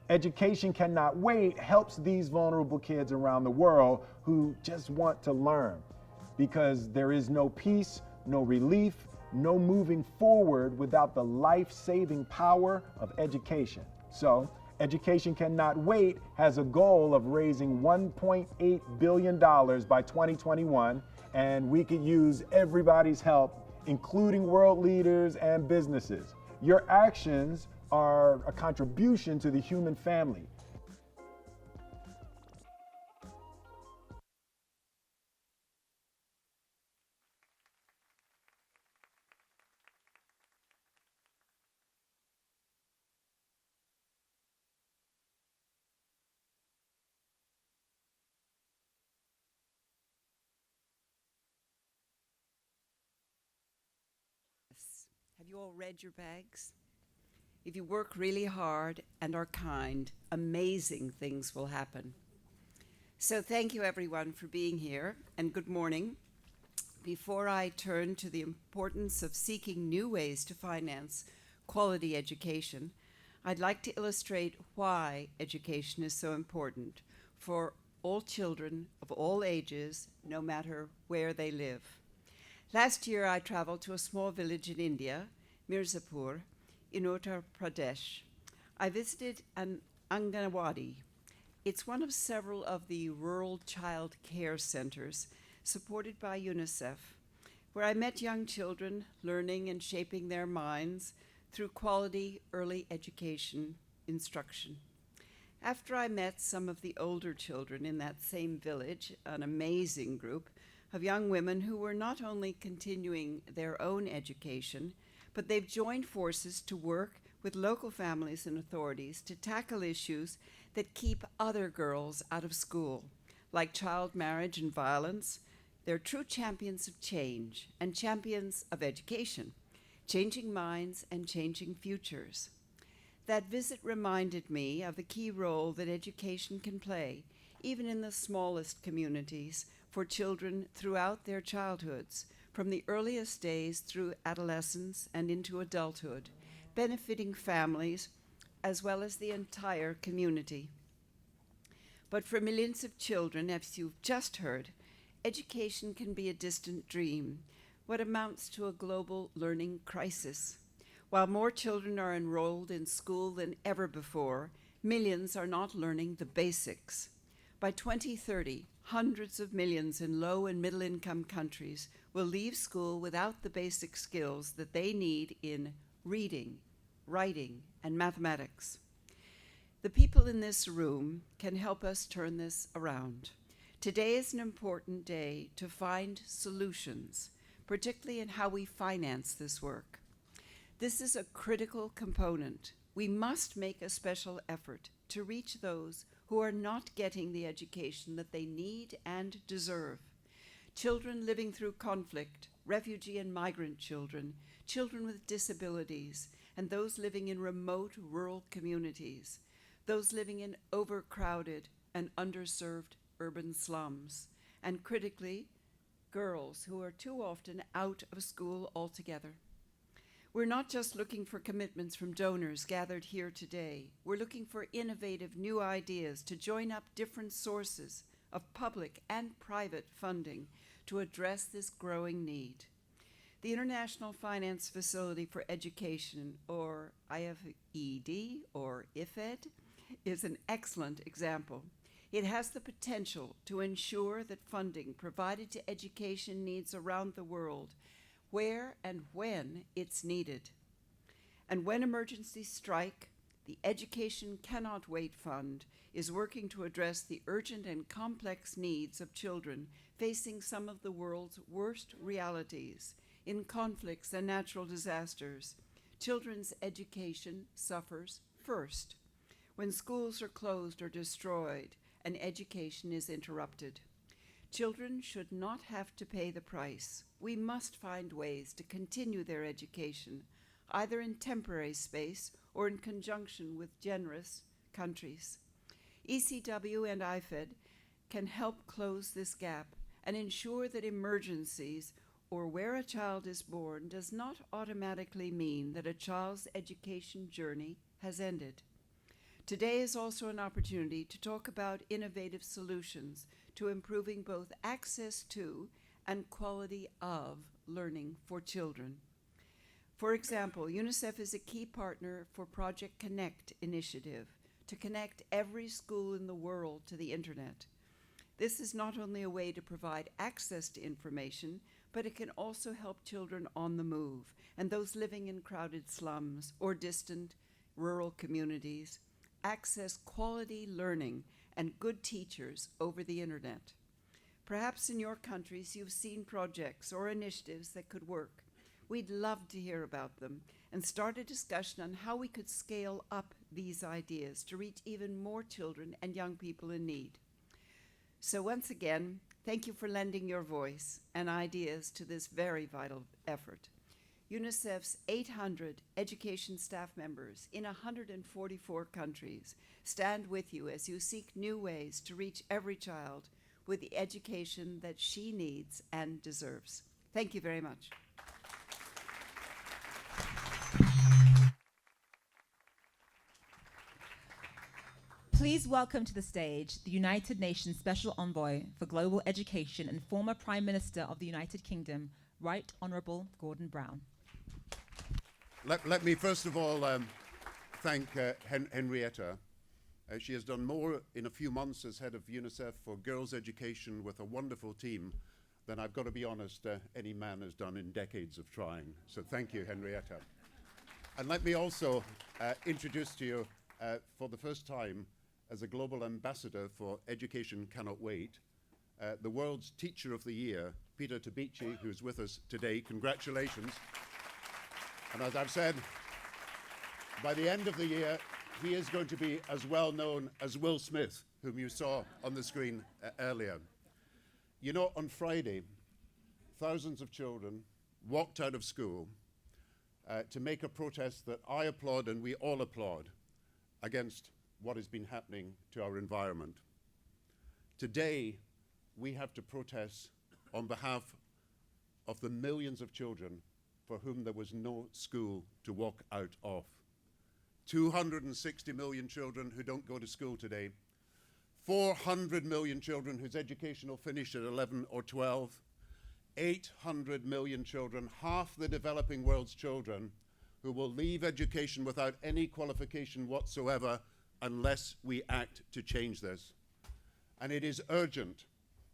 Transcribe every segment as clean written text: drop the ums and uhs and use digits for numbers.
Education Cannot Wait helps these vulnerable kids around the world who just want to learn, because there is no peace, no relief, no moving forward without the life-saving power of education. So, Education Cannot Wait has a goal of raising $1.8 billion by 2021, and we could use everybody's help, including world leaders and businesses. Your actions are a contribution to the human family. Have you all read your bags? If you work really hard and are kind, amazing things will happen. So thank you everyone for being here, and good morning. Before I turn to the importance of seeking new ways to finance quality education, I'd like to illustrate why education is so important for all children of all ages, no matter where they live. Last year, I traveled to a small village in India, Mirzapur, in Uttar Pradesh. I visited an Anganwadi. It's one of several of the rural child care centers supported by UNICEF, where I met young children learning and shaping their minds through quality early education instruction. After I met some of the older children in that same village, an amazing group of young women who were not only continuing their own education, but they've joined forces to work with local families and authorities to tackle issues that keep other girls out of school, like child marriage and violence. They're true champions of change and champions of education, changing minds and changing futures. That visit reminded me of the key role that education can play, even in the smallest communities, for children throughout their childhoods, from the earliest days through adolescence and into adulthood, benefiting families as well as the entire community. But for millions of children, as you've just heard, education can be a distant dream, what amounts to a global learning crisis. While more children are enrolled in school than ever before, millions are not learning the basics. By 2030, hundreds of millions in low and middle income countries will leave school without the basic skills that they need in reading, writing, and mathematics. The people in this room can help us turn this around. Today is an important day to find solutions, particularly in how we finance this work. This is a critical component. We must make a special effort to reach those who are not getting the education that they need and deserve. Children living through conflict, refugee and migrant children, children with disabilities, and those living in remote rural communities, those living in overcrowded and underserved urban slums, and critically, girls who are too often out of school altogether. We're not just looking for commitments from donors gathered here today. We're looking for innovative new ideas to join up different sources of public and private funding to address this growing need. The International Finance Facility for Education, or IFFEd, or IFFEd, is an excellent example. It has the potential to ensure that funding provided to education needs around the world where and when it's needed. And when emergencies strike, the Education Cannot Wait Fund is working to address the urgent and complex needs of children facing some of the world's worst realities in conflicts and natural disasters. Children's education suffers first when schools are closed or destroyed and education is interrupted. Children should not have to pay the price. We must find ways to continue their education, either in temporary space or in conjunction with generous countries. ECW and IFFEd can help close this gap and ensure that emergencies or where a child is born does not automatically mean that a child's education journey has ended. Today is also an opportunity to talk about innovative solutions to improving both access to and quality of learning for children. For example, UNICEF is a key partner for Project Connect initiative to connect every school in the world to the internet. This is not only a way to provide access to information, but it can also help children on the move and those living in crowded slums or distant rural communities access quality learning and good teachers over the internet. Perhaps in your countries you've seen projects or initiatives that could work. We'd love to hear about them and start a discussion on how we could scale up these ideas to reach even more children and young people in need. So once again, thank you for lending your voice and ideas to this very vital effort. UNICEF's 800 education staff members in 144 countries stand with you as you seek new ways to reach every child with the education that she needs and deserves. Thank you very much. Please welcome to the stage the United Nations Special Envoy for Global Education and former Prime Minister of the United Kingdom, Right Honourable Gordon Brown. Let me first of all thank Henrietta. She has done more in a few months as head of UNICEF for girls' education with a wonderful team than, I've got to be honest, any man has done in decades of trying. So thank you, Henrietta. And let me also introduce to you for the first time as a global ambassador for Education Cannot Wait, the world's Teacher of the Year, Peter Tabici, who's with us today. Congratulations. And as I've said, by the end of the year, he is going to be as well known as Will Smith, whom you saw on the screen earlier. You know, on Friday, thousands of children walked out of school to make a protest that I applaud and we all applaud against what has been happening to our environment. Today, we have to protest on behalf of the millions of children for whom there was no school to walk out of. 260 million children who don't go to school today, 400 million children whose education will finish at 11 or 12, 800 million children, half the developing world's children, who will leave education without any qualification whatsoever unless we act to change this. And it is urgent,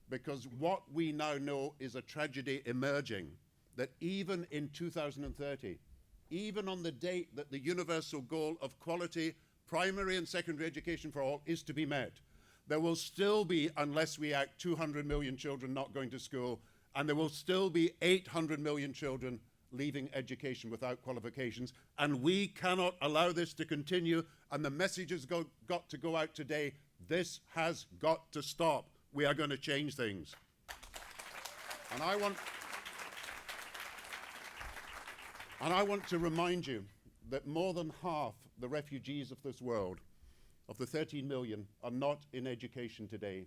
because what we now know is a tragedy emerging, that even in 2030, even on the date that the universal goal of quality primary and secondary education for all is to be met, there will still be, unless we act, 200 million children not going to school, and there will still be 800 million children leaving education without qualifications. And we cannot allow this to continue, and the message has got to go out today. This has got to stop. We are going to change things. And I want to remind you that more than half the refugees of this world, of the 13 million, are not in education today.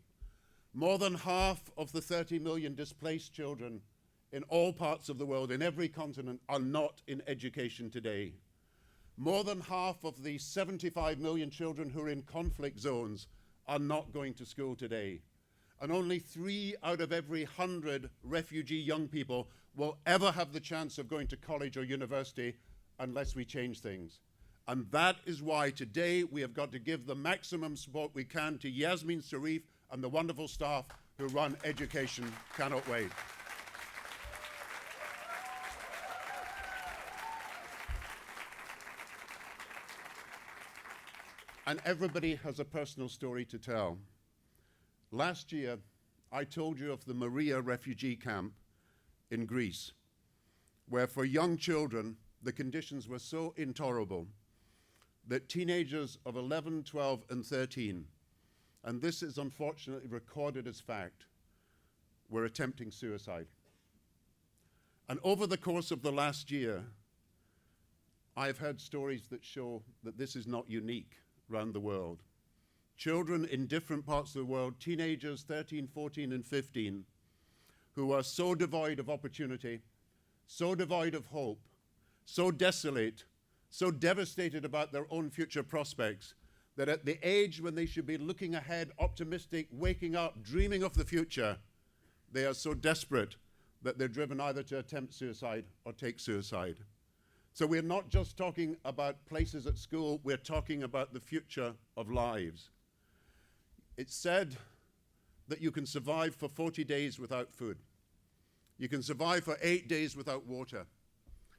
More than half of the 30 million displaced children in all parts of the world, in every continent, are not in education today. More than half of the 75 million children who are in conflict zones are not going to school today. And only 3 out of every 100 refugee young people will ever have the chance of going to college or university unless we change things. And that is why today we have got to give the maximum support we can to Yasmin Sarif and the wonderful staff who run Education Cannot Wait. And everybody has a personal story to tell. Last year, I told you of the Moria refugee camp in Greece, where for young children, the conditions were so intolerable that teenagers of 11, 12, and 13, and this is unfortunately recorded as fact, were attempting suicide. And over the course of the last year, I've heard stories that show that this is not unique around the world. Children in different parts of the world, teenagers 13, 14, and 15, who are so devoid of opportunity, so devoid of hope, so desolate, so devastated about their own future prospects, that at the age when they should be looking ahead, optimistic, waking up, dreaming of the future, they are so desperate that they're driven either to attempt suicide or take suicide. So we're not just talking about places at school, we're talking about the future of lives. It's said that you can survive for 40 days without food. You can survive for 8 days without water.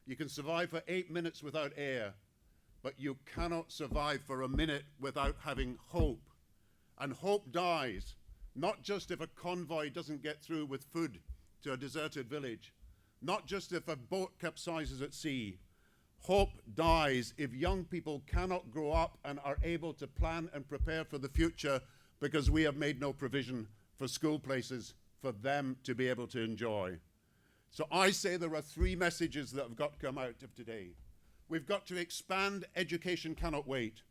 You can survive for 8 minutes without air, but you cannot survive for a minute without having hope. And hope dies, not just if a convoy doesn't get through with food to a deserted village, not just if a boat capsizes at sea. Hope dies if young people cannot grow up and are able to plan and prepare for the future because we have made no provision for school places for them to be able to enjoy. So I say there are 3 messages that have got to come out of today. We've got to expand education cannot wait,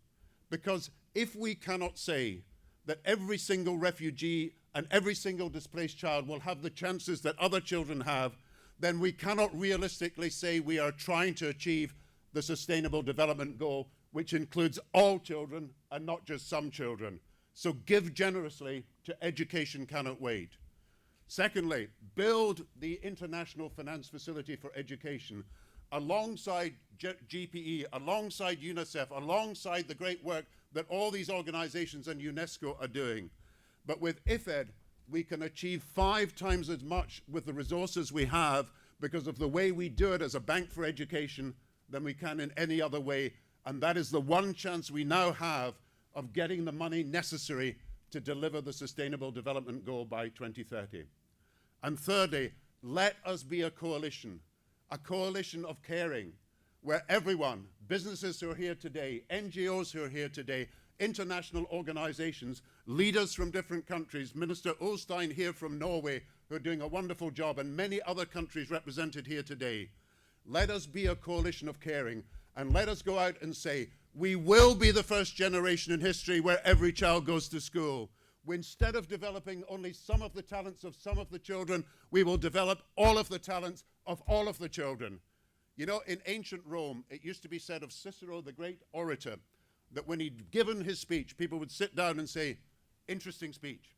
because if we cannot say that every single refugee and every single displaced child will have the chances that other children have, then we cannot realistically say we are trying to achieve the Sustainable Development Goal, which includes all children and not just some children. So give generously to Education Cannot Wait. Secondly, build the International Finance Facility for Education alongside GPE, alongside UNICEF, alongside the great work that all these organizations and UNESCO are doing. But with IFFEd, we can achieve 5 times as much with the resources we have because of the way we do it as a bank for education than we can in any other way. And that is the one chance we now have of getting the money necessary to deliver the Sustainable Development Goal by 2030. And thirdly, let us be a coalition of caring, where everyone, businesses who are here today, NGOs who are here today, international organizations, leaders from different countries, Minister Ulstein here from Norway, who are doing a wonderful job, and many other countries represented here today. Let us be a coalition of caring, and let us go out and say, we will be the first generation in history where every child goes to school. Instead of developing only some of the talents of some of the children, we will develop all of the talents of all of the children. You know, in ancient Rome, it used to be said of Cicero, the great orator, that when he'd given his speech, people would sit down and say, interesting speech.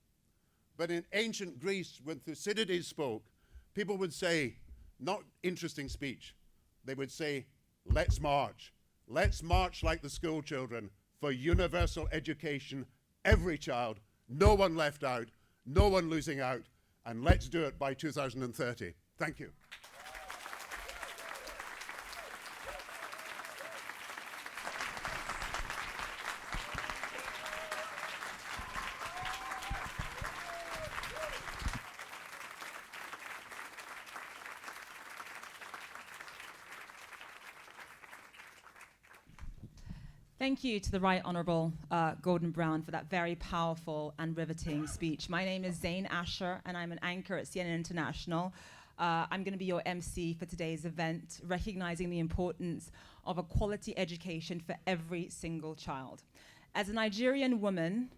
But in ancient Greece, when Thucydides spoke, people would say, not interesting speech. They would say, let's march. Let's march like the school children for universal education, every child, no one left out, no one losing out, and let's do it by 2030. Thank you. Thank you to the Right Honourable Gordon Brown for that very powerful and riveting speech. My name is Zain Asher, and I'm an anchor at CNN International. I'm going to be your MC for today's event, recognizing the importance of a quality education for every single child. As a Nigerian woman,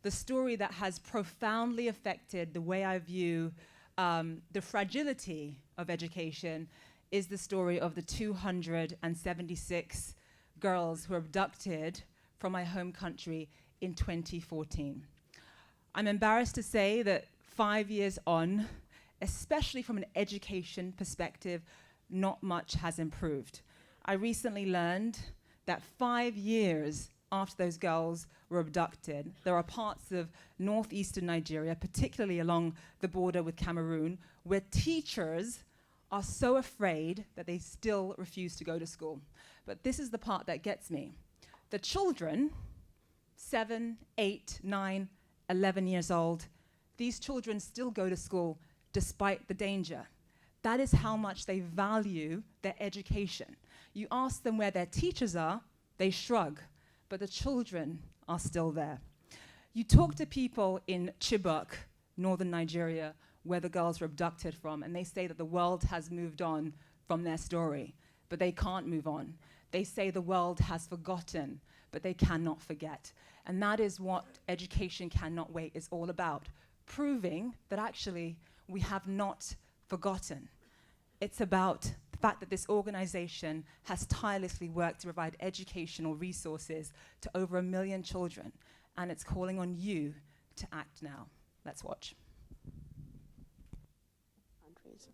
the story that has profoundly affected the way I view the fragility of education is the story of the 276 girls who were abducted from my home country in 2014. I'm embarrassed to say that 5 years on, especially from an education perspective, not much has improved. I recently learned that 5 years after those girls were abducted, there are parts of northeastern Nigeria, particularly along the border with Cameroon, where teachers are so afraid that they still refuse to go to school. But this is the part that gets me. The children, 7, 8, 9, 11 years old, these children still go to school despite the danger. That is how much they value their education. You ask them where their teachers are, they shrug, but the children are still there. You talk to people in Chibok, northern Nigeria, where the girls were abducted from, and they say that the world has moved on from their story, but they can't move on. They say the world has forgotten, but they cannot forget. And that is what Education Cannot Wait is all about, proving that actually we have not forgotten. It's about fact that this organization has tirelessly worked to provide educational resources to over 1 million children, and it's calling on you to act now. Let's watch. Countries.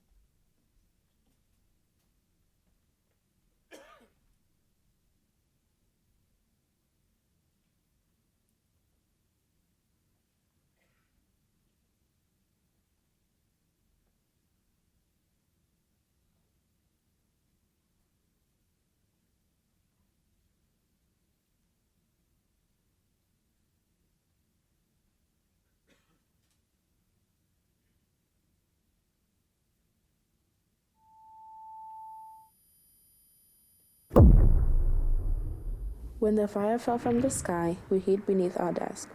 When the fire fell from the sky, we hid beneath our desk.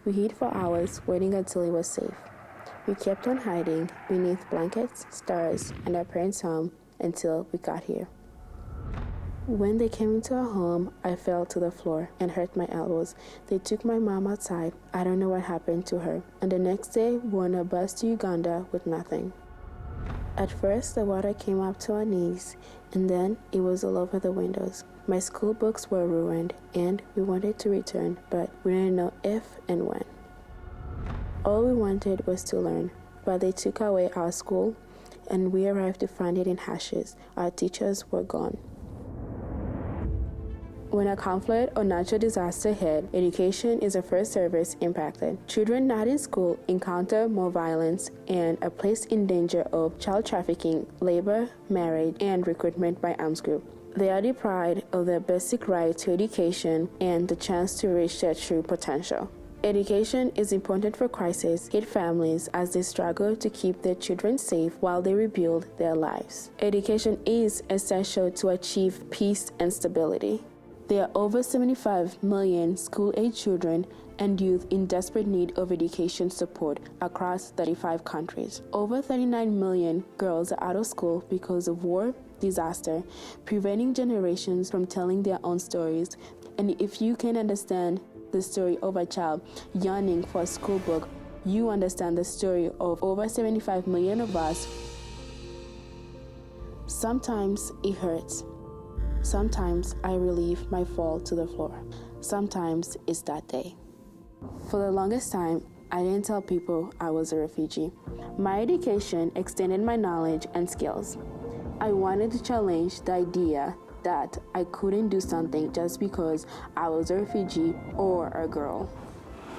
We hid for hours, waiting until it was safe. We kept on hiding beneath blankets, stars, and our parents' home until we got here. When they came into our home, I fell to the floor and hurt my elbows. They took my mom outside. I don't know what happened to her. And the next day, we were on a bus to Uganda with nothing. At first, the water came up to our knees, and then it was all over the windows. My school books were ruined, and we wanted to return, but we didn't know if and when. All we wanted was to learn, but they took away our school, and we arrived to find it in ashes. Our teachers were gone. When a conflict or natural disaster hit, education is the first service impacted. Children not in school encounter more violence and are placed in danger of child trafficking, labor, marriage, and recruitment by armed groups. They are deprived of their basic right to education and the chance to reach their true potential. Education is important for crisis hit families as they struggle to keep their children safe while they rebuild their lives. Education is essential to achieve peace and stability. There are over 75 million school-age children and youth in desperate need of education support across 35 countries. Over 39 million girls are out of school because of war, disaster, preventing generations from telling their own stories. And if you can understand the story of a child yearning for a school book, you understand the story of over 75 million of us. Sometimes it hurts. Sometimes I relieve my fall to the floor. Sometimes it's that day. For the longest time, I didn't tell people I was a refugee. My education extended my knowledge and skills. I wanted to challenge the idea that I couldn't do something just because I was a refugee or a girl.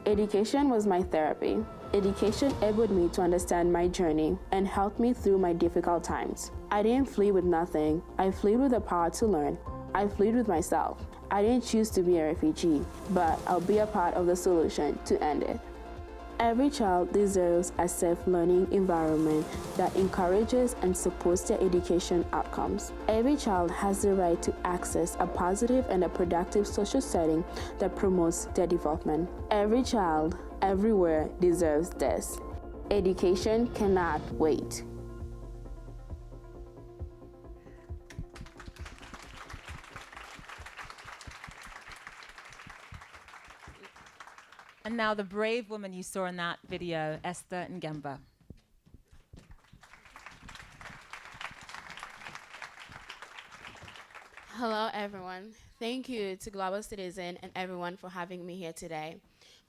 Education was my therapy. Education enabled me to understand my journey and helped me through my difficult times. I didn't flee with nothing. I fled with the power to learn. I fled with myself. I didn't choose to be a refugee, but I'll be a part of the solution to end it. Every child deserves a safe learning environment that encourages and supports their education outcomes. Every child has the right to access a positive and a productive social setting that promotes their development. Every child, everywhere, deserves this. Education cannot wait. And now the brave woman you saw in that video, Esther Ngemba. Hello, everyone. Thank you to Global Citizen and everyone for having me here today.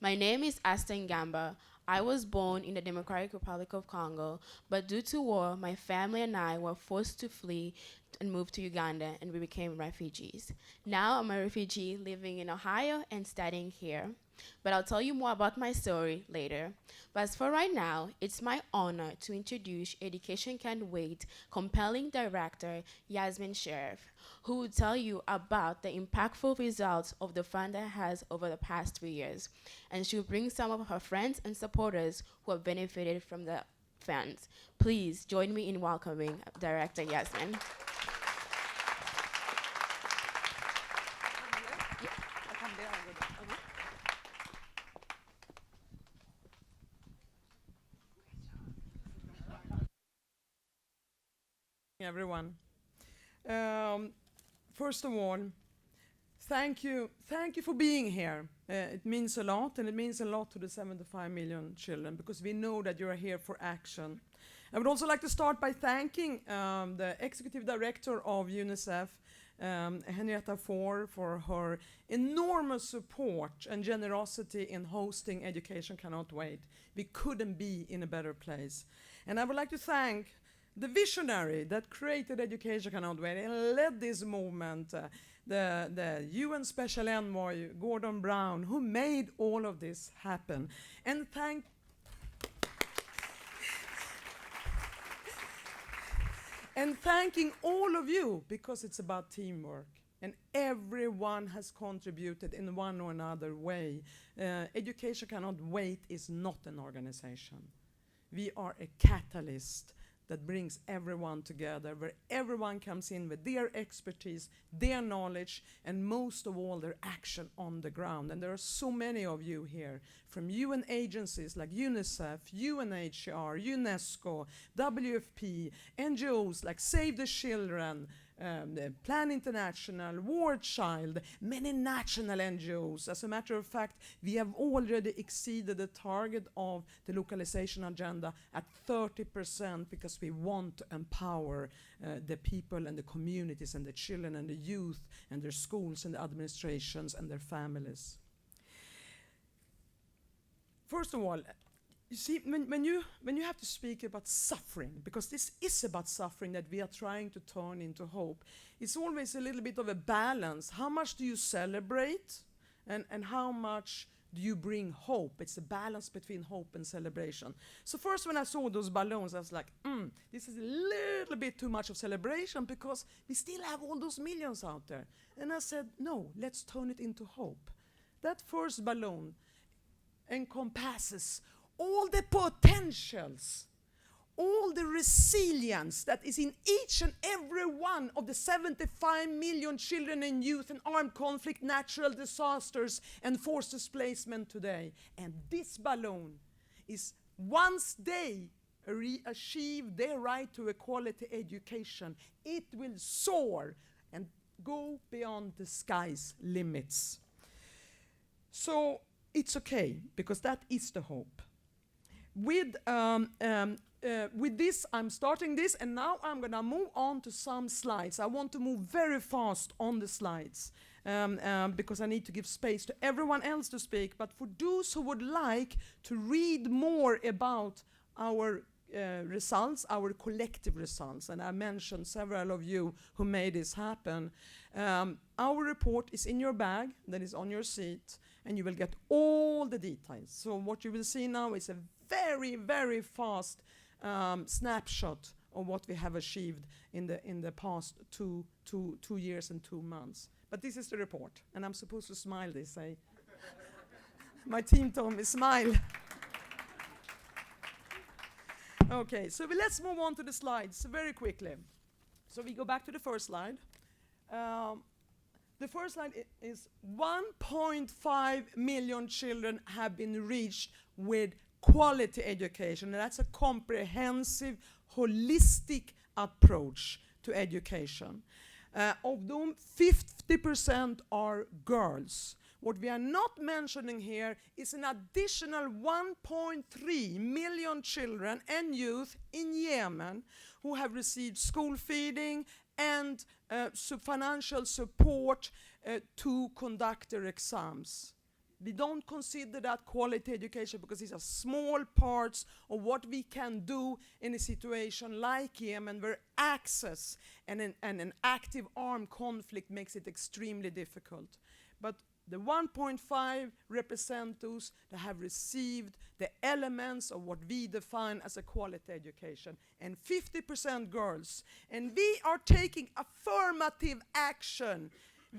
My name is Esther Ngemba. I was born in the Democratic Republic of Congo, but due to war, my family and I were forced to flee and move to Uganda, and we became refugees. Now I'm a refugee living in Ohio and studying here. But I'll tell you more about my story later. But as for right now, it's my honor to introduce Education Can't Wait compelling director Yasmin Sheriff, who will tell you about the impactful results of the fund that has over the past 3 years. And she'll bring some of her friends and supporters who have benefited from the funds. Please join me in welcoming Director Yasmin. Everyone. First of all, thank you for being here. It means a lot, and it means a lot to the 75 million children, because we know that you are here for action. I would also like to start by thanking the Executive Director of UNICEF, Henrietta Fore, for her enormous support and generosity in hosting Education Cannot Wait. We couldn't be in a better place. And I would like to thank the visionary that created Education Cannot Wait and led this movement, the UN Special Envoy, Gordon Brown, who made all of this happen. And thanking all of you, because it's about teamwork. And everyone has contributed in one or another way. Education Cannot Wait is not an organization. We are a catalyst that brings everyone together, where everyone comes in with their expertise, their knowledge, and most of all, their action on the ground. And there are so many of you here, from UN agencies like UNICEF, UNHCR, UNESCO, WFP, NGOs like Save the Children, Plan International, War Child, many national NGOs. As a matter of fact, we have already exceeded the target of the localization agenda at 30%, because we want to empower the people and the communities and the children and the youth and their schools and the administrations and their families. First of all, you see, when you have to speak about suffering, because this is about suffering that we are trying to turn into hope, it's always a little bit of a balance. How much do you celebrate, and how much do you bring hope? It's a balance between hope and celebration. So first, when I saw those balloons, I was like, this is a little bit too much of celebration, because we still have all those millions out there. And I said, no, let's turn it into hope. That first balloon encompasses all the potentials, all the resilience that is in each and every one of the 75 million children and youth in armed conflict, natural disasters, and forced displacement today. And this balloon is, once they achieve their right to a quality education, it will soar and go beyond the sky's limits. So it's okay, because that is the hope. With this, I'm starting this, and now I'm going to move on to some slides. I want to move very fast on the slides, because I need to give space to everyone else to speak. But for those who would like to read more about our results, our collective results, and I mentioned several of you who made this happen, our report is in your bag, that is on your seat, and you will get all the details. So what you will see now is a very, very fast snapshot of what we have achieved in the past two years and 2 months. But this is the report, and I'm supposed to smile, they say. My team told me smile. Okay, so let's move on to the slides very quickly. So we go back to the first slide. The first slide is 1.5 million children have been reached with quality education. And that's a comprehensive, holistic approach to education. Of them, 50% are girls. What we are not mentioning here is an additional 1.3 million children and youth in Yemen who have received school feeding and financial support to conduct their exams. We don't consider that quality education, because these are small parts of what we can do in a situation like Yemen, where access and an active armed conflict makes it extremely difficult. But the 1.5 represent those that have received the elements of what we define as a quality education, and 50% girls. And we are taking affirmative action.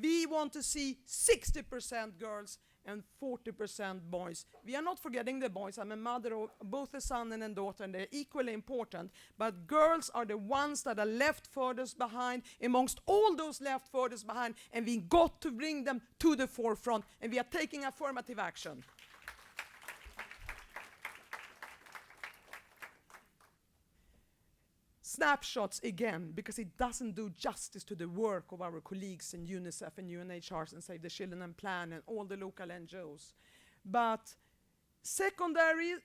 We want to see 60% girls and 40% boys. We are not forgetting the boys. I'm a mother of both a son and a daughter, and they're equally important. But girls are the ones that are left furthest behind amongst all those left furthest behind, and we got to bring them to the forefront, and we are taking affirmative action. Snapshots again, because it doesn't do justice to the work of our colleagues in UNICEF and UNHCR and Save the Children and Plan and all the local NGOs. But secondary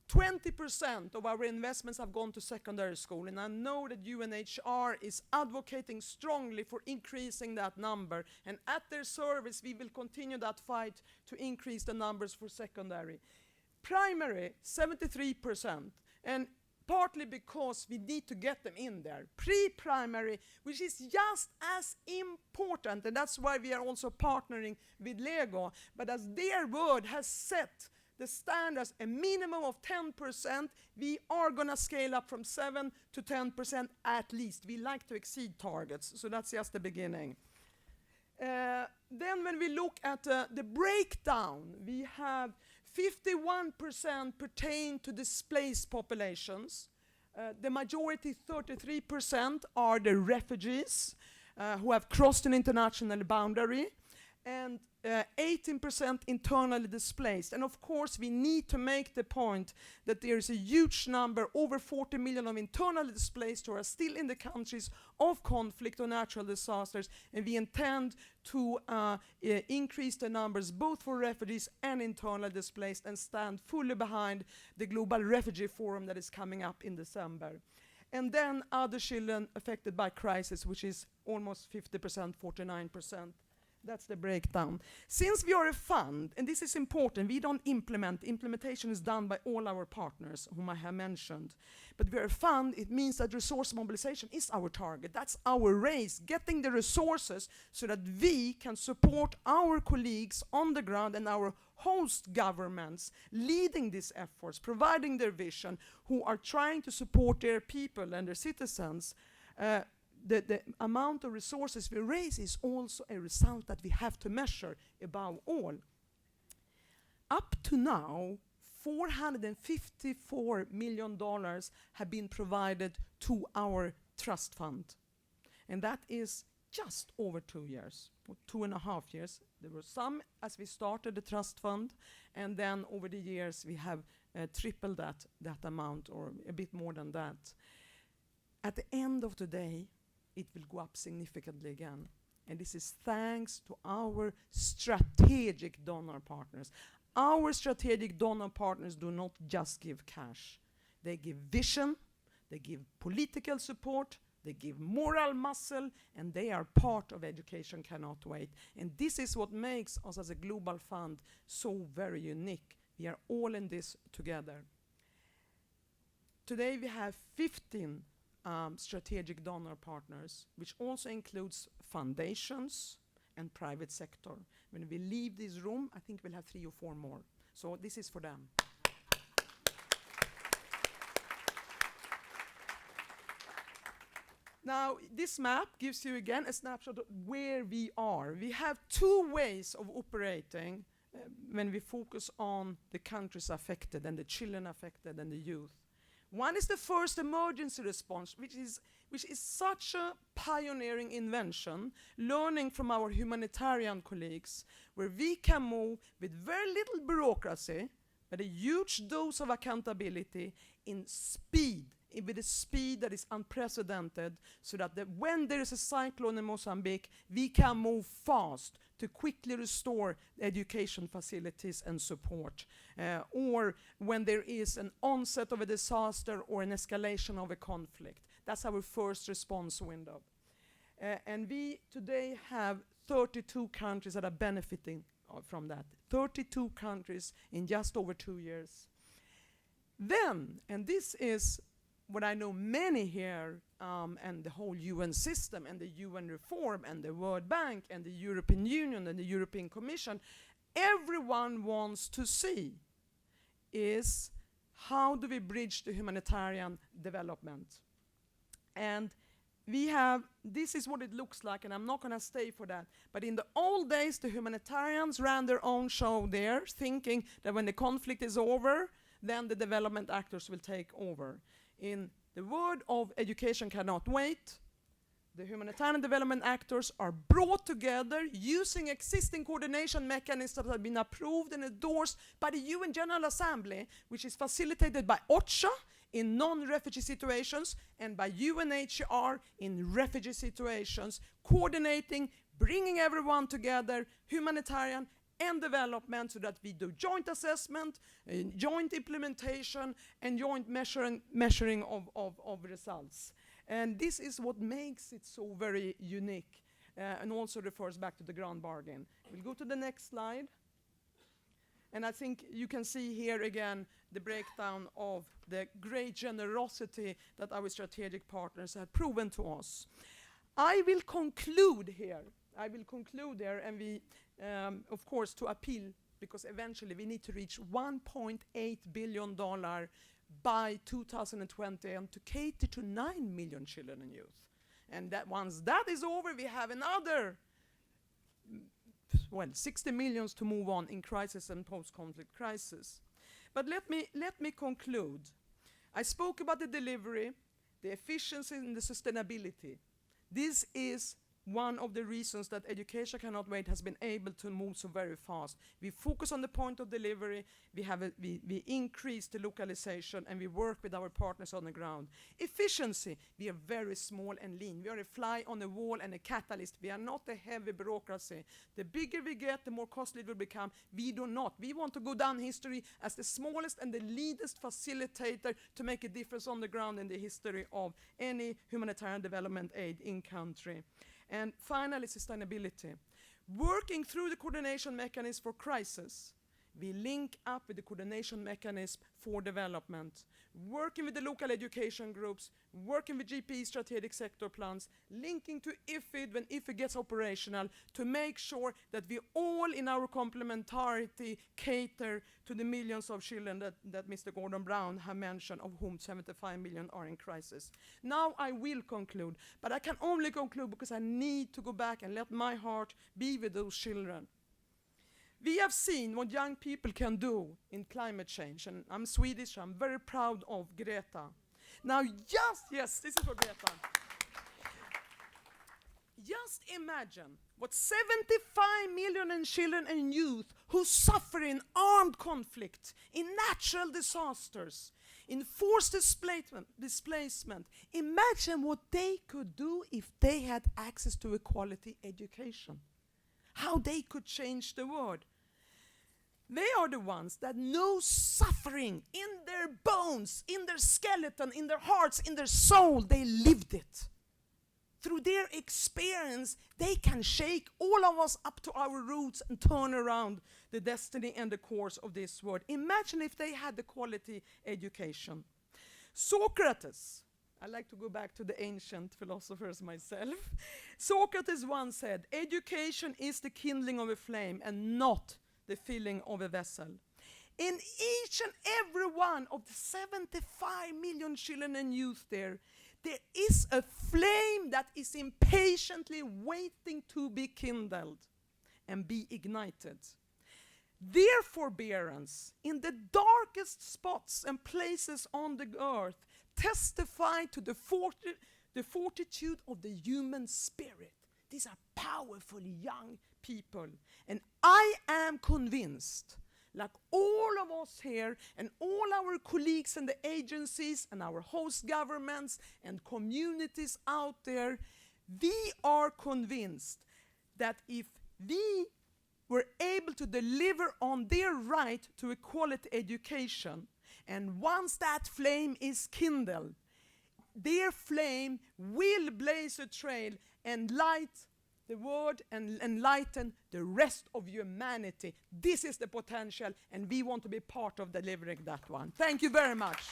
20% of our investments have gone to secondary school, and I know that UNHCR is advocating strongly for increasing that number, and at their service we will continue that fight to increase the numbers for secondary. Primary, 73%, and partly because we need to get them in there. Pre-primary, which is just as important, and that's why we are also partnering with Lego, but as their word has set the standards, a minimum of 10%, we are going to scale up from 7 to 10% at least. We like to exceed targets, so that's just the beginning. Then when we look at the breakdown, we have 51% pertain to displaced populations. The majority, 33%, are the refugees who have crossed an international boundary, and 18% internally displaced. And of course, we need to make the point that there is a huge number, over 40 million of internally displaced who are still in the countries of conflict or natural disasters, and we intend to increase the numbers both for refugees and internally displaced, and stand fully behind the Global Refugee Forum that is coming up in December. And then other children affected by crisis, which is almost 50%, 49%. That's the breakdown. Since we are a fund, and this is important, we don't implement. Implementation is done by all our partners, whom I have mentioned. But we are a fund, it means that resource mobilization is our target. That's our race, getting the resources so that we can support our colleagues on the ground and our host governments leading these efforts, providing their vision, who are trying to support their people and their citizens. The amount of resources we raise is also a result that we have to measure above all. Up to now, $454 million have been provided to our trust fund. And that is just over 2 years, or 2.5 years. There were some as we started the trust fund, and then over the years we have tripled that amount, or a bit more than that. At the end of the day, it will go up significantly again. And this is thanks to our strategic donor partners. Our strategic donor partners do not just give cash. They give vision, they give political support, they give moral muscle, and they are part of Education Cannot Wait. And this is what makes us as a global fund so very unique. We are all in this together. Today we have 15 strategic donor partners, which also includes foundations and private sector. When we leave this room, I think we'll have 3 or 4 more. So this is for them. Now, this map gives you again a snapshot of where we are. We have 2 ways of operating when we focus on the countries affected and the children affected and the youth. One is the first emergency response, which is such a pioneering invention, learning from our humanitarian colleagues, where we can move with very little bureaucracy, but a huge dose of accountability in speed, with a speed that is unprecedented, so that when there is a cyclone in Mozambique, we can move fast to quickly restore education facilities and support. Or when there is an onset of a disaster or an escalation of a conflict. That's our first response window. And we today have 32 countries that are benefiting from that. 32 countries in just over 2 years. Then, and this is what I know many here, and the whole UN system and the UN reform and the World Bank and the European Union and the European Commission, everyone wants to see is how do we bridge the humanitarian development. And we have, this is what it looks like, and I'm not going to stay for that, but in the old days the humanitarians ran their own show there, thinking that when the conflict is over, then the development actors will take over. In the word of Education Cannot Wait, the humanitarian development actors are brought together using existing coordination mechanisms that have been approved and endorsed by the UN General Assembly, which is facilitated by OCHA in non-refugee situations and by UNHCR in refugee situations, coordinating, bringing everyone together, humanitarian and development so that we do joint assessment, joint implementation, and joint measuring of results. And this is what makes it so very unique, and also refers back to the grand bargain. We'll go to the next slide. And I think you can see here again the breakdown of the great generosity that our strategic partners have proven to us. I will conclude here, and we, of course, to appeal, because eventually we need to reach $1.8 billion by 2020 and to cater to 9 million children and youth. And that once that is over, we have another 60 millions to move on in crisis and post-conflict crisis. But let me conclude. I spoke about the delivery, the efficiency, and the sustainability. This is one of the reasons that Education Cannot Wait has been able to move so very fast. We focus on the point of delivery, we increase the localization, and we work with our partners on the ground. Efficiency, we are very small and lean. We are a fly on the wall and a catalyst. We are not a heavy bureaucracy. The bigger we get, the more costly it will become. We do not. We want to go down history as the smallest and the leadest facilitator to make a difference on the ground in the history of any humanitarian development aid in country. And finally, sustainability. Working through the coordination mechanism for crisis, we link up with the coordination mechanism for development, working with the local education groups, working with GP strategic sector plans, linking to IFFEd when IFFEd gets operational, to make sure that we all in our complementarity cater to the millions of children that Mr. Gordon Brown have mentioned, of whom 75 million are in crisis. Now I will conclude, but I can only conclude because I need to go back and let my heart be with those children. We have seen what young people can do in climate change, and I'm Swedish, so I'm very proud of Greta. Now, yes, this is for Greta. Just imagine what 75 million children and youth who suffer in armed conflict, in natural disasters, in forced displacement. Imagine what they could do if they had access to a quality education. How they could change the world. They are the ones that know suffering in their bones, in their skeleton, in their hearts, in their soul. They lived it. Through their experience, they can shake all of us up to our roots and turn around the destiny and the course of this world. Imagine if they had the quality education. Socrates, I like to go back to the ancient philosophers myself. Socrates once said, education is the kindling of a flame and not the filling of a vessel. In each and every one of the 75 million children and youth there is a flame that is impatiently waiting to be kindled and be ignited. Their forbearance in the darkest spots and places on the earth testify to the fortitude of the human spirit. These are powerful young people. And I am convinced, like all of us here and all our colleagues in the agencies and our host governments and communities out there, we are convinced that if we were able to deliver on their right to a quality education, and once that flame is kindled, their flame will blaze a trail and light the world and enlighten the rest of humanity. This is the potential, and we want to be part of delivering that one. Thank you very much.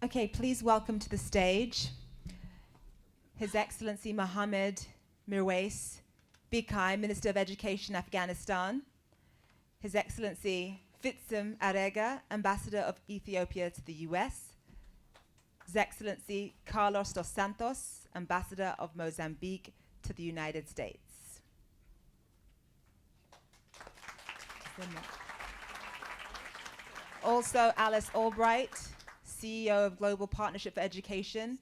Okay, please welcome to the stage His Excellency Mohammed Mirwais Bikai, Minister of Education, Afghanistan, His Excellency Fitsum Arega, Ambassador of Ethiopia to the US, His Excellency Carlos dos Santos, Ambassador of Mozambique to the United States. Also, Alice Albright, CEO of Global Partnership for Education.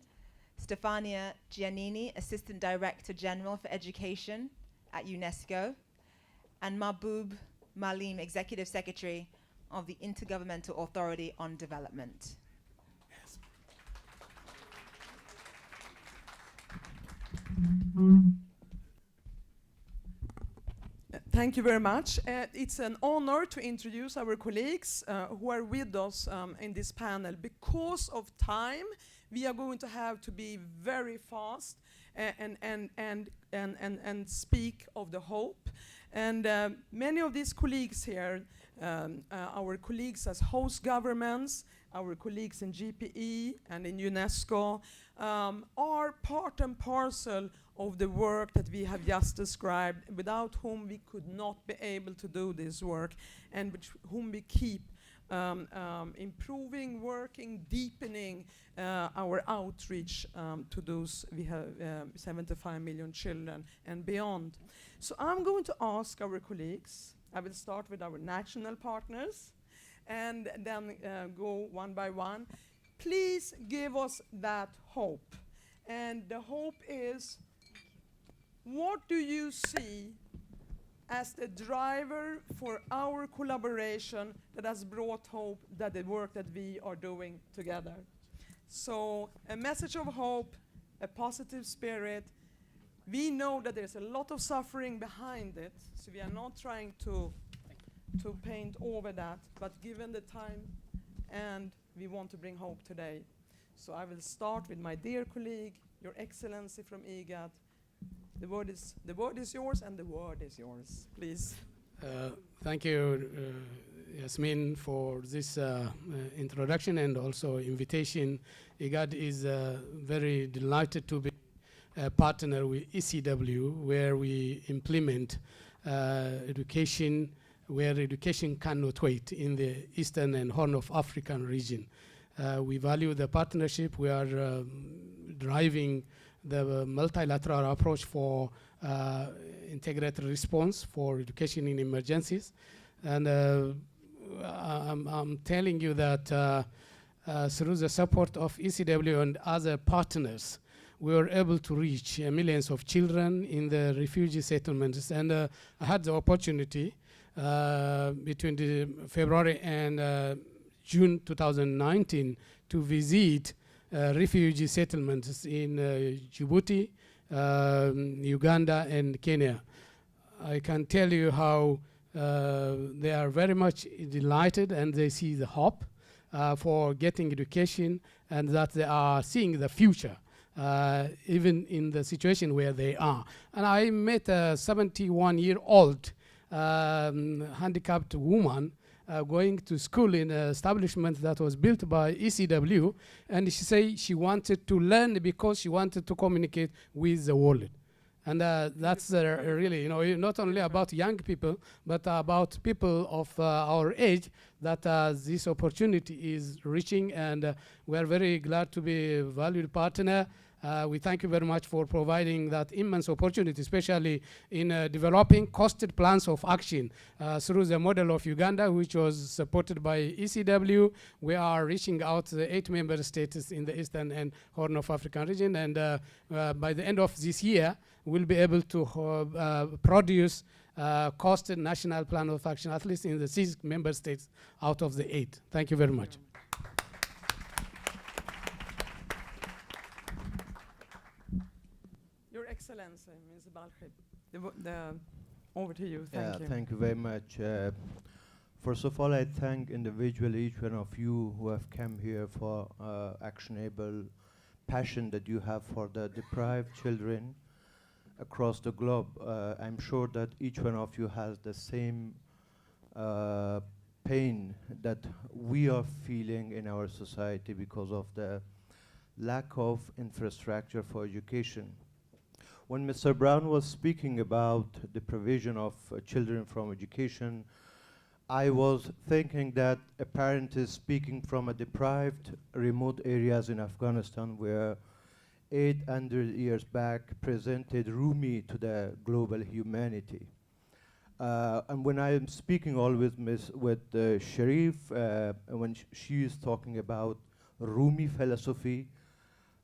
Stefania Giannini, Assistant Director General for Education at UNESCO. And Mahbub Malim, Executive Secretary of the Intergovernmental Authority on Development. Thank you very much. It's an honor to introduce our colleagues who are with us in this panel. Because of time, we are going to have to be very fast and speak of the hope. And many of these colleagues here, our colleagues as host governments, our colleagues in GPE and in UNESCO, are part and parcel of the work that we have just described, without whom we could not be able to do this work, and whom we keep improving, working, deepening our outreach to those we have 75 million children and beyond. So I'm going to ask our colleagues, I will start with our national partners and then go one by one. Please give us that hope. And the hope is, what do you see as the driver for our collaboration that has brought hope, that the work that we are doing together? So a message of hope, a positive spirit. We know that there's a lot of suffering behind it, so we are not trying to paint over that, but given the time, and we want to bring hope today. So I will start with my dear colleague, Your Excellency from IGAD. The word is yours, and the word is yours. Please. Thank you, Yasmin, for this introduction and also invitation. IGAD is very delighted to be a partner with ECW, where we implement education, where education cannot wait in the Eastern and Horn of African region. We value the partnership. We are driving the multilateral approach for integrated response for education in emergencies. And I'm telling you that through the support of ECW and other partners, we were able to reach millions of children in the refugee settlements. And I had the opportunity between the February and June 2019 to visit refugee settlements in Djibouti, Uganda, and Kenya. I can tell you how they are very much delighted, and they see the hope for getting education, and that they are seeing the future, even in the situation where they are. And I met a 71-year-old handicapped woman going to school in an establishment that was built by ECW, and she said she wanted to learn because she wanted to communicate with the world. And that's really, not only about young people, but about people of our age that this opportunity is reaching, and we're very glad to be a valued partner. We thank you very much for providing that immense opportunity, especially in developing costed plans of action through the model of Uganda, which was supported by ECW. We are reaching out to the 8 member states in the Eastern and Horn of African region, and by the end of this year, we'll be able to produce costed national plan of action, at least in the 6 member states out of the 8. Thank you very much. Your Excellency, Ms. Balkhib, over to you. Thank you. Thank you very much. First of all, I thank individually each one of you who have come here for actionable passion that you have for the deprived children across the globe. I'm sure that each one of you has the same pain that we are feeling in our society because of the lack of infrastructure for education. When Mr. Brown was speaking about the provision of children from education, I was thinking that a parent is speaking from a deprived, remote areas in Afghanistan where 800 years back presented Rumi to the global humanity. And when I am speaking always with Sharif, when she is talking about Rumi philosophy,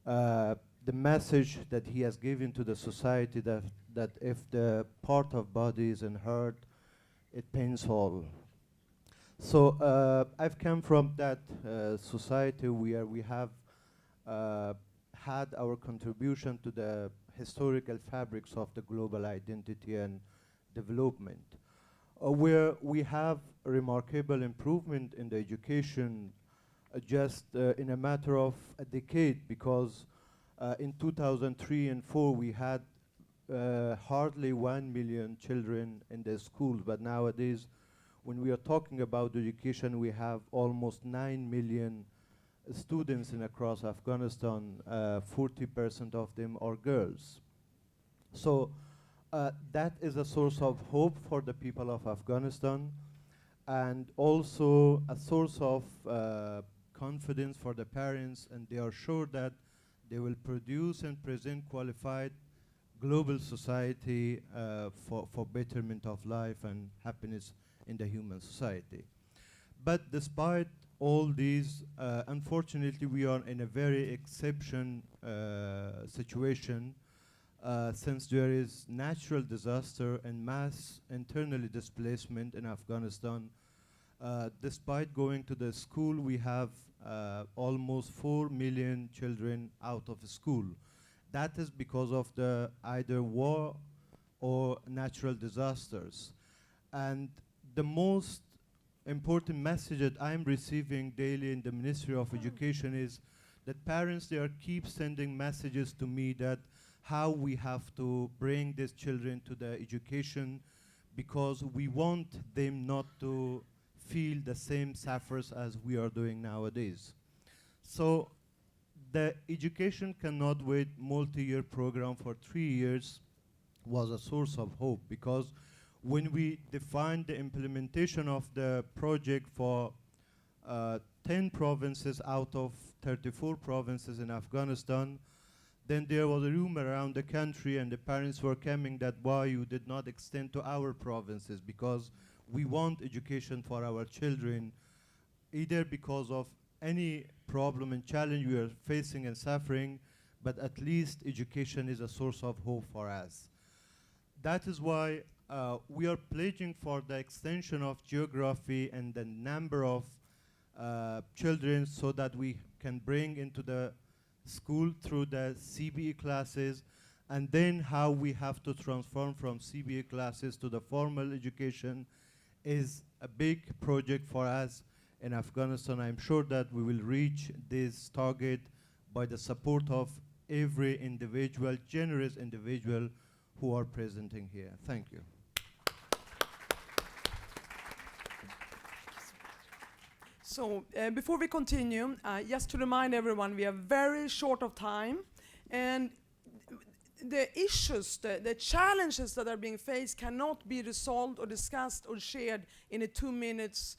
the message that he has given to the society that if the part of body is hurt, it pains all. So I've come from that society where we have had our contribution to the historical fabrics of the global identity and development, where we have remarkable improvement in the education just in a matter of a decade, because in 2003 and 4 we had hardly 1 million children in the schools, but nowadays when we are talking about education we have almost 9 million students in across Afghanistan. 40% of them are girls. So that is a source of hope for the people of Afghanistan, and also a source of confidence for the parents, and they are sure that they will produce and present qualified global society for betterment of life and happiness in the human society. But despite all these, unfortunately we are in a very exception situation, since there is natural disaster and mass internally displacement in Afghanistan. Despite going to the school, we have almost 4 million children out of school. That is because of the either war or natural disasters. And the most important message that I'm receiving daily in the Ministry of Education is that parents, they are keep sending messages to me that how we have to bring these children to the education, because we want them not to feel the same suffers as we are doing nowadays. So the education cannot wait multi-year program for 3 years was a source of hope, because when we defined the implementation of the project for 10 provinces out of 34 provinces in Afghanistan, then there was a rumor around the country and the parents were coming that why you did not extend to our provinces, because we want education for our children, either because of any problem and challenge we are facing and suffering, but at least education is a source of hope for us. That is why we are pledging for the extension of geography and the number of children, so that we can bring into the school through the CBE classes, and then how we have to transform from CBE classes to the formal education is a big project for us in Afghanistan. I'm sure that we will reach this target by the support of every individual, generous individual who are presenting here. Thank you. So before we continue, just to remind everyone, we are very short of time, and the issues, the challenges that are being faced cannot be resolved or discussed or shared in a 2 minutes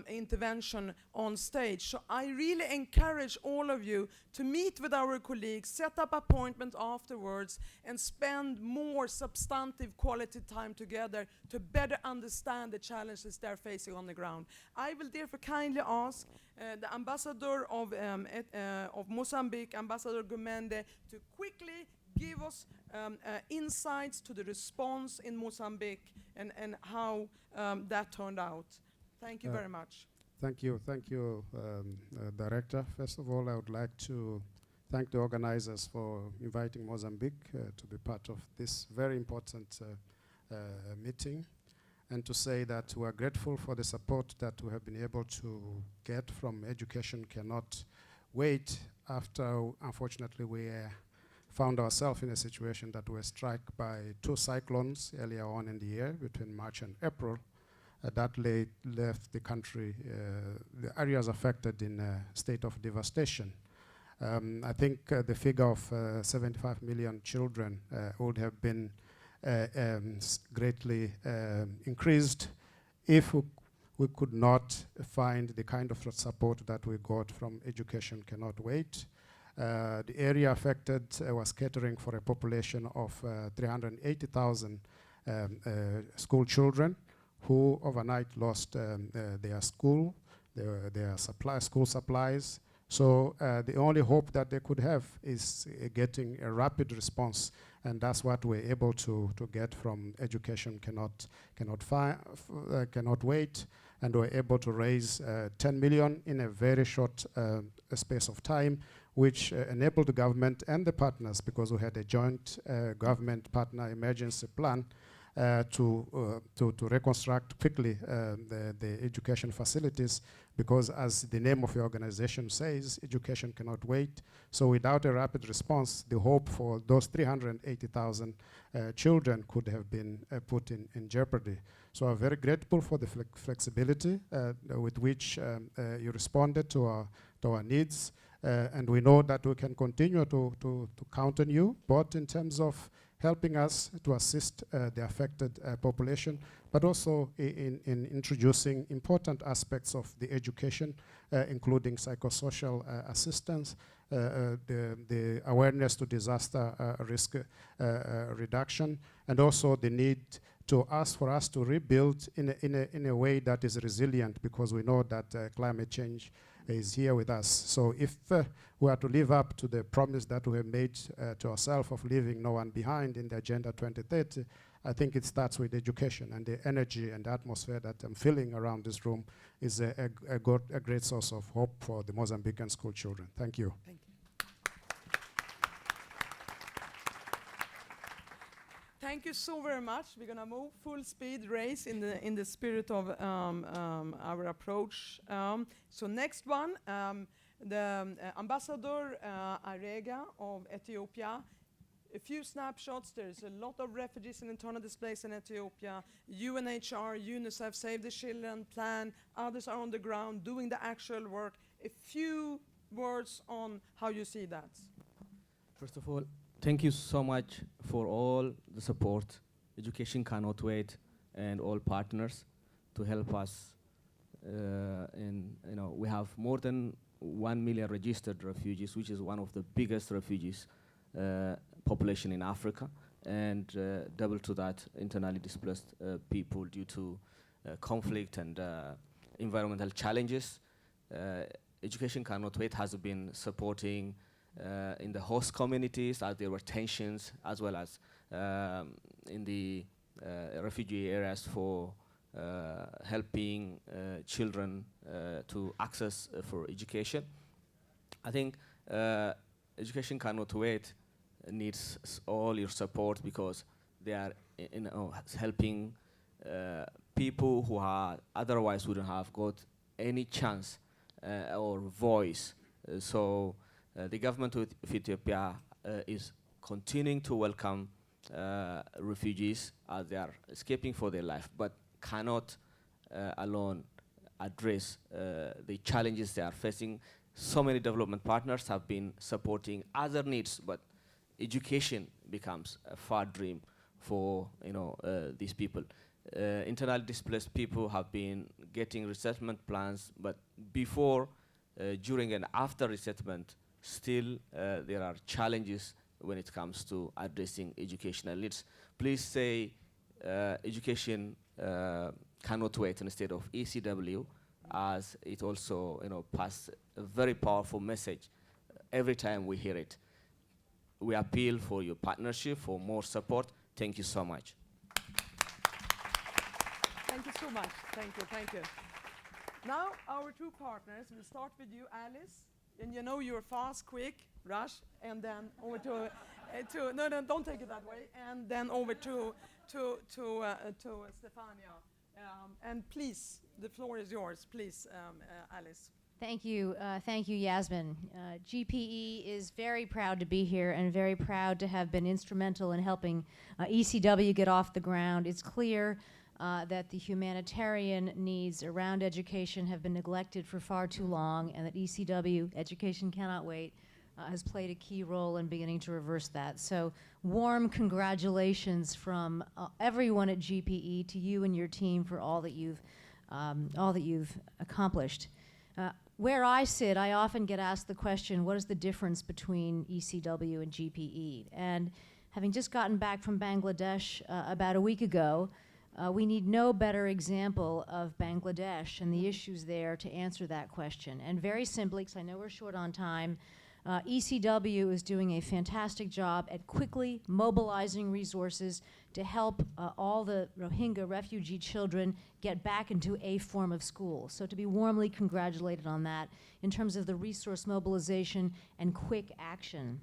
intervention on stage. So I really encourage all of you to meet with our colleagues, set up appointments afterwards, and spend more substantive quality time together to better understand the challenges they're facing on the ground. I will therefore kindly ask the ambassador of Mozambique, Ambassador Gumende, to quickly give us insights to the response in Mozambique and how that turned out. Thank you very much. Thank you, Director. First of all, I would like to thank the organizers for inviting Mozambique to be part of this very important meeting, and to say that we are grateful for the support that we have been able to get from Education Cannot Wait, after, unfortunately, we found ourselves in a situation that we were struck by 2 cyclones earlier on in the year, between March and April. That left the country, the areas affected, in a state of devastation. I think the figure of 75 million children would have been greatly increased if we could not find the kind of support that we got from Education Cannot Wait. The area affected was catering for a population of 380,000 school children who overnight lost their school, their school supplies. So the only hope that they could have is getting a rapid response, and that's what we're able to get from Education Cannot Wait, and we're able to raise 10 million in a very short space of time, which enabled the government and the partners, because we had a joint government partner emergency plan to reconstruct quickly the education facilities, because as the name of the organization says, education cannot wait. So without a rapid response, the hope for those 380,000 children could have been put in jeopardy. So I'm very grateful for the flexibility with which you responded to our needs. And we know that we can continue to count on you, both in terms of helping us to assist the affected population, but also in introducing important aspects of the education, including psychosocial assistance, the awareness to disaster risk reduction, and also the need for us to rebuild in a way that is resilient, because we know that climate change is here with us. So if we are to live up to the promise that we have made to ourselves of leaving no one behind in the Agenda 2030, I think it starts with education, and the energy and the atmosphere that I'm feeling around this room is a great source of hope for the Mozambican school children. Thank you. Thank you. Thank you so very much. We're going to move full speed race in the spirit of our approach. So next one, the Ambassador Arega of Ethiopia. A few snapshots. There's a lot of refugees and internal displaced in Ethiopia. UNHR, UNICEF, Save the Children, Plan. Others are on the ground doing the actual work. A few words on how you see that. First of all, thank you so much for all the support. Education Cannot Wait and all partners to help us. We have more than 1 million registered refugees, which is one of the biggest refugees population in Africa, and double to that internally displaced people due to conflict and environmental challenges. Education Cannot Wait has been supporting in the host communities as there were tensions, as well as in the refugee areas for helping children to access for education. I think Education Cannot Wait needs all your support, because they are helping people who otherwise wouldn't have got any chance or voice. So the government of Ethiopia is continuing to welcome refugees as they are escaping for their life, but cannot alone address the challenges they are facing. So many development partners have been supporting other needs, but education becomes a far dream for these people. Internally displaced people have been getting resettlement plans, but before, during and after resettlement, still there are challenges when it comes to addressing educational needs. Please say Education Cannot Wait instead of ECW, as it also passes a very powerful message every time we hear it. We appeal for your partnership, for more support. Thank you so much. Thank you so much. Thank you. Now our two partners, we'll start with you, Alice. And you're fast, quick, rush, and then over to no, don't take it that way. And then over to Stefania. And please, the floor is yours. Please, Alice. Thank you, Yasmin. GPE is very proud to be here and very proud to have been instrumental in helping ECW get off the ground. It's clear that the humanitarian needs around education have been neglected for far too long, and that ECW, Education Cannot Wait, has played a key role in beginning to reverse that. So warm congratulations from everyone at GPE to you and your team for all that you've accomplished. Where I sit, I often get asked the question, what is the difference between ECW and GPE? And having just gotten back from Bangladesh about a week ago, we need no better example of Bangladesh and the issues there to answer that question. And very simply, because I know we're short on time, ECW is doing a fantastic job at quickly mobilizing resources to help all the Rohingya refugee children get back into a form of school. So to be warmly congratulated on that in terms of the resource mobilization and quick action.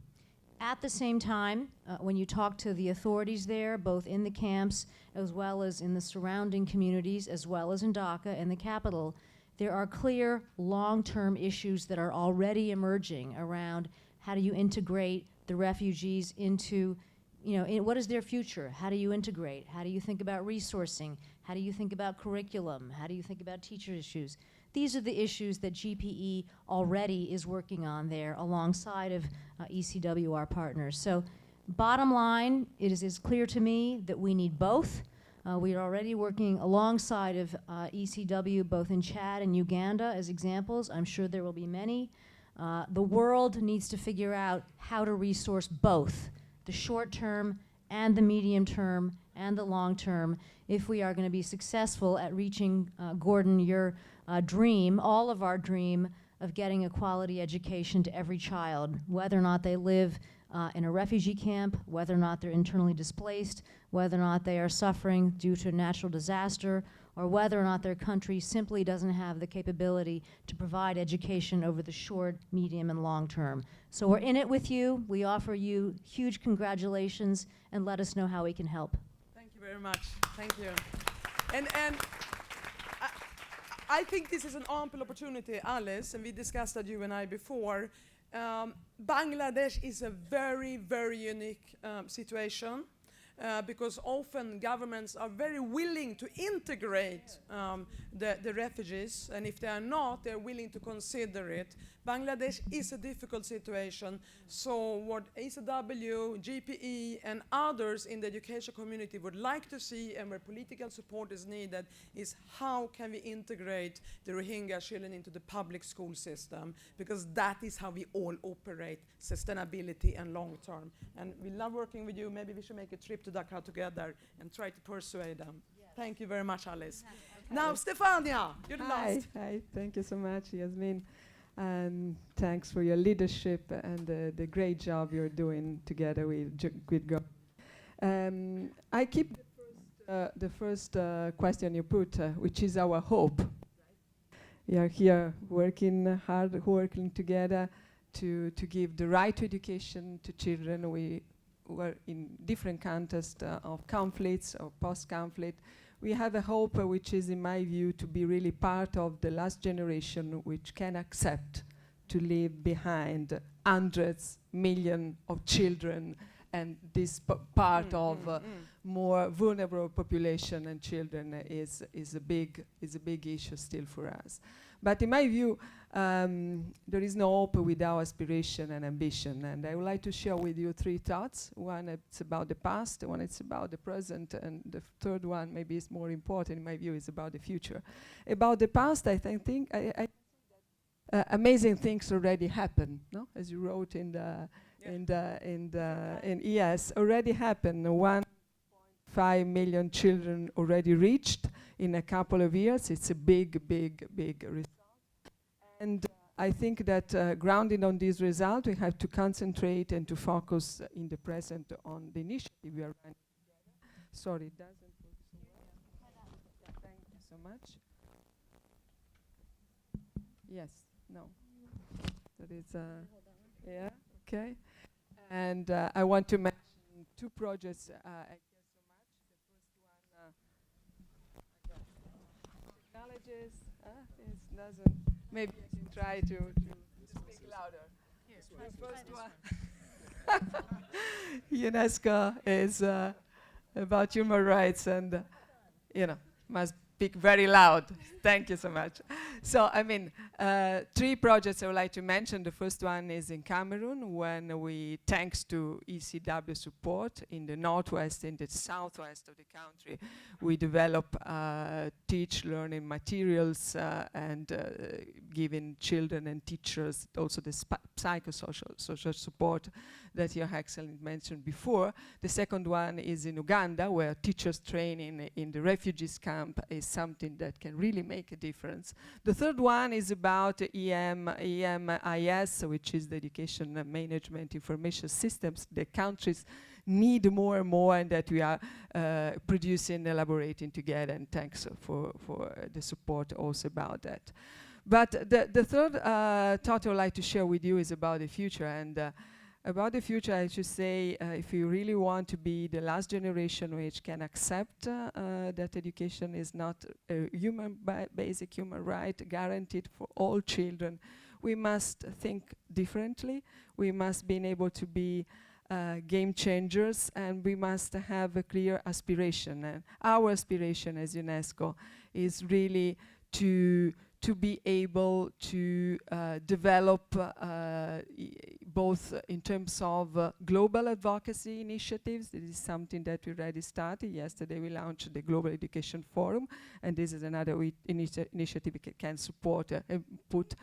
At the same time, when you talk to the authorities there, both in the camps as well as in the surrounding communities, as well as in Dhaka and the capital, there are clear long-term issues that are already emerging around how do you integrate the refugees into, what is their future? How do you integrate? How do you think about resourcing? How do you think about curriculum? How do you think about teacher issues? These are the issues that GPE already is working on there alongside of ECW, our partners. So bottom line, it is clear to me that we need both. We are already working alongside of ECW, both in Chad and Uganda as examples. I'm sure there will be many. The world needs to figure out how to resource both the short term and the medium term and the long term if we are going to be successful at reaching, Gordon, your dream, all of our dream of getting a quality education to every child, whether or not they live in a refugee camp, whether or not they're internally displaced, whether or not they are suffering due to a natural disaster, or whether or not their country simply doesn't have the capability to provide education over the short, medium, and long term. So we're in it with you. We offer you huge congratulations, and let us know how we can help. Thank you very much. Thank you. And I think this is an ample opportunity, Alice, and we discussed that, you and I, before. Bangladesh is a very, very unique situation. Because often governments are very willing to integrate the refugees, and if they are not, they're willing to consider it. Bangladesh is a difficult situation, so what ACW, GPE, and others in the education community would like to see, and where political support is needed, is how can we integrate the Rohingya children into the public school system, because that is how we all operate sustainability and long term. And we love working with you. Maybe we should make a trip to Dhaka together and try to persuade them. Yes. Thank you very much, Alice. Okay. Now, Stefania, you're the last. Hi, thank you so much, Yasmin. And thanks for your leadership and the great job you're doing together with Gordon. I keep the first question you put, which is our hope. We are here working hard, working together to give the right to education to children. We were in different contexts of conflicts or post-conflict. We have a hope which is, in my view, to be really part of the last generation which can accept to leave behind hundreds, millions of children, and this part of more vulnerable population and children is a big issue still for us. But in my view, there is no hope without aspiration and ambition. And I would like to share with you three thoughts. One, it's about the past. One, it's about the present. And the third one, maybe is more important in my view, is about the future. About the past, I think amazing things already happen. No, as you wrote in yes, already happened. 1.5 million children already reached in a couple of years. It's a big result. And I think that grounded on this result, we have to concentrate and to focus in the present on the initiative we are running together. Sorry, it doesn't work so well. Thank you so much. Yes, no. That is, yeah, okay. And I want to mention two projects. I care so much. The first one, technologies. It doesn't. Maybe I can try to speak louder. The first one. UNESCO is about human rights, and speak very loud. Thank you so much. So, I mean, 3 projects I would like to mention. The first one is in Cameroon, when we, thanks to ECW support in the northwest and the southwest of the country, we develop teach learning materials and giving children and teachers also the psychosocial social support that Your Excellency mentioned before. The second one is in Uganda, where teachers training in the refugees camp is something that can really make a difference. The third one is about EMIS, which is the Education Management Information Systems. The countries need more and more, and that we are producing, elaborating together, and thanks for the support also about that. But the third thought I would like to share with you is about the future. And about the future, I should say, if you really want to be the last generation which can accept that education is not a basic human right guaranteed for all children, we must think differently. We must be able to be game changers, and we must have a clear aspiration. And our aspiration as UNESCO is really to be able to develop both in terms of global advocacy initiatives. This is something that we already started. Yesterday we launched the Global Education Forum, and this is another initiative we can support and put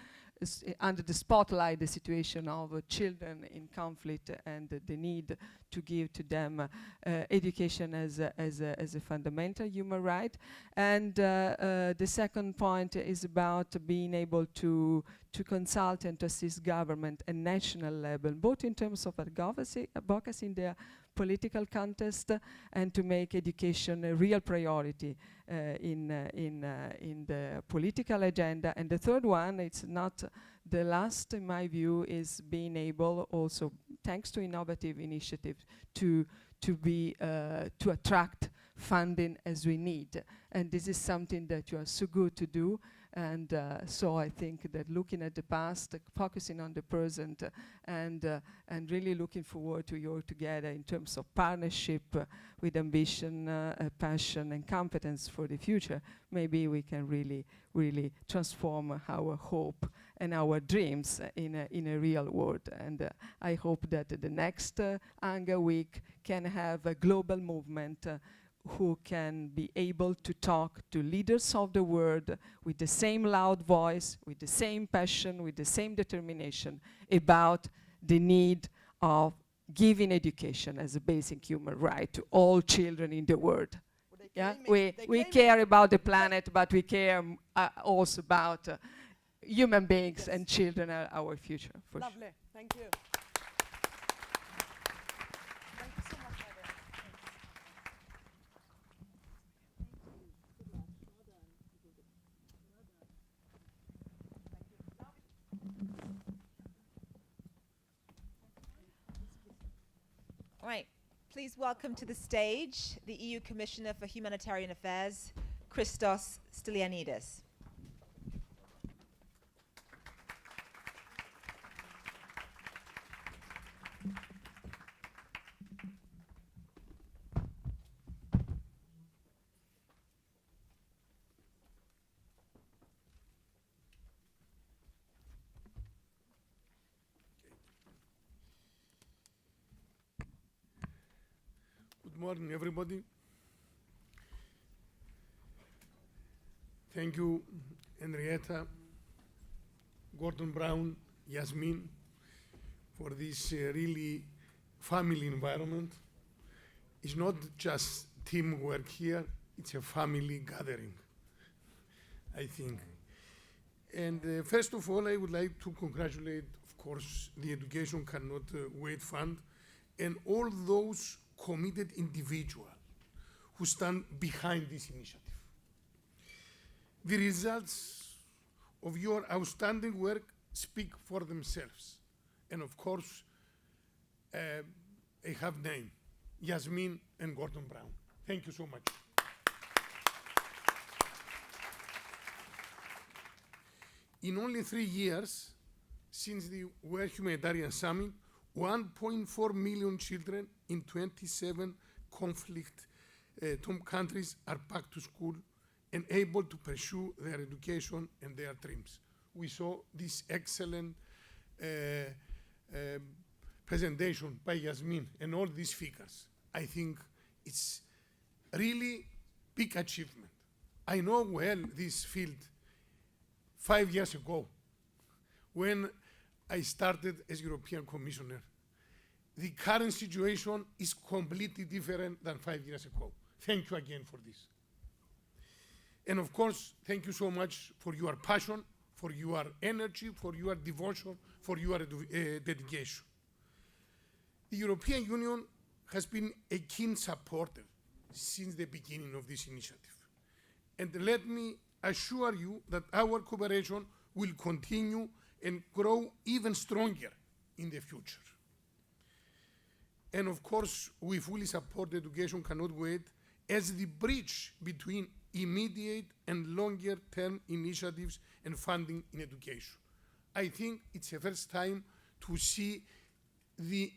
under the spotlight the situation of children in conflict and the need to give to them education as a fundamental human right. And the second point is about being able to consult and to assist government at national level, both in terms of advocacy in their political context, and to make education a real priority in the political agenda. And the third one, it's not the last in my view, is being able also, thanks to innovative initiatives, to attract funding as we need. And this is something that you are so good to do. And so I think that looking at the past, focusing on the present, and really looking forward to work together in terms of partnership with ambition, passion, and competence for the future, maybe we can really transform our hope and our dreams in a real world. And I hope that the next UNGA week can have a global movement who can be able to talk to leaders of the world with the same loud voice, with the same passion, with the same determination about the need of giving education as a basic human right to all children in the world. Yeah, we care about the planet, but we care also about human beings, and children are our future. Lovely, thank you. All right, please welcome to the stage the EU Commissioner for Humanitarian Affairs, Christos Stylianides. Good morning, everybody. Thank you, Henrietta, Gordon Brown, Yasmin, for this really family environment. It's not just teamwork here, it's a family gathering, I think. And first of all, I would like to congratulate, of course, the Education Cannot Wait Fund and all those committed individuals who stand behind this initiative. The results of your outstanding work speak for themselves. And of course, I have named Yasmin and Gordon Brown. Thank you so much. In only 3 years since the World Humanitarian Summit, 1.4 million children in 27 conflict countries are back to school and able to pursue their education and their dreams. We saw this excellent presentation by Yasmin and all these figures. I think it's really big achievement. I know well this field 5 years ago when I started as European Commissioner. The current situation is completely different than 5 years ago. Thank you again for this. And of course, thank you so much for your passion, for your energy, for your devotion, for your dedication. The European Union has been a keen supporter since the beginning of this initiative. And let me assure you that our cooperation will continue and grow even stronger in the future. And of course, we fully support education cannot wait as the bridge between immediate and longer-term initiatives and funding in education. I think it's the first time to see the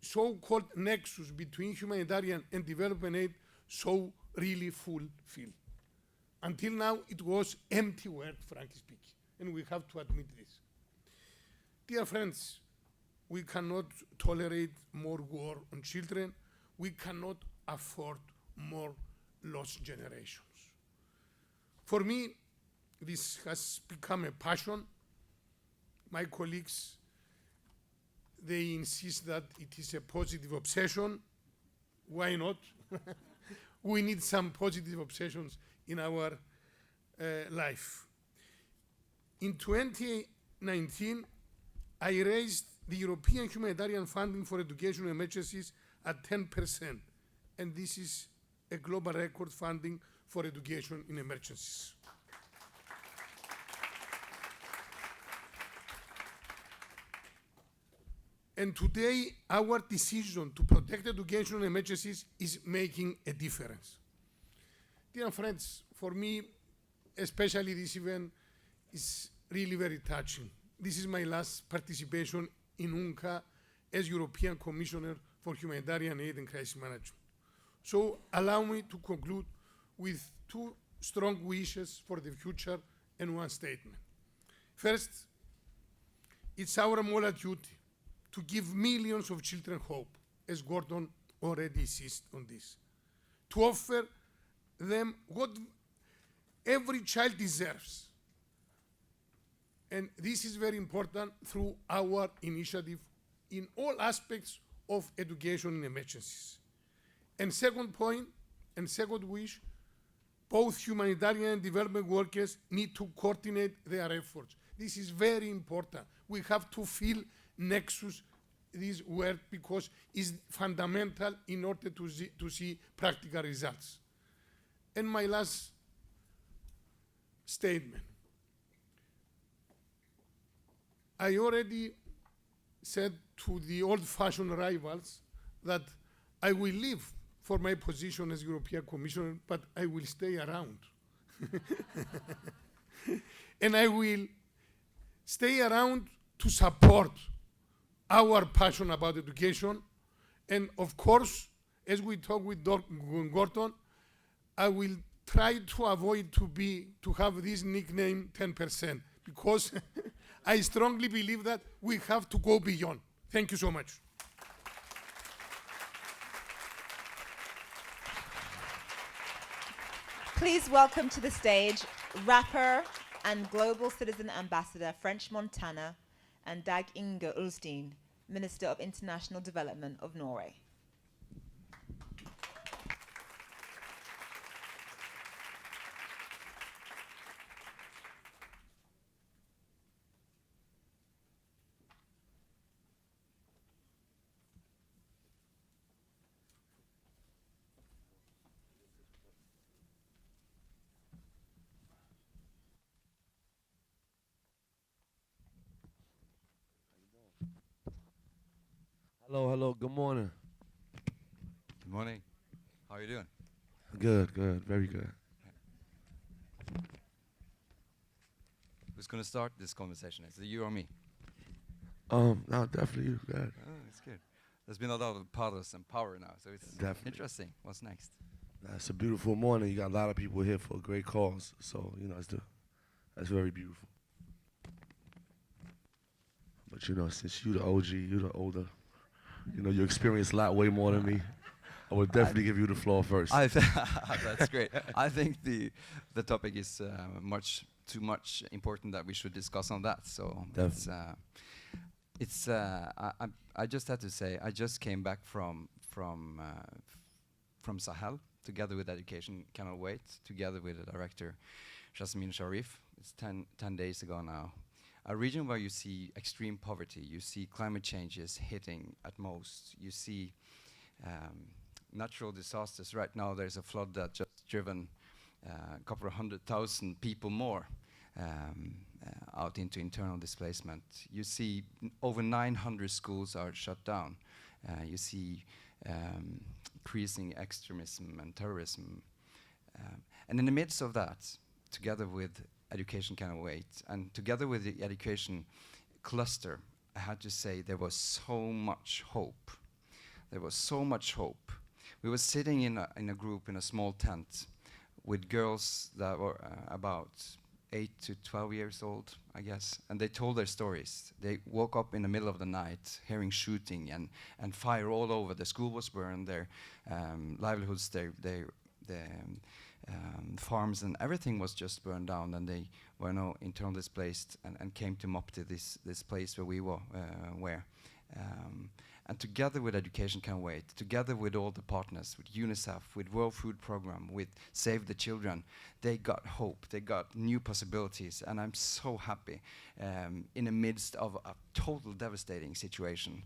so-called nexus between humanitarian and development aid so really fulfilled. Until now, it was empty word, frankly speaking, and we have to admit this. Dear friends, we cannot tolerate more war on children. We cannot afford more lost generations. For me, this has become a passion. My colleagues, they insist that it is a positive obsession. Why not? We need some positive obsessions in our life. In 2019, I raised the European humanitarian funding for education emergencies at 10%, and this is a global record funding for education in emergencies. And today, our decision to protect education in emergencies is making a difference. Dear friends, for me, especially this event is really very touching. This is my last participation in UNGA as European Commissioner for Humanitarian Aid and Crisis Management. So allow me to conclude with two strong wishes for the future and one statement. First, it's our moral duty to give millions of children hope, as Gordon already insists on this, to offer them what every child deserves. And this is very important through our initiative in all aspects of education in emergencies. And second point, and second wish, both humanitarian and development workers need to coordinate their efforts. This is very important. We have to feel nexus, this word, because it's fundamental in order to see practical results. And my last statement. I already said to the old-fashioned rivals that I will leave for my position as European Commissioner, but I will stay around. And I will stay around to support our passion about education. And of course, as we talk with Gordon, I will try to avoid to have this nickname 10%, because I strongly believe that we have to go beyond. Thank you so much. Please welcome to the stage rapper and global citizen ambassador French Montana and Dag Inge Ulstein, Minister of International Development of Norway. Hello, good morning. Good morning. How are you doing? Good, very good. Who's going to start this conversation? Is it you or me? No, definitely you, good. Oh, it's good. There's been a lot of pathos and power now, so it's Definitely. interesting. What's next? It's a beautiful morning. You got a lot of people here for a great cause. So, you know, that's very beautiful. But, you know, since you the OG, you the older, you know, you experience a lot way more than me. I would definitely give you the floor first. That's great. I think the topic is too much important that we should discuss on that. So I just had to say I just came back from Sahel together with Education Cannot Wait, together with the director Jasmine Sharif. It's 10 days ago now. A region where you see extreme poverty, you see climate changes hitting at most, you see natural disasters. Right now there's a flood that just driven a couple of 100,000 people more out into internal displacement. You see over 900 schools are shut down. You see increasing extremism and terrorism. And in the midst of that, together with Education Cannot Wait, and together with the education cluster, I had to say there was so much hope. There was so much hope. We were sitting in a group in a small tent with girls that were about 8 to 12 years old, I guess, and they told their stories. They woke up in the middle of the night hearing shooting and fire all over. The school was burned, their livelihoods, their farms and everything was just burned down, and they were now internal displaced and came to Mopti, this place where we were. And together with Education Can Wait, together with all the partners, with UNICEF, with World Food Programme, with Save the Children, they got hope, they got new possibilities, and I'm so happy in the midst of a total devastating situation.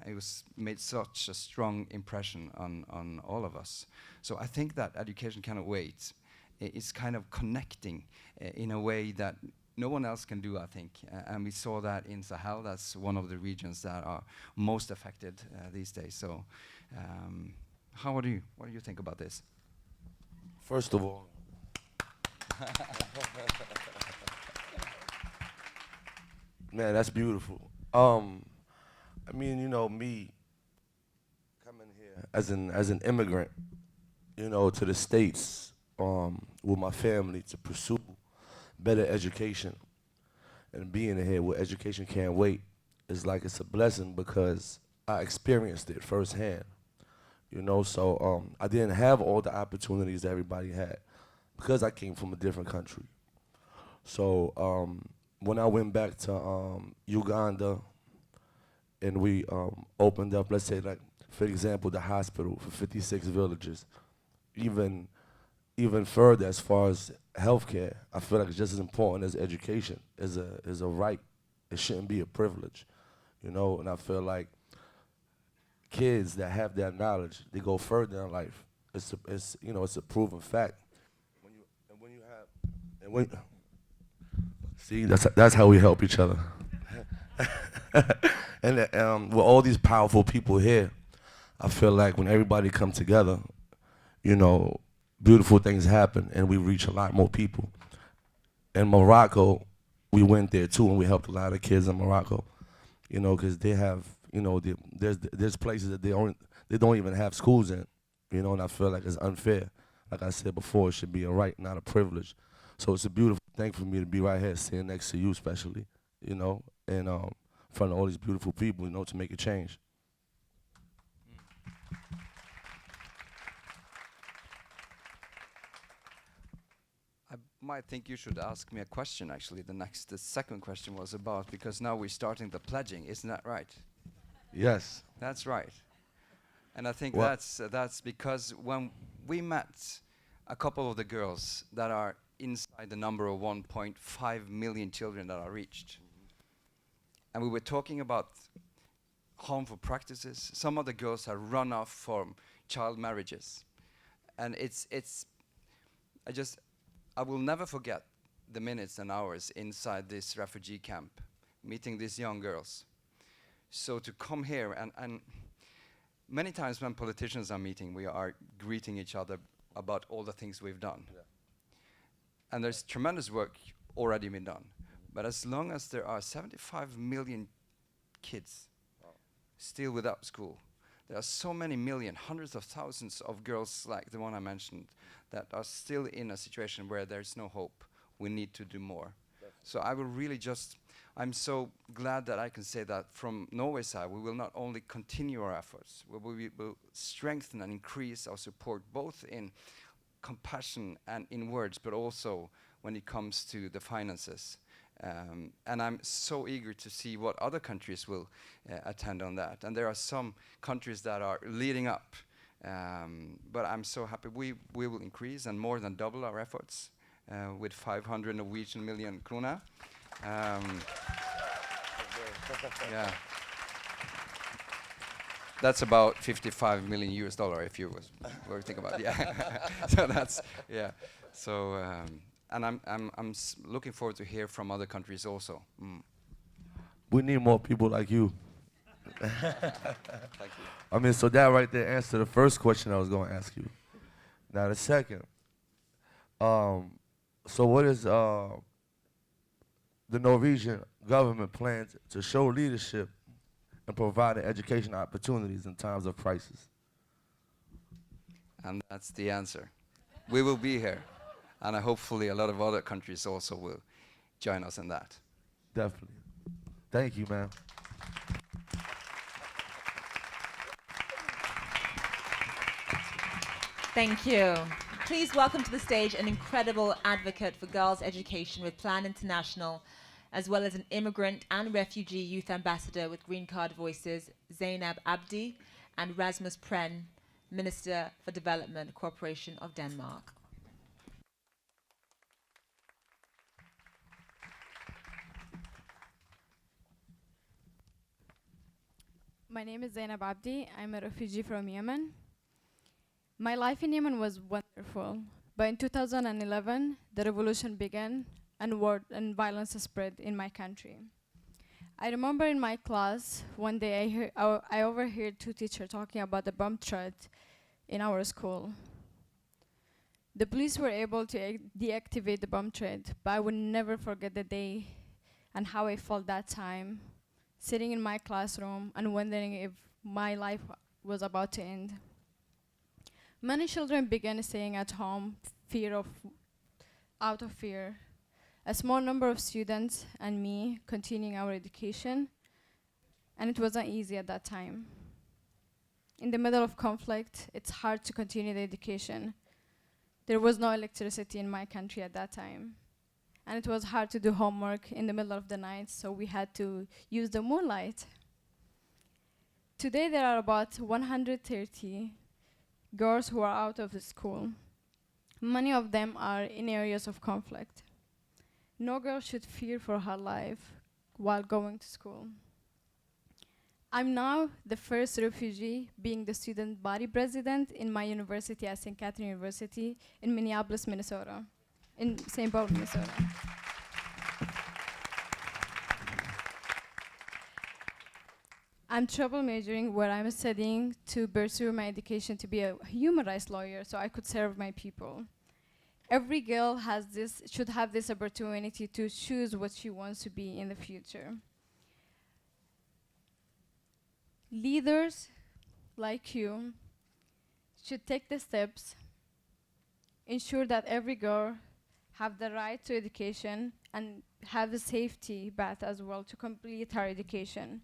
It was made such a strong impression on all of us. So I think that Education Cannot Wait is kind of connecting in a way that no one else can do, I think. And we saw that in Sahel. That's one of the regions that are most affected these days. So what do you think about this? First of all, man, that's beautiful. I mean, you know, me coming here as an immigrant, you know, to the States with my family to pursue better education, and being here with Education Can't Wait is like it's a blessing because I experienced it firsthand, you know. So I didn't have all the opportunities that everybody had because I came from a different country. So when I went back to Uganda and we opened up, let's say, like, for example, the hospital for 56 villages, even further as far as healthcare, I feel like it's just as important as education, is a right. It shouldn't be a privilege, you know. And I feel like kids that have that knowledge, they go further in life. It's a proven fact. See, that's how we help each other. And with all these powerful people here, I feel like when everybody come together, you know, beautiful things happen and we reach a lot more people. In Morocco, we went there too and we helped a lot of kids in Morocco, you know, because they have, you know, there's places that they don't even have schools in, you know, and I feel like it's unfair. Like I said before, it should be a right, not a privilege. So it's a beautiful thing for me to be right here, sitting next to you especially, you know, and in front of all these beautiful people, you know, to make a change. I might think you should ask me a question, actually. The second question was about, because now we're starting the pledging, isn't that right? Yes. That's right. And I think that's because when we met a couple of the girls that are inside the number of 1.5 million children that are reached, and we were talking about harmful practices. Some of the girls have run off from child marriages, and I will never forget the minutes and hours inside this refugee camp, meeting these young girls. So to come here, and many times when politicians are meeting, we are greeting each other about all the things we've done. Yeah. And there's tremendous work already been done. But as long as there are 75 million kids still without school, There are so many million, hundreds of thousands of girls like the one I mentioned that are still in a situation where there's no hope. We need to do more. So I will really I'm so glad that I can say that from Norway's side, we will not only continue our efforts, we will strengthen and increase our support both in compassion and in words, but also when it comes to the finances. And I'm so eager to see what other countries will attend on that. And there are some countries that are leading up. But I'm so happy we will increase and more than double our efforts with 500 Norwegian million krona. Yeah. That's about $55 million if you were to think about it. Yeah. So that's, yeah. So, and I'm looking forward to hear from other countries also. We need more people like you. Thank you. I mean, so that right there answered the first question I was going to ask you. Now the second. So what is the Norwegian government plans to show leadership and provide education opportunities in times of crisis? And that's the answer. We will be here. And hopefully a lot of other countries also will join us in that. Definitely. Thank you, man. Thank you. Please welcome to the stage an incredible advocate for girls' education with Plan International, as well as an immigrant and refugee youth ambassador with Green Card Voices, Zainab Abdi, and Rasmus Prehn, Minister for Development Corporation of Denmark. My name is Zainab Abdi. I'm a refugee from Yemen. My life in Yemen was wonderful, but in 2011, the revolution began and war and violence spread in my country. I remember in my class, one day I overheard two teachers talking about the bomb threat in our school. The police were able to deactivate the bomb threat, but I will never forget the day and how I felt that time, sitting in my classroom and wondering if my life was about to end. Many children began staying at home, out of fear. A small number of students and me continuing our education, and it wasn't easy at that time. In the middle of conflict, it's hard to continue the education. There was no electricity in my country at that time, and it was hard to do homework in the middle of the night, so we had to use the moonlight. Today there are about 130 girls who are out of the school. Many of them are in areas of conflict. No girl should fear for her life while going to school. I'm now the first refugee being the student body president in my university at St. Catherine University in Minneapolis, Minnesota, in St. Paul, Minnesota. I'm triple majoring where I'm studying to pursue my education to be a human rights lawyer so I could serve my people. Every girl should have this opportunity to choose what she wants to be in the future. Leaders like you should take the steps, ensure that every girl have the right to education and have the safety path as well to complete her education,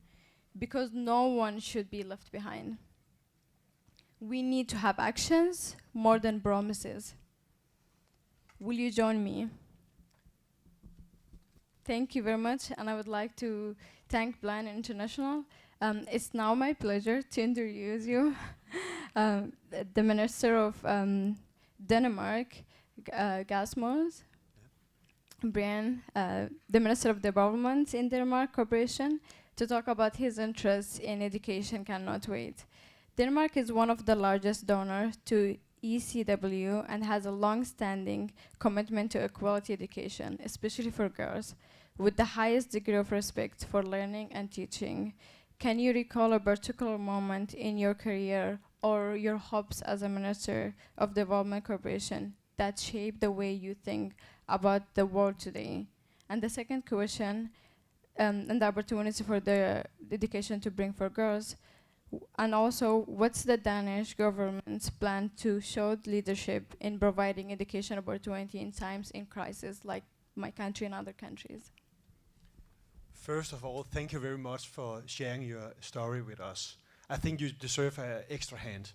because no one should be left behind. We need to have actions more than promises. Will you join me? Thank you very much, and I would like to thank Plan International. It's now my pleasure to introduce you the Minister of Denmark, Rasmus Prehn, the Minister of Development in Denmark Corporation, to talk about his interests in education. Cannot wait. Denmark is one of the largest donors to ECW and has a long-standing commitment to equality education, especially for girls, with the highest degree of respect for learning and teaching. Can you recall a particular moment in your career or your hopes as a Minister of Development Corporation that shaped the way you think about the world today? And the second question, and the opportunity for the education to bring for girls, And also, what's the Danish government's plan to show leadership in providing education opportunity in times in crisis, like my country and other countries? First of all, thank you very much for sharing your story with us. I think you deserve an extra hand.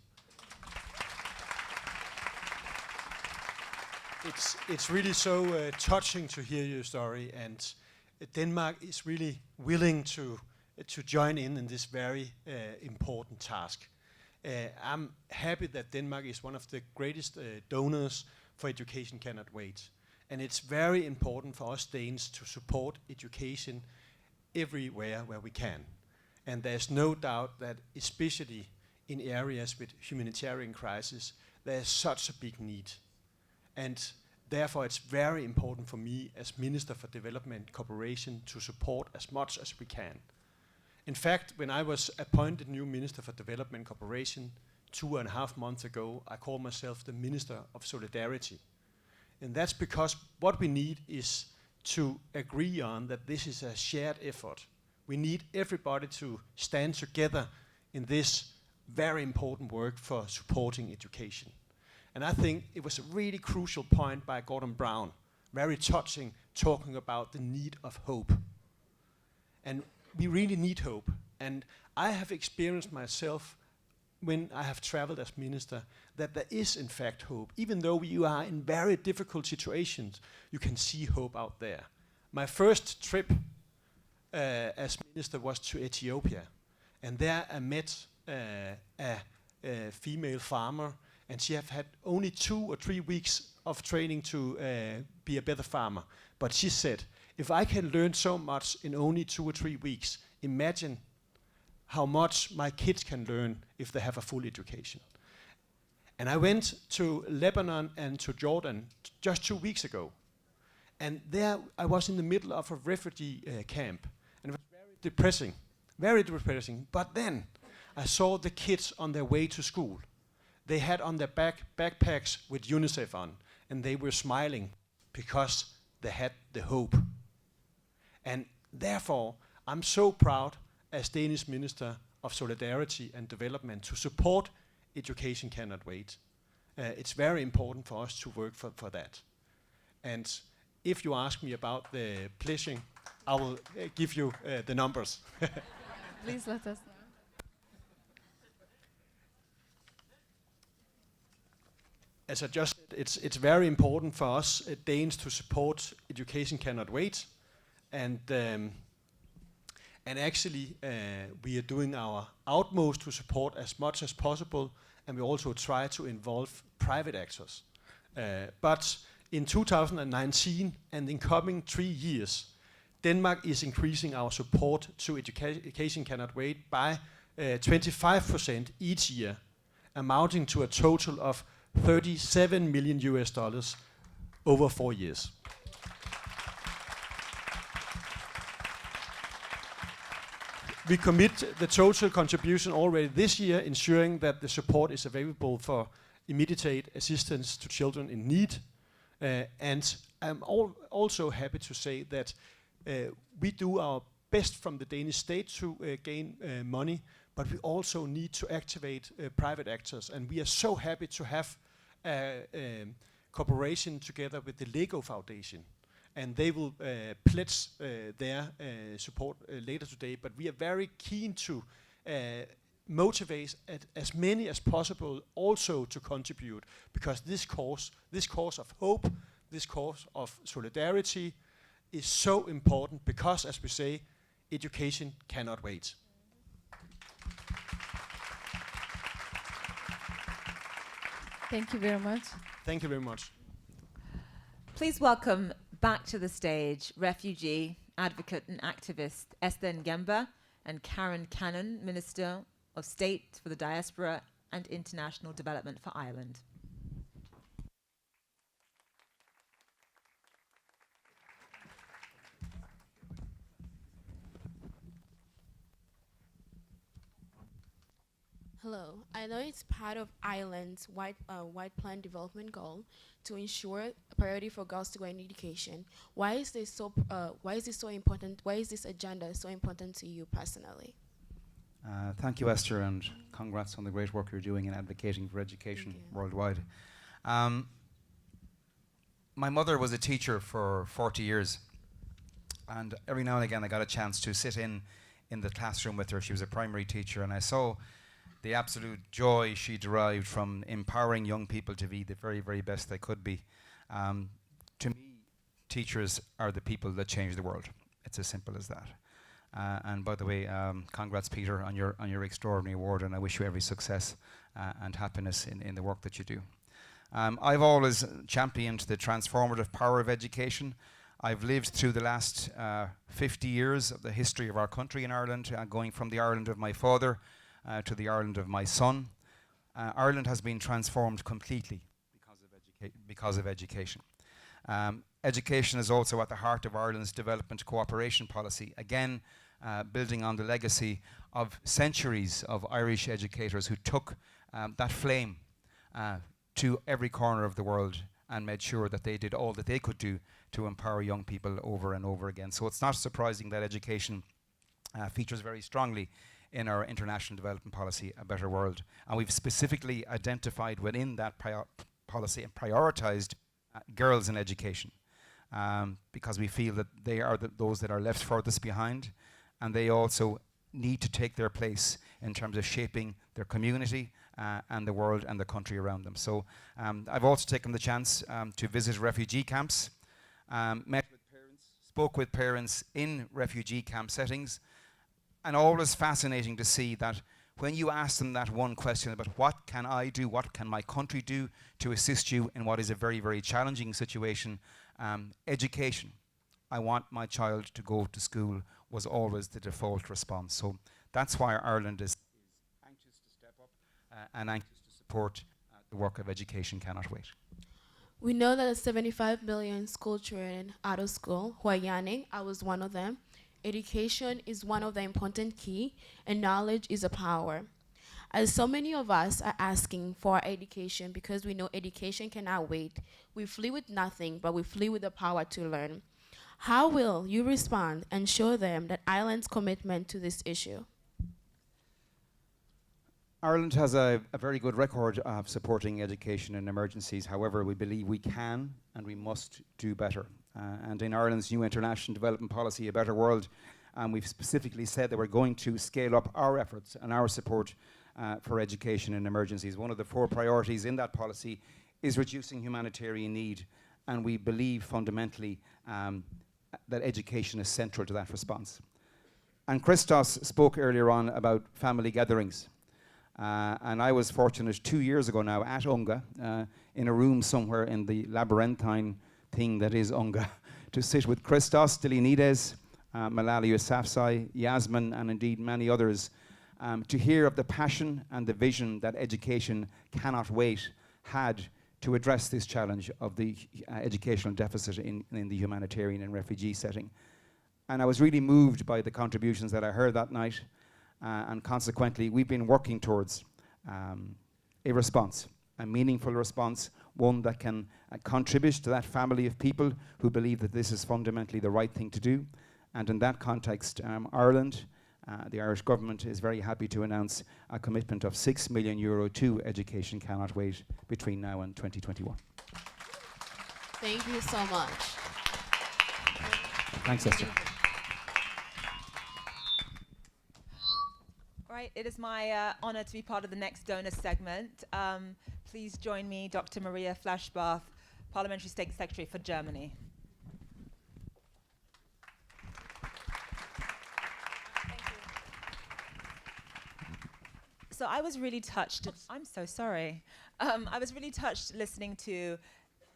It's really so touching to hear your story, and Denmark is really willing to join in this very important task. I'm happy that Denmark is one of the greatest donors for Education Cannot Wait. And it's very important for us Danes to support education everywhere where we can. And there's no doubt that especially in areas with humanitarian crisis, there's such a big need. And therefore it's very important for me as Minister for Development Cooperation to support as much as we can. In fact, when I was appointed new Minister for Development Cooperation 2.5 months ago, I called myself the Minister of Solidarity. And that's because what we need is to agree on that this is a shared effort. We need everybody to stand together in this very important work for supporting education. And I think it was a really crucial point by Gordon Brown, very touching, talking about the need of hope. And we really need hope. And I have experienced myself when I have traveled as minister that there is in fact hope. Even though you are in very difficult situations, you can see hope out there. My first trip as minister was to Ethiopia. And there I met a female farmer, and she have had only 2 or 3 weeks of training to be a better farmer. But she said, if I can learn so much in only 2 or 3 weeks, imagine how much my kids can learn if they have a full education. And I went to Lebanon and to Jordan just 2 weeks ago. And there I was in the middle of a refugee camp. And it was very depressing. But then I saw the kids on their way to school. They had on their backpacks with UNICEF on, and they were smiling because they had the hope. And therefore, I'm so proud as Danish Minister of Solidarity and Development to support Education Cannot Wait. It's very important for us to work for that. And if you ask me about the pledging, I will give you the numbers. Please let us know. As I just said, it's very important for us Danes to support Education Cannot Wait. And actually, we are doing our utmost to support as much as possible, and we also try to involve private actors. But in 2019 and in coming 3 years, Denmark is increasing our support to Education Cannot Wait by 25% each year, amounting to a total of $37 million over 4 years. We commit the total contribution already this year, ensuring that the support is available for immediate assistance to children in need. And I'm also happy to say that we do our best from the Danish state to gain money, but we also need to activate private actors. And we are so happy to have cooperation together with the Lego Foundation. And they will pledge their support later today. But we are very keen to motivate as many as possible also to contribute, because this cause of hope, this cause of solidarity is so important, because, as we say, education cannot wait. Thank you very much. Thank you very much. Please welcome back to the stage refugee, advocate and activist Esther and Karen Cannon, Minister of State for the Diaspora and International Development for Ireland. Hello. I know it's part of Ireland's White Plan development goal to ensure priority for girls to go in education. Why is this so important? Why is this agenda so important to you personally? Thank you, Esther, and congrats on the great work you're doing in advocating for education worldwide. My mother was a teacher for 40 years, and every now and again I got a chance to sit in the classroom with her. She was a primary teacher, and I saw the absolute joy she derived from empowering young people to be the very, very best they could be. To me, teachers are the people that change the world. It's as simple as that. And by the way, congrats, Peter, on your extraordinary award, and I wish you every success and happiness in the work that you do. I've always championed the transformative power of education. I've lived through the last 50 years of the history of our country in Ireland, going from the Ireland of my father to the Ireland of my son. Ireland has been transformed completely because of education. Education is also at the heart of Ireland's development cooperation policy, again building on the legacy of centuries of Irish educators who took that flame to every corner of the world and made sure that they did all that they could do to empower young people over and over again. So it's not surprising that education features very strongly in our international development policy, A Better World. And we've specifically identified within that policy and prioritized girls in education because we feel that they are those that are left furthest behind, and they also need to take their place in terms of shaping their community and the world and the country around them. So I've also taken the chance to visit refugee camps, met with parents, spoke with parents in refugee camp settings, and always fascinating to see that when you ask them that one question about what can I do, what can my country do to assist you in what is a very, very challenging situation, education, I want my child to go to school, was always the default response. So that's why Ireland is anxious to step up and anxious to support the work of Education Cannot Wait. We know that 75 million school children out of school who are yearning. I was one of them. Education is one of the important key, and knowledge is a power. As so many of us are asking for our education because we know education cannot wait, we flee with nothing, but we flee with the power to learn. How will you respond and show them that Ireland's commitment to this issue? Ireland has a very good record of supporting education in emergencies. However, we believe we can and we must do better. And in Ireland's new international development policy, A Better World, we've specifically said that we're going to scale up our efforts and our support for education in emergencies. One of the 4 priorities in that policy is reducing humanitarian need, and we believe fundamentally that education is central to that response. And Christos spoke earlier on about family gatherings. And I was fortunate 2 years ago now at UNGA, in a room somewhere in the labyrinthine thing that is UNGA, to sit with Christos Stylianides, Malala Yousafzai, Yasmin, and indeed many others, to hear of the passion and the vision that Education Cannot Wait had to address this challenge of the educational deficit in the humanitarian and refugee setting. And I was really moved by the contributions that I heard that night, and consequently we've been working towards a response, a meaningful response, one that can contribute to that family of people who believe that this is fundamentally the right thing to do. And in that context, Ireland, the Irish government is very happy to announce a commitment of €6 million to Education Cannot Wait between now and 2021. Thank you so much. Thanks, Esther. Right, it is my honor to be part of the next donor segment. Please join me, Dr. Maria Flashbath, Parliamentary State Secretary for Germany. So I was really touched. I'm so sorry. I was really touched listening to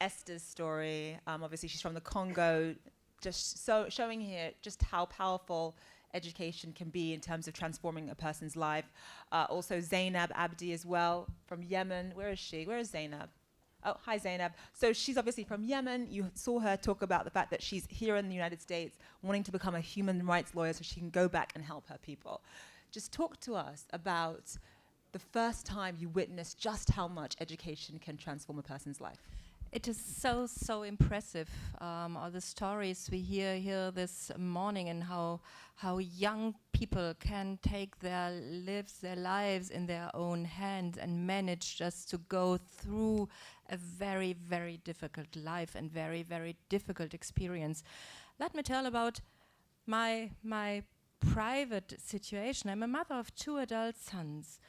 Esther's story. Obviously, she's from the Congo, just so showing here just how powerful education can be in terms of transforming a person's life. Also, Zainab Abdi as well from Yemen. Where is she? Where is Zainab? Oh, hi, Zainab. So she's obviously from Yemen. You saw her talk about the fact that she's here in the United States wanting to become a human rights lawyer so she can go back and help her people. Just talk to us about the first time you witnessed just how much education can transform a person's life. It is so impressive, all the stories we hear here this morning, and how young people can take their lives in their own hands and manage just to go through a very, very difficult life and very, very difficult experience. Let me tell about my private situation. I'm a mother of 2 adult sons,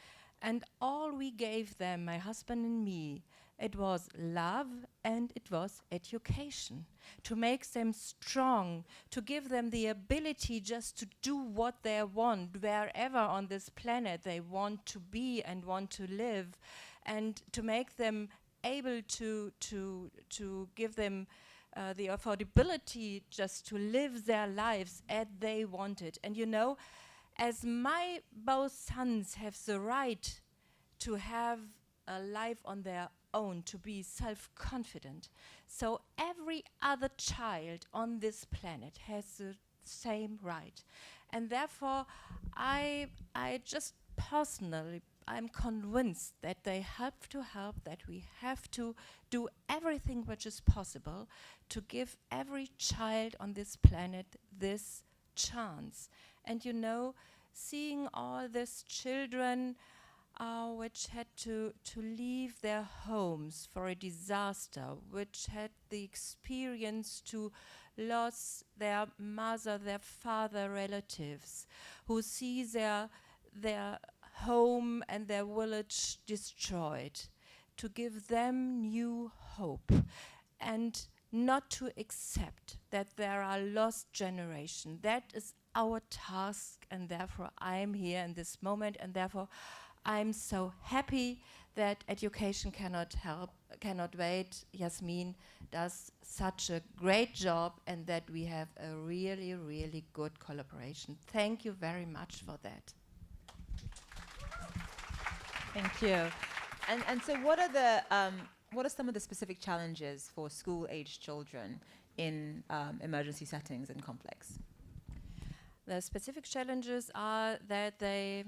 and all we gave them, my husband and me, it was love and it was education, to make them strong, to give them the ability just to do what they want, wherever on this planet they want to be and want to live, and to make them able to give them the affordability just to live their lives as they wanted. And you know, as my both sons have the right to have a life on their own, to be self-confident, so every other child on this planet has the same right. And therefore, I just personally, I'm convinced that they have to help, that we have to do everything which is possible to give every child on this planet this chance. And you know, seeing all these children which had to leave their homes for a disaster, which had the experience to lose their mother, their father, relatives, who see their home and their village destroyed, to give them new hope and not to accept that there are lost generations. That is our task, and therefore I'm here in this moment, and therefore I'm so happy that education cannot wait. Yasmin does such a great job, and that we have a really, really good collaboration. Thank you very much for that. Thank you. And so what are some of the specific challenges for school-aged children in emergency settings and conflicts? The specific challenges are that they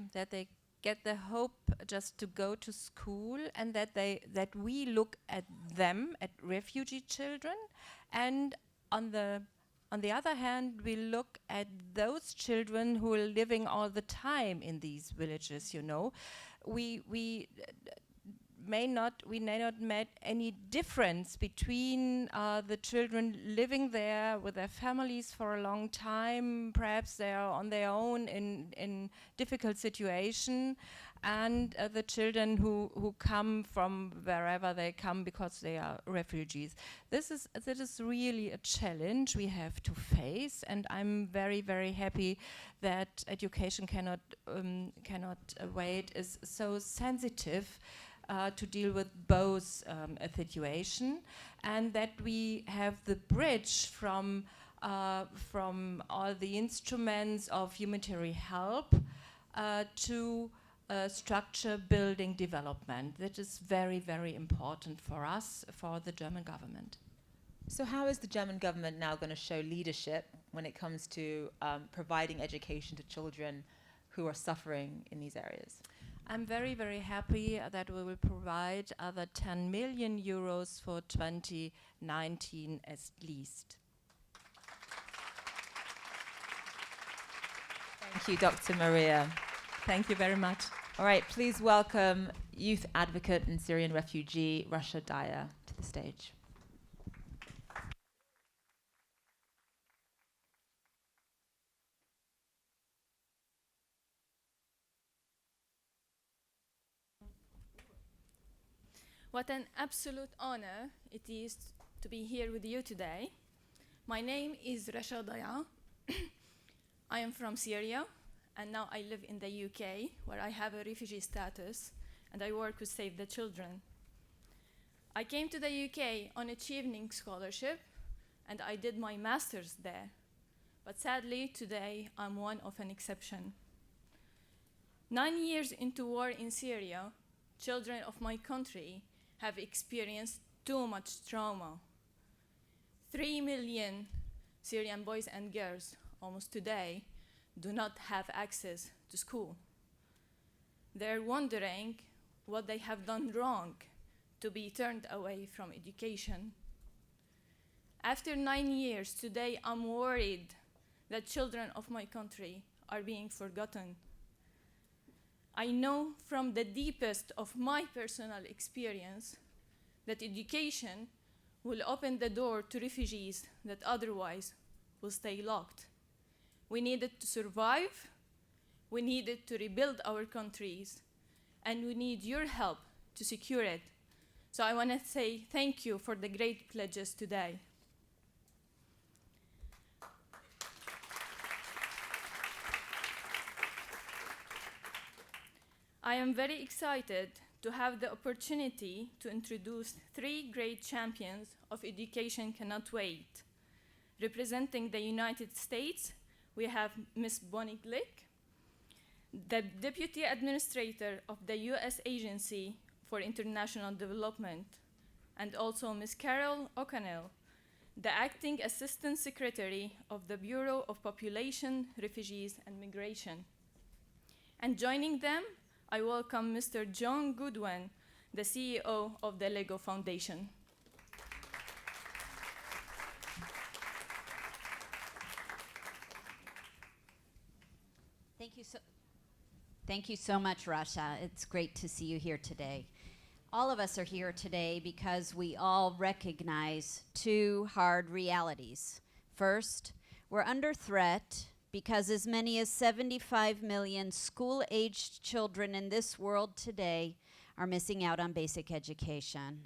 get the hope just to go to school, and that we look at them, at refugee children, and on the other hand, we look at those children who are living all the time in these villages. You know, we may not make any difference between the children living there with their families for a long time. Perhaps they are on their own in difficult situation, and the children who come from wherever they come because they are refugees. This is really a challenge we have to face, and I'm very, very happy that education cannot wait is so sensitive to deal with both a situation, and that we have the bridge from all the instruments of humanitarian help to structure building development. That is very, very important for us, for the German government. So how is the German government now going to show leadership when it comes to providing education to children who are suffering in these areas? I'm very, very happy that we will provide other 10 million euros for 2019 at least. Thank you, Dr. Maria. Thank you very much. All right, please welcome youth advocate and Syrian refugee Rasha Daya to the stage. What an absolute honor it is to be here with you today. My name is Rasha Daya. I am from Syria, and now I live in the UK, where I have a refugee status, and I work with Save the Children. I came to the UK on a Chevening scholarship, and I did my master's there. But sadly, today, I'm one of an exception. 9 years into war in Syria, children of my country have experienced too much trauma. 3 million Syrian boys and girls, almost today, do not have access to school. They're wondering what they have done wrong to be turned away from education. After 9 years, today I'm worried that children of my country are being forgotten. I know from the deepest of my personal experience that education will open the door to refugees that otherwise will stay locked. We needed to survive, we needed to rebuild our countries, and we need your help to secure it. So I want to say thank you for the great pledges today. I am very excited to have the opportunity to introduce 3 great champions of Education Cannot Wait. Representing the United States, we have Ms. Bonnie Glick, the Deputy Administrator of the U.S. Agency for International Development, and also Ms. Carol O'Connell, the Acting Assistant Secretary of the Bureau of Population, Refugees, and Migration. And joining them, I welcome Mr. John Goodwin, the CEO of the Lego Foundation. Thank you so much, Rasha. It's great to see you here today. All of us are here today because we all recognize 2 hard realities. First, we're under threat because as many as 75 million school-aged children in this world today are missing out on basic education.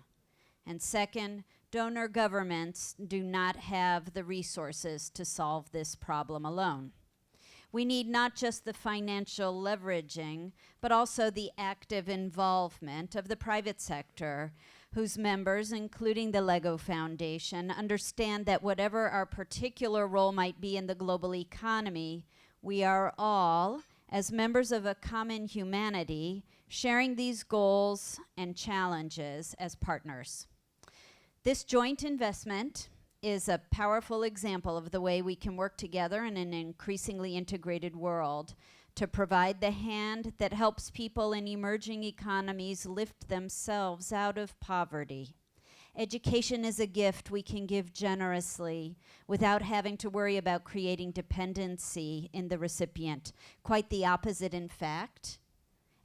And second, donor governments do not have the resources to solve this problem alone. We need not just the financial leveraging, but also the active involvement of the private sector, whose members, including the Lego Foundation, understand that whatever our particular role might be in the global economy, we are all, as members of a common humanity, sharing these goals and challenges as partners. This joint investment is a powerful example of the way we can work together in an increasingly integrated world to provide the hand that helps people in emerging economies lift themselves out of poverty. Education is a gift we can give generously without having to worry about creating dependency in the recipient. Quite the opposite, in fact.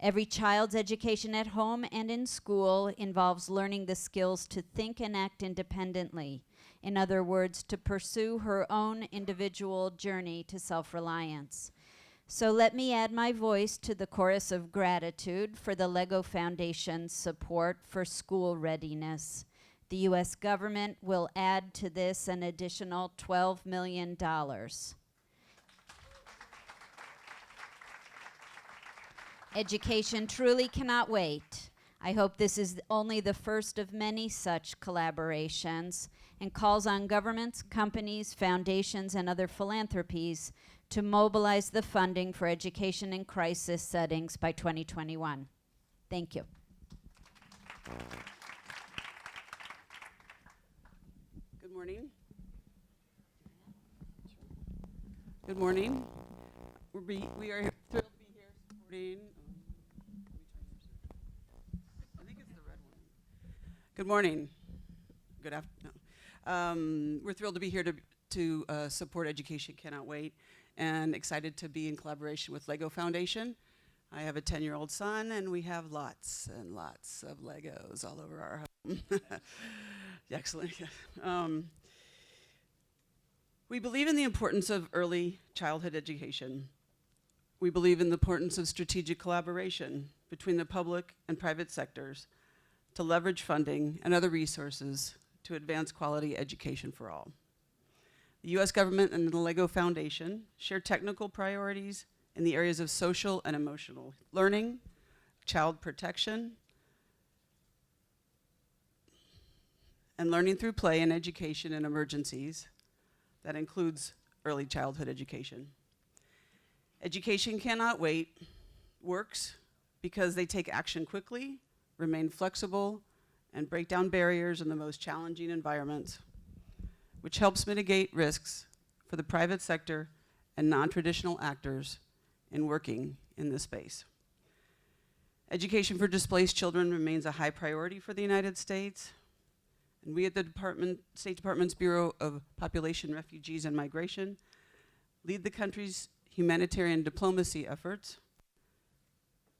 Every child's education at home and in school involves learning the skills to think and act independently. In other words, to pursue her own individual journey to self-reliance. So let me add my voice to the chorus of gratitude for the Lego Foundation's support for school readiness. The U.S. government will add to this an additional $12 million. Education truly cannot wait. I hope this is only the first of many such collaborations and calls on governments, companies, foundations, and other philanthropies to mobilize the funding for education in crisis settings by 2021. Thank you. Good morning. Good morning. We are thrilled to be here supporting. I think it's the red one. Good morning. Good afternoon. We're thrilled to be here to support Education Cannot Wait, and excited to be in collaboration with Lego Foundation. I have a 10-year-old son, and we have lots and lots of Legos all over our home. Excellent. We believe in the importance of early childhood education. We believe in the importance of strategic collaboration between the public and private sectors to leverage funding and other resources to advance quality education for all. The U.S. government and the Lego Foundation share technical priorities in the areas of social and emotional learning, child protection, and learning through play and education in emergencies. That includes early childhood education. Education Cannot Wait works because they take action quickly, remain flexible, and break down barriers in the most challenging environments, which helps mitigate risks for the private sector and non-traditional actors in working in this space. Education for displaced children remains a high priority for the United States. And we at the State Department's Bureau of Population, Refugees, and Migration lead the country's humanitarian diplomacy efforts.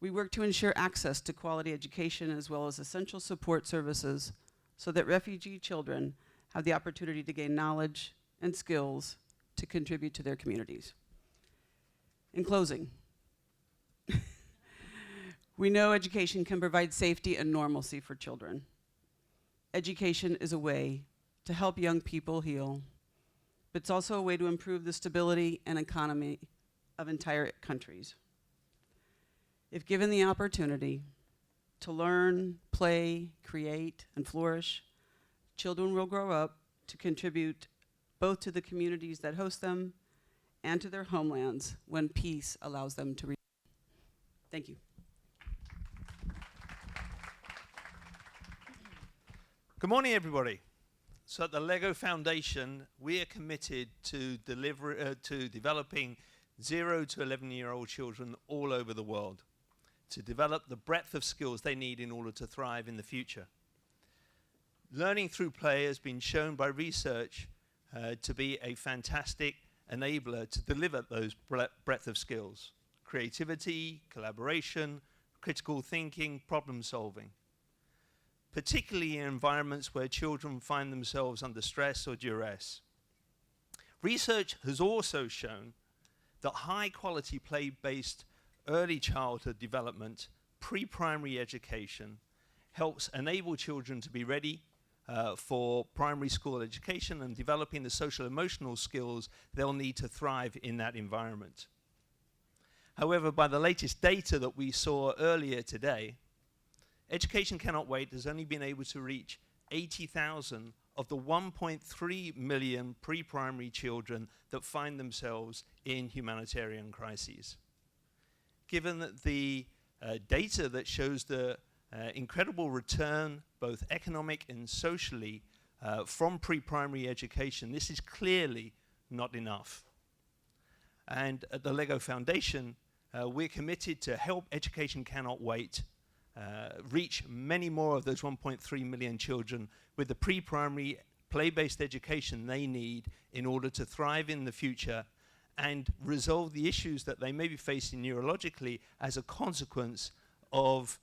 We work to ensure access to quality education as well as essential support services so that refugee children have the opportunity to gain knowledge and skills to contribute to their communities. In closing, we know education can provide safety and normalcy for children. Education is a way to help young people heal, but it's also a way to improve the stability and economy of entire countries. If given the opportunity to learn, play, create, and flourish, children will grow up to contribute both to the communities that host them and to their homelands when peace allows them to return. Thank you. Good morning, everybody. So at the LEGO Foundation, we are committed to developing 0 to 11-year-old children all over the world to develop the breadth of skills they need in order to thrive in the future. Learning through play has been shown by research to be a fantastic enabler to deliver those breadth of skills: creativity, collaboration, critical thinking, problem solving, particularly in environments where children find themselves under stress or duress. Research has also shown that high-quality play-based early childhood development, pre-primary education, helps enable children to be ready for primary school education and developing the social emotional skills they'll need to thrive in that environment. However, by the latest data that we saw earlier today, Education Cannot Wait has only been able to reach 80,000 of the 1.3 million pre-primary children that find themselves in humanitarian crises. Given that the data that shows the incredible return, both economic and socially, from pre-primary education, this is clearly not enough. And at the LEGO Foundation, we're committed to help Education Cannot Wait reach many more of those 1.3 million children with the pre-primary play-based education they need in order to thrive in the future and resolve the issues that they may be facing neurologically as a consequence of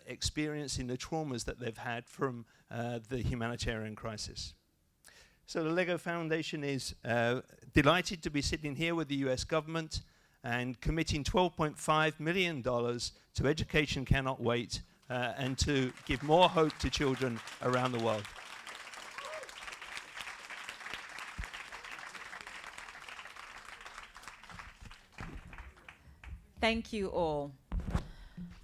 experiencing the traumas that they've had from the humanitarian crisis. So the LEGO Foundation is delighted to be sitting here with the US government and committing $12.5 million to Education Cannot Wait and to give more hope to children around the world. Thank you all.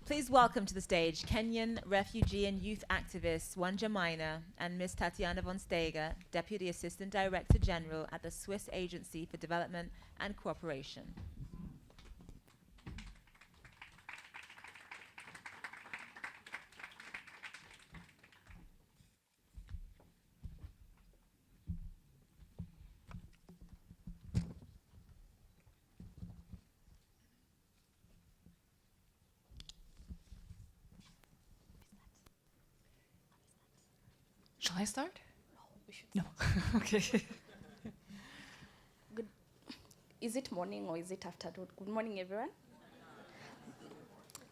Please welcome to the stage Kenyan refugee and youth activist Wanja Maina and Ms. Tatiana von Steger, Deputy Assistant Director General at the Swiss Agency for Development and Cooperation. Shall I start? No. Okay. Good. Is it morning or is it afternoon? Good morning, everyone.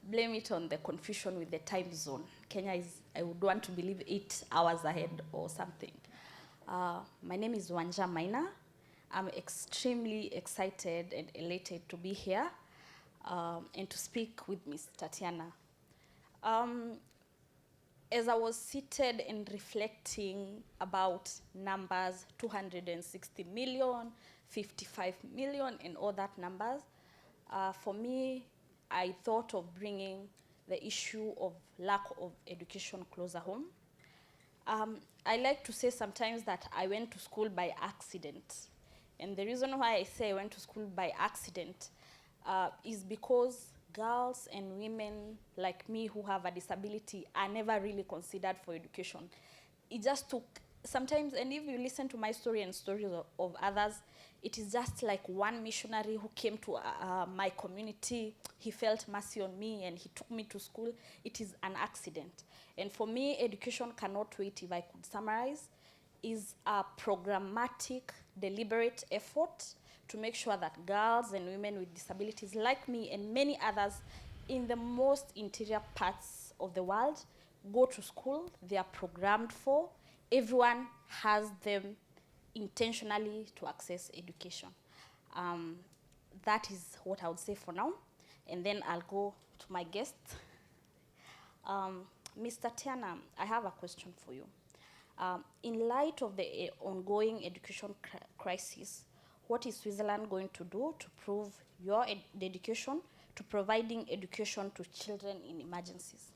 Blame it on the confusion with the time zone. Kenya is, I would want to believe, 8 hours ahead or something. My name is Wanja Maina. I'm extremely excited and elated to be here and to speak with Ms. Tatiana. As I was seated and reflecting about numbers, 260 million, 55 million, and all that numbers, for me, I thought of bringing the issue of lack of education closer home. I like to say sometimes that I went to school by accident. And the reason why I say I went to school by accident is because girls and women like me who have a disability are never really considered for education. It just took sometimes, and if you listen to my story and stories of others, it is just like one missionary who came to my community. He felt mercy on me and he took me to school. It is an accident. And for me, education cannot wait, if I could summarize, is a programmatic, deliberate effort to make sure that girls and women with disabilities like me and many others in the most interior parts of the world go to school. They are programmed for. Everyone has them intentionally to access education. That is what I would say for now. And then I'll go to my guest. Mr. Tiana, I have a question for you. In light of the ongoing education crisis, what is Switzerland going to do to prove your dedication to providing education to children in emergencies?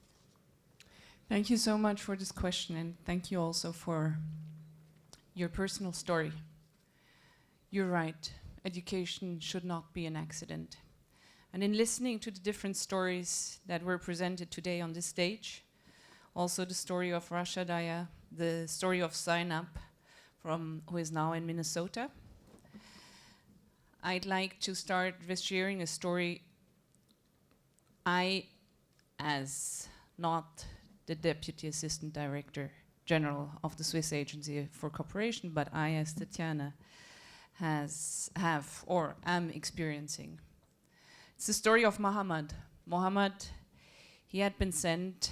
Thank you so much for this question, and thank you also for your personal story. You're right, education should not be an accident. And in listening to the different stories that were presented today on this stage, also the story of Rasha Daya, the story of Zainab, who is now in Minnesota, I'd like to start with sharing a story. I, as not the Deputy Assistant Director General of the Swiss Agency for Cooperation, but I, as Tatiana, am experiencing. It's the story of Mohammed. Mohammed, he had been sent,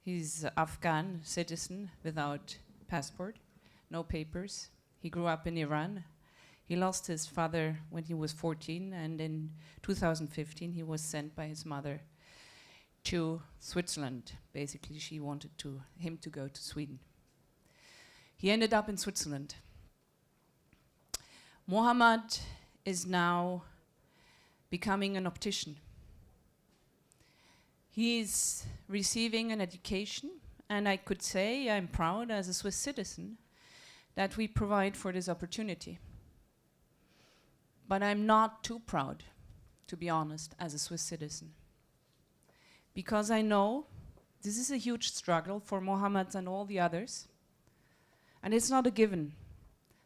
he's an Afghan citizen without passport, no papers. He grew up in Iran. He lost his father when he was 14, and in 2015 he was sent by his mother to Switzerland. Basically, she wanted him to go to Sweden. He ended up in Switzerland. Mohammed is now becoming an optician. He's receiving an education, and I could say I'm proud as a Swiss citizen that we provide for this opportunity. But I'm not too proud, to be honest, as a Swiss citizen. Because I know this is a huge struggle for Mohammed and all the others. And it's not a given.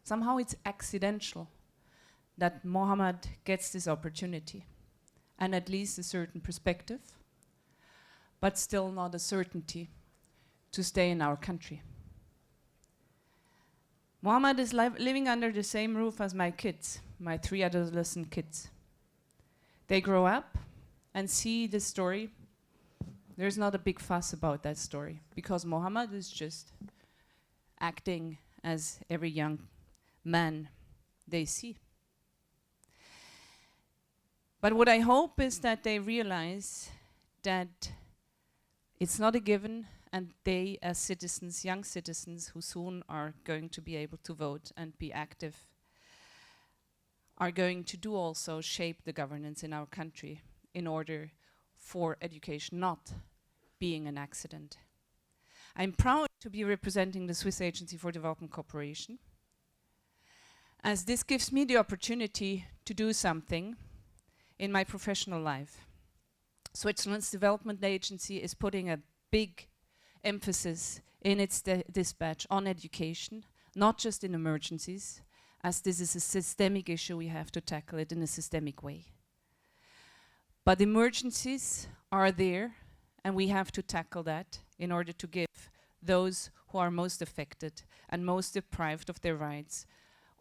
Somehow it's accidental that Mohammed gets this opportunity, and at least a certain perspective, but still not a certainty to stay in our country. Mohammed is living under the same roof as my kids, my 3 adolescent kids. They grow up and see this story. There's not a big fuss about that story, because Mohammed is just acting as every young man they see. But what I hope is that they realize that it's not a given, and they, as citizens, young citizens who soon are going to be able to vote and be active, are going to do also shape the governance in our country in order for education not being an accident. I'm proud to be representing the Swiss Agency for Development Cooperation, as this gives me the opportunity to do something in my professional life. Switzerland's development agency is putting a big emphasis in its dispatch on education, not just in emergencies, as this is a systemic issue. We have to tackle it in a systemic way. But emergencies are there, and we have to tackle that in order to give those who are most affected and most deprived of their rights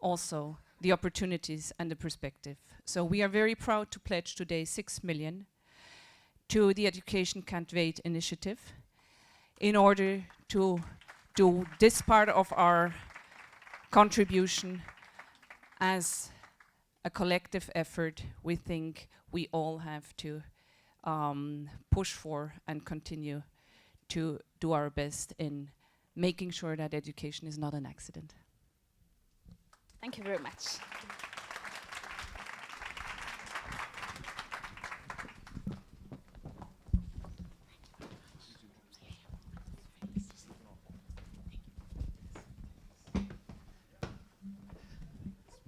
also the opportunities and the perspective. So we are very proud to pledge today 6 million to the Education Can't Wait initiative in order to do this part of our contribution as a collective effort. We think we all have to push for and continue to do our best in making sure that education is not an accident. Thank you very much.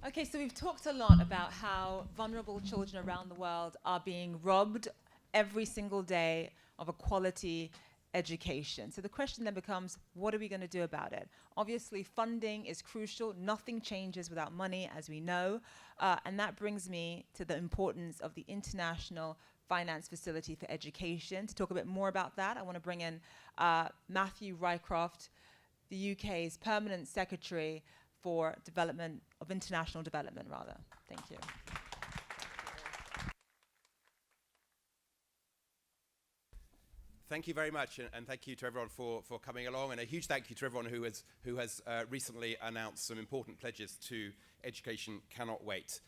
Okay, so we've talked a lot about how vulnerable children around the world are being robbed every single day of a quality education. So the question then becomes, what are we going to do about it? Obviously, funding is crucial. Nothing changes without money, as we know. And that brings me to the importance of the International Finance Facility for Education. To talk a bit more about that, I want to bring in Matthew Rycroft, the UK's Permanent Secretary for Development, of International Development, rather. Thank you. Thank you very much, and thank you to everyone for coming along, and a huge thank you to everyone who has recently announced some important pledges to Education Cannot Wait.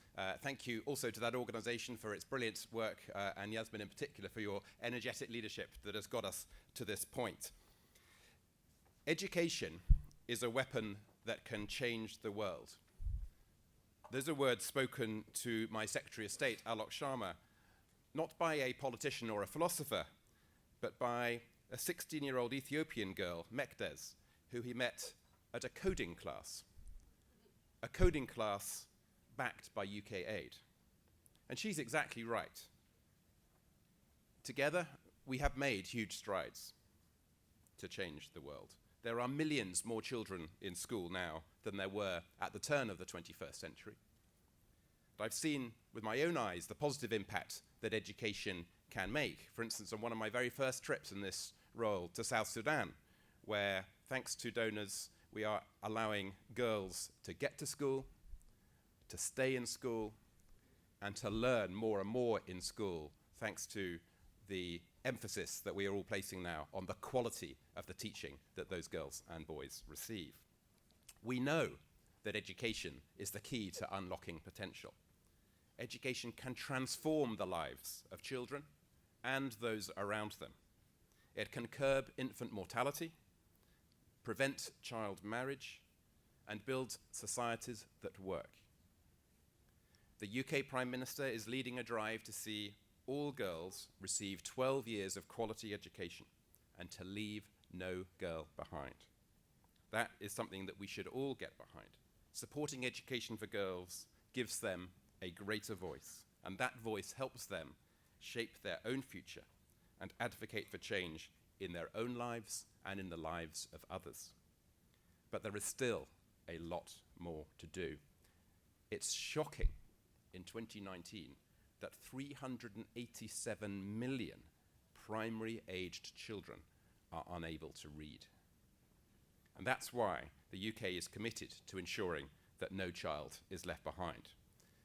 Thank you also to that organisation for its brilliant work, and Yasmin in particular for your energetic leadership that has got us to this point. Education is a weapon that can change the world. Those are words spoken to my Secretary of State, Alok Sharma, not by a politician or a philosopher, but by a 16-year-old Ethiopian girl, Mekdes, who he met at a coding class backed by UK aid. And she's exactly right. Together, we have made huge strides to change the world. There are millions more children in school now than there were at the turn of the 21st century. But I've seen with my own eyes the positive impact that education can make. For instance, on one of my very first trips in this role to South Sudan, where, thanks to donors, we are allowing girls to get to school, to stay in school, and to learn more and more in school, thanks to the emphasis that we are all placing now on the quality of the teaching that those girls and boys receive. We know that education is the key to unlocking potential. Education can transform the lives of children and those around them. It can curb infant mortality, prevent child marriage, and build societies that work. The UK Prime Minister is leading a drive to see all girls receive 12 years of quality education and to leave no girl behind. That is something that we should all get behind. Supporting education for girls gives them a greater voice, and that voice helps them shape their own future and advocate for change in their own lives and in the lives of others. But there is still a lot more to do. It's shocking in 2019 that 387 million primary-aged children are unable to read. And that's why the UK is committed to ensuring that no child is left behind.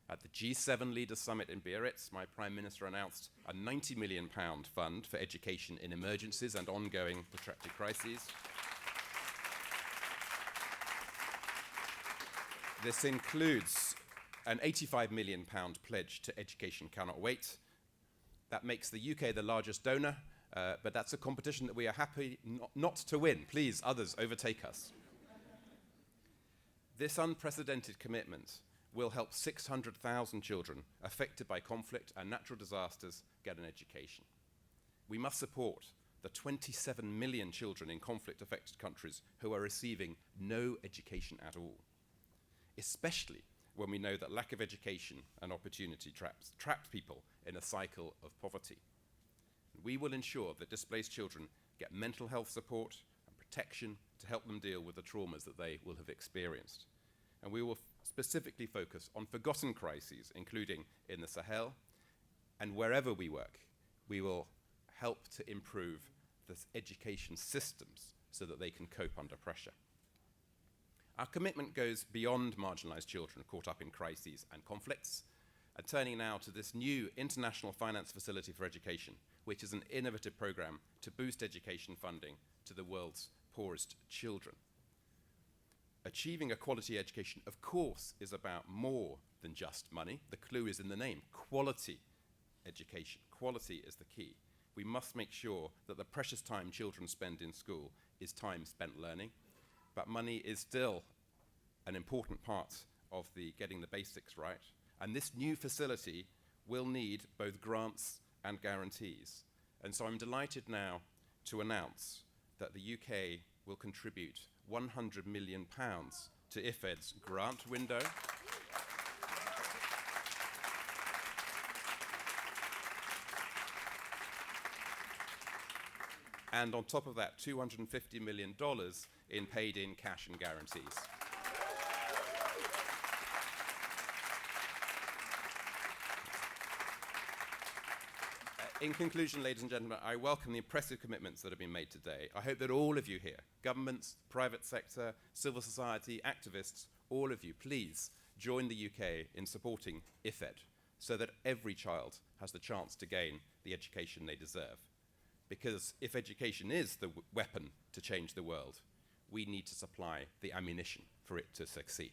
At the G7 Leaders Summit in Biarritz, my Prime Minister announced a £90 million fund for education in emergencies and ongoing protracted crises. This includes an £85 million pledge to Education Cannot Wait. That makes the UK the largest donor, but that's a competition that we are happy not to win. Please, others, overtake us. This unprecedented commitment will help 600,000 children affected by conflict and natural disasters get an education. We must support the 27 million children in conflict-affected countries who are receiving no education at all, especially when we know that lack of education and opportunity traps people in a cycle of poverty. We will ensure that displaced children get mental health support and protection to help them deal with the traumas that they will have experienced. And we will specifically focus on forgotten crises, including in the Sahel, and wherever we work, we will help to improve the education systems so that they can cope under pressure. Our commitment goes beyond marginalised children caught up in crises and conflicts, and turning now to this new International Finance Facility for Education, which is an innovative programme to boost education funding to the world's poorest children. Achieving a quality education, of course, is about more than just money. The clue is in the name, quality education. Quality is the key. We must make sure that the precious time children spend in school is time spent learning, but money is still an important part of the getting the basics right. And this new facility will need both grants and guarantees. And so I'm delighted now to announce that the UK will contribute £100 million to IFFEd's grant window. And on top of that, $250 million in paid-in cash and guarantees. In conclusion, ladies and gentlemen, I welcome the impressive commitments that have been made today. I hope that all of you here, governments, private sector, civil society, activists, all of you, please join the UK in supporting IFFEd so that every child has the chance to gain the education they deserve. Because if education is the weapon to change the world, we need to supply the ammunition for it to succeed.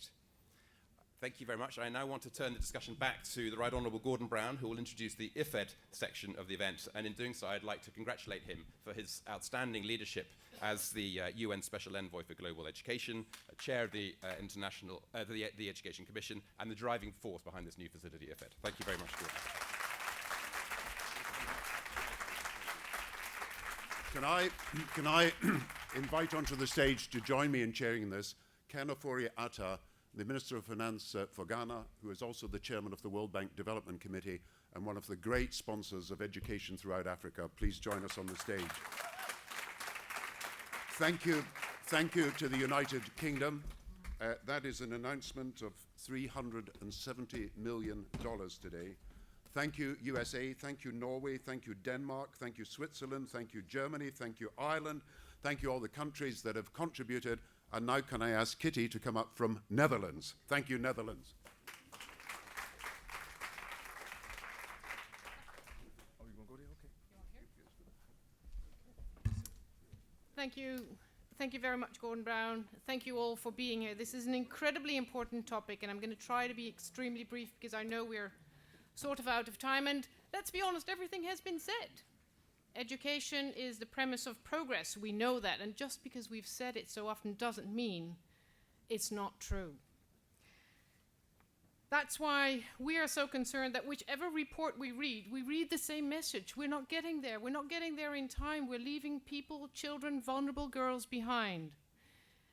Thank you very much. I now want to turn the discussion back to the Right Honourable Gordon Brown, who will introduce the IFFEd section of the event. And in doing so, I'd like to congratulate him for his outstanding leadership as the UN Special Envoy for Global Education, chair of the the Education Commission, and the driving force behind this new facility, IFFEd. Thank you very much, Gordon. Can I invite onto the stage to join me in chairing this Henrietta Fore, the Minister of Finance for Ghana, who is also the chairman of the World Bank Development Committee and one of the great sponsors of education throughout Africa. Please join us on the stage. Thank you to the United Kingdom. That is an announcement of $370 million today. Thank you, USA. Thank you, Norway. Thank you, Denmark. Thank you, Switzerland. Thank you, Germany. Thank you, Ireland. Thank you, all the countries that have contributed. And now can I ask Kitty to come up from Netherlands? Thank you, Netherlands. Thank you. Thank you very much, Gordon Brown. Thank you all for being here. This is an incredibly important topic, and I'm going to try to be extremely brief because I know we're sort of out of time. And let's be honest, everything has been said. Education is the premise of progress. We know that. And just because we've said it so often doesn't mean it's not true. That's why we are so concerned that whichever report we read the same message. We're not getting there. We're not getting there in time. We're leaving people, children, vulnerable girls behind.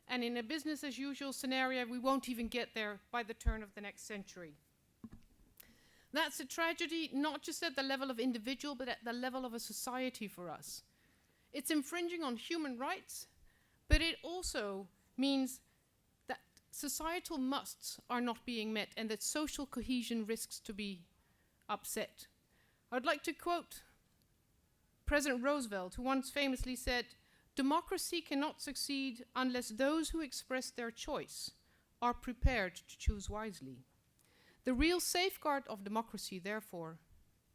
And in a business as usual scenario, we won't even get there by the turn of the next century. That's a tragedy, not just at the level of individual, but at the level of a society for us. It's infringing on human rights, but it also means that societal musts are not being met and that social cohesion risks to be upset. I'd like to quote President Roosevelt, who once famously said, "Democracy cannot succeed unless those who express their choice are prepared to choose wisely." The real safeguard of democracy, therefore,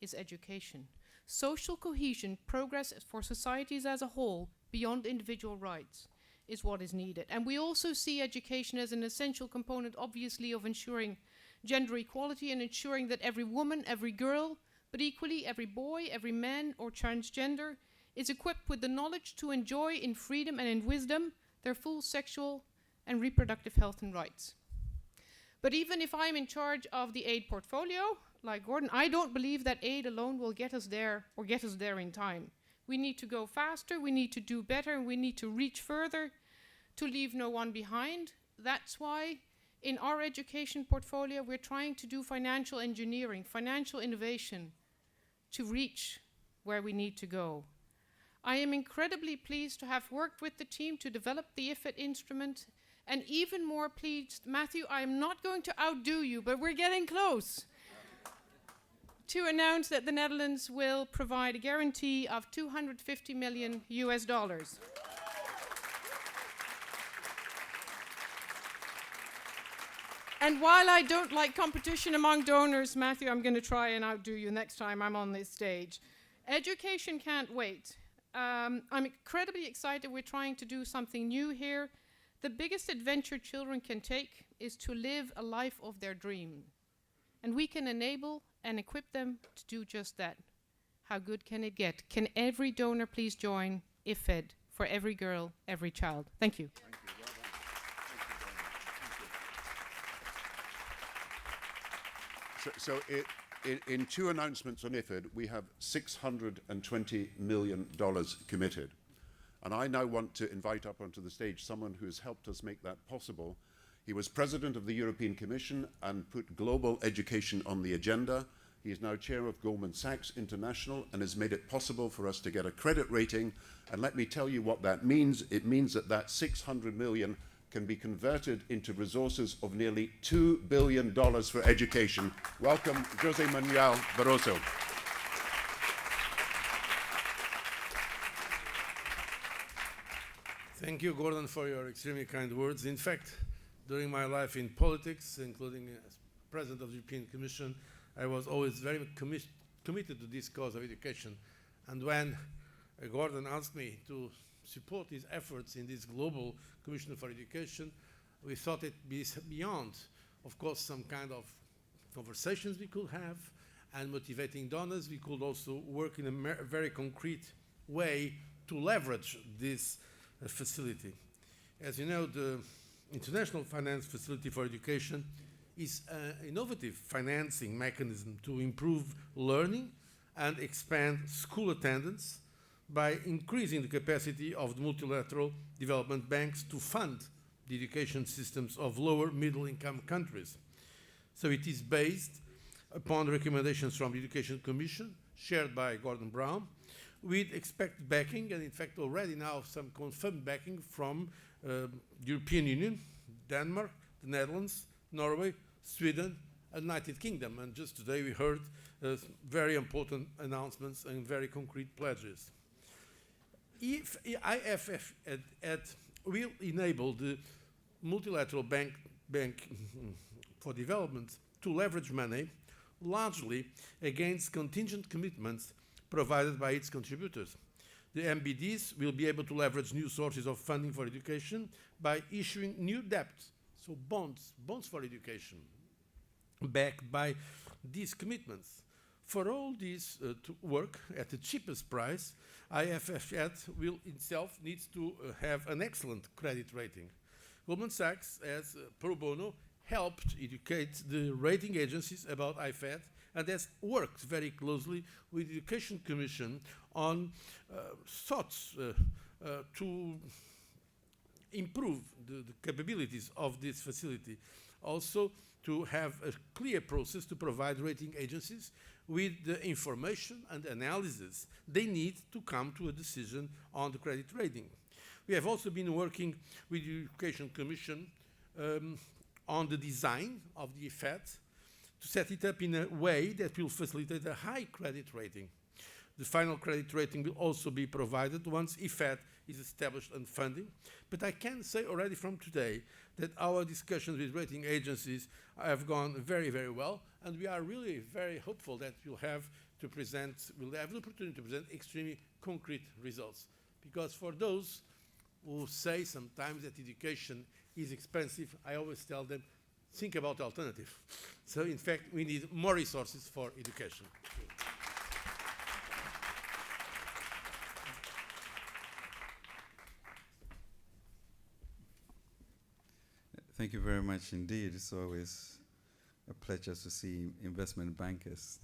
is education. Social cohesion, progress for societies as a whole, beyond individual rights, is what is needed. And we also see education as an essential component, obviously, of ensuring gender equality and ensuring that every woman, every girl, but equally every boy, every man or transgender is equipped with the knowledge to enjoy in freedom and in wisdom their full sexual and reproductive health and rights. But even if I'm in charge of the aid portfolio, like Gordon, I don't believe that aid alone will get us there or get us there in time. We need to go faster, we need to do better, and we need to reach further to leave no one behind. That's why in our education portfolio, we're trying to do financial engineering, financial innovation to reach where we need to go. I am incredibly pleased to have worked with the team to develop the IFFEd instrument. And even more pleased, Matthew, I am not going to outdo you, but we're getting close, to announce that the Netherlands will provide a guarantee of $250 million US. And while I don't like competition among donors, Matthew, I'm going to try and outdo you next time I'm on this stage. Education can't wait. I'm incredibly excited. We're trying to do something new here. The biggest adventure children can take is to live a life of their dream. And we can enable and equip them to do just that. How good can it get? Can every donor please join IFFEd for every girl, every child? Thank you. Thank you. Well done. Thank you. So in two announcements on IFFEd, we have $620 million committed. And I now want to invite up onto the stage someone who has helped us make that possible. He was president of the European Commission and put global education on the agenda. He is now chair of Goldman Sachs International and has made it possible for us to get a credit rating. And let me tell you what that means. It means that that 600 million can be converted into resources of nearly $2 billion for education. Welcome, Jose Manuel Barroso. Thank you, Gordon, for your extremely kind words. In fact, during my life in politics, including as President of the European Commission, I was always very committed to this cause of education. And when Gordon asked me to support his efforts in this global Commission for Education, we thought it beyond, of course, some kind of conversations we could have and motivating donors. We could also work in a very concrete way to leverage this facility. As you know, the International Finance Facility for Education is an innovative financing mechanism to improve learning and expand school attendance by increasing the capacity of the multilateral development banks to fund the education systems of lower middle income countries. So it is based upon recommendations from the Education Commission, shared by Gordon Brown, with expected backing, and in fact already now some confirmed backing from the European Union, Denmark, the Netherlands, Norway, Sweden, and United Kingdom. And just today we heard very important announcements and very concrete pledges. If IFFEd will enable the multilateral bank for development to leverage money largely against contingent commitments provided by its contributors. The MBDs will be able to leverage new sources of funding for education by issuing new debt, so bonds for education, backed by these commitments. For all this to work at the cheapest price, IFFEd will itself needs to have an excellent credit rating. Goldman Sachs, as pro bono, helped educate the rating agencies about IFFEd and has worked very closely with the Education Commission on thoughts to improve the capabilities of this facility. Also, to have a clear process to provide rating agencies with the information and analysis they need to come to a decision on the credit rating. We have also been working with the Education Commission on the design of the IFFEd to set it up in a way that will facilitate a high credit rating. The final credit rating will also be provided once IFFEd is established and funding. But I can say already from today that our discussions with rating agencies have gone very, very well, and we are really very hopeful that we'll have the opportunity to present extremely concrete results. Because for those who say sometimes that education is expensive, I always tell them, think about the alternative. So in fact, we need more resources for education. Thank you very much indeed. It's always a pleasure to see investment bankers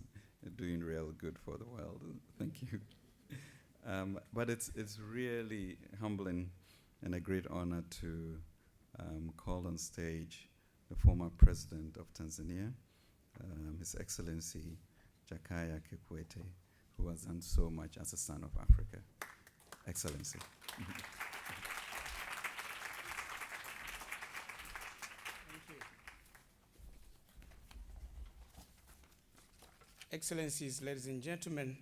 doing real good for the world. Thank you. But it's really humbling and a great honor to call on stage the former president of Tanzania, His Excellency Jakaya Kikwete, who has done so much as a son of Africa. Excellency. Excellencies, ladies and gentlemen,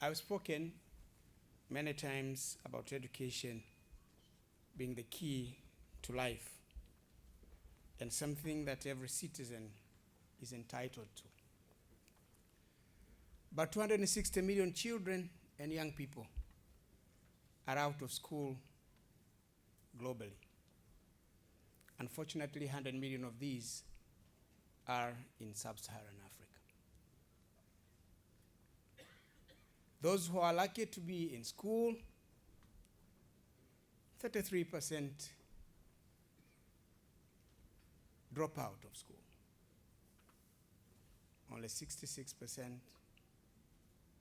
I've spoken many times about education being the key to life and something that every citizen is entitled to. But 260 million children and young people are out of school globally. Unfortunately, 100 million of these are in sub-Saharan Africa. Those who are lucky to be in school, 33% drop out of school. Only 66%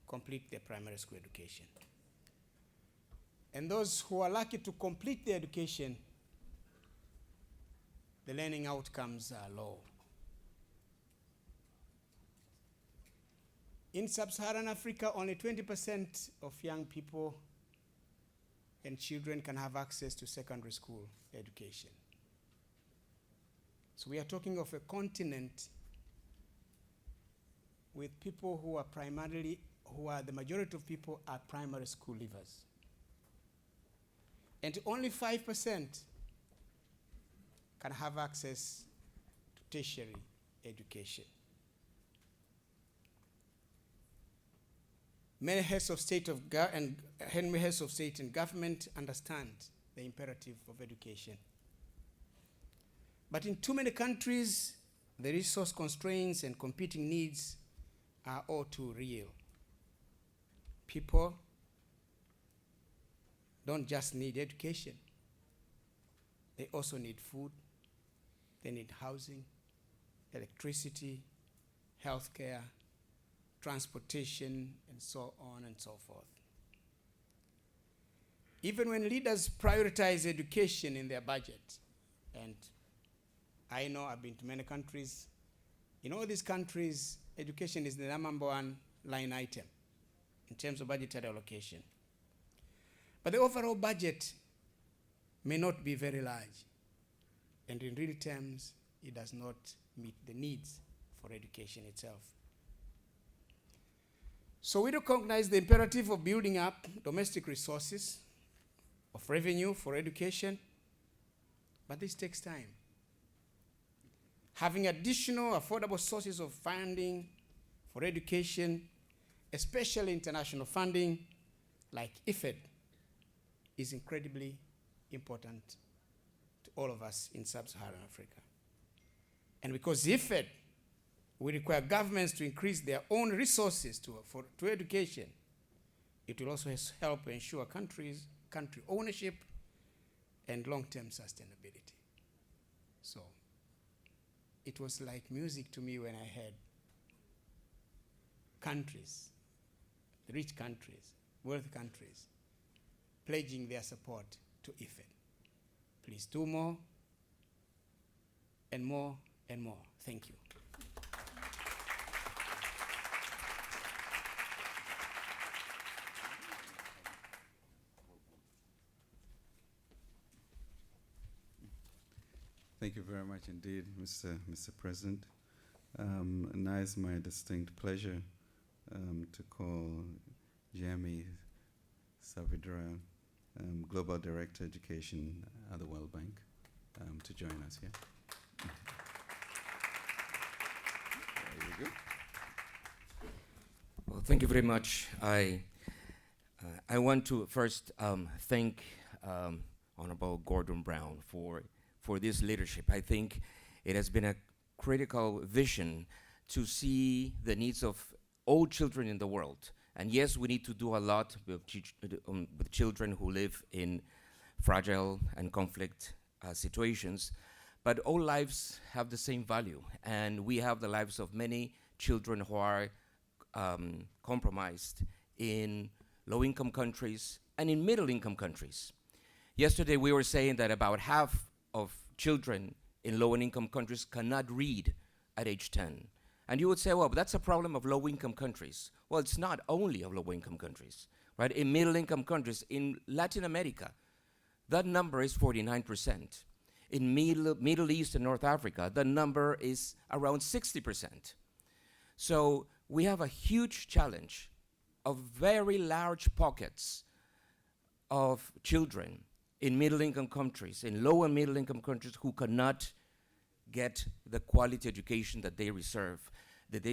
complete their primary school education. And those who are lucky to complete their education, the learning outcomes are low. In sub-Saharan Africa, only 20% of young people and children can have access to secondary school education. So we are talking of a continent with people who are the majority of people are primary school leavers. And only 5% can have access to tertiary education. Many heads of state and government understand the imperative of education. But in too many countries, the resource constraints and competing needs are all too real. People don't just need education. They also need food, they need housing, electricity, healthcare, transportation, and so on and so forth. Even when leaders prioritize education in their budget, and I know I've been to many countries, in all these countries, education is the number one line item in terms of budgetary allocation. But the overall budget may not be very large, and in real terms, it does not meet the needs for education itself. So we recognize the imperative of building up domestic resources of revenue for education, but this takes time. Having additional affordable sources of funding for education, especially international funding like IFFEd, is incredibly important to all of us in sub-Saharan Africa. And because IFFEd will require governments to increase their own resources to education, it will also help ensure country ownership and long-term sustainability. So it was like music to me when I heard countries, rich countries, wealthy countries, pledging their support to IFFEd. Please do more and more and more. Thank you. Thank you very much indeed, Mr. President. Now it's my distinct pleasure to call Jamie Savidra, Global Director Education at the World Bank, to join us here. There you go. Well, thank you very much. I want to first thank Honorable Gordon Brown for this leadership. I think it has been a critical vision to see the needs of all children in the world. And yes, we need to do a lot with children who live in fragile and conflict situations, but all lives have the same value. And we have the lives of many children who are compromised in low-income countries and in middle-income countries. Yesterday, we were saying that about half of children in low-income countries cannot read at age 10. And you would say, well, but that's a problem of low-income countries. Well, it's not only of low-income countries, right? In middle-income countries, in Latin America, that number is 49%. In Middle East and North Africa, the number is around 60%. So we have a huge challenge of very large pockets of children in middle-income countries, in low and middle-income countries who cannot get the quality education that they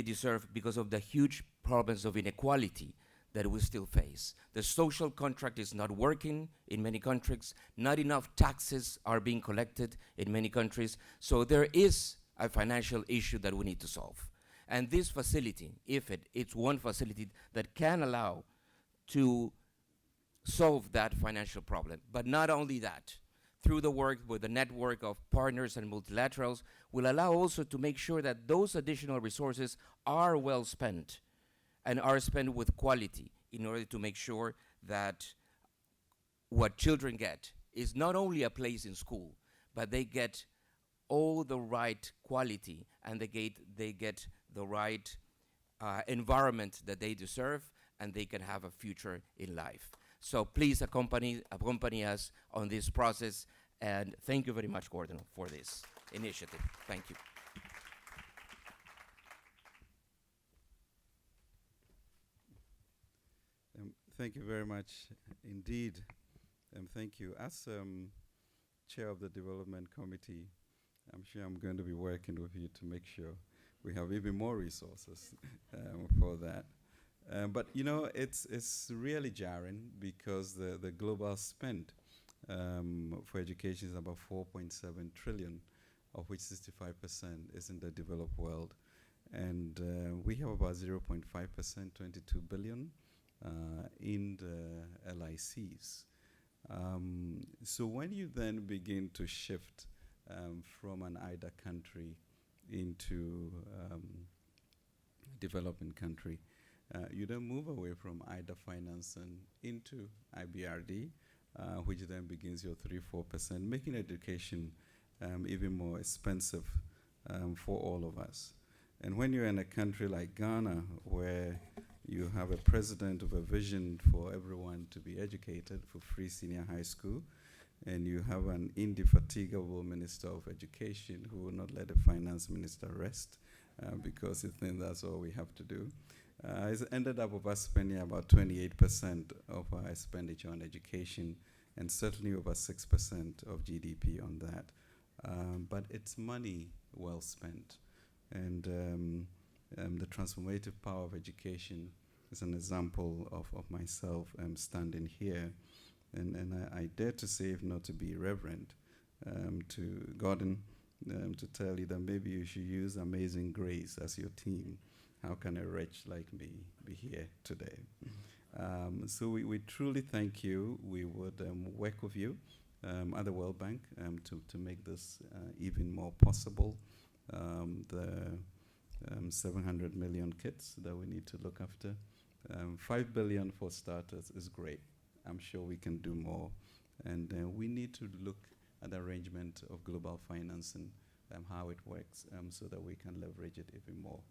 deserve because of the huge problems of inequality that we still face. The social contract is not working in many countries. Not enough taxes are being collected in many countries. So there is a financial issue that we need to solve. And this facility, IFFEd, it's one facility that can allow to solve that financial problem. But not only that, through the work with the network of partners and multilaterals, will allow also to make sure that those additional resources are well spent and are spent with quality in order to make sure that what children get is not only a place in school, but they get all the right quality and they get the right environment that they deserve, and they can have a future in life. So please accompany us on this process, and thank you very much, Gordon, for this initiative. Thank you. Thank you very much indeed. Thank you. As chair of the Development Committee, I'm sure I'm going to be working with you to make sure we have even more resources for that. But you know, it's really jarring because the global spend for education is about 4.7 trillion, of which 65% is in the developed world. And we have about 0.5%, 22 billion, in the LICs. So when you then begin to shift from an IDA country into developing country, you then move away from IDA financing into IBRD, which then begins your 3-4%, making education even more expensive for all of us. And when you're in a country like Ghana, where you have a president with a vision for everyone to be educated for free senior high school, and you have an indefatigable minister of education who will not let the finance minister rest because he thinks that's all we have to do. It's ended up with us spending about 28% of our expenditure on education, and certainly over 6% of GDP on that. But it's money well spent. And the transformative power of education is an example of myself standing here. And I dare to say, if not to be irreverent, to Gordon, to tell you that maybe you should use Amazing Grace as your team. How can a wretch like me be here today? So we truly thank you. We would work with you at the World Bank to make this even more possible. The 700 million kids that we need to look after. 5 billion for starters is great. I'm sure we can do more. And we need to look at the arrangement of global financing, how it works, so that we can leverage it even more.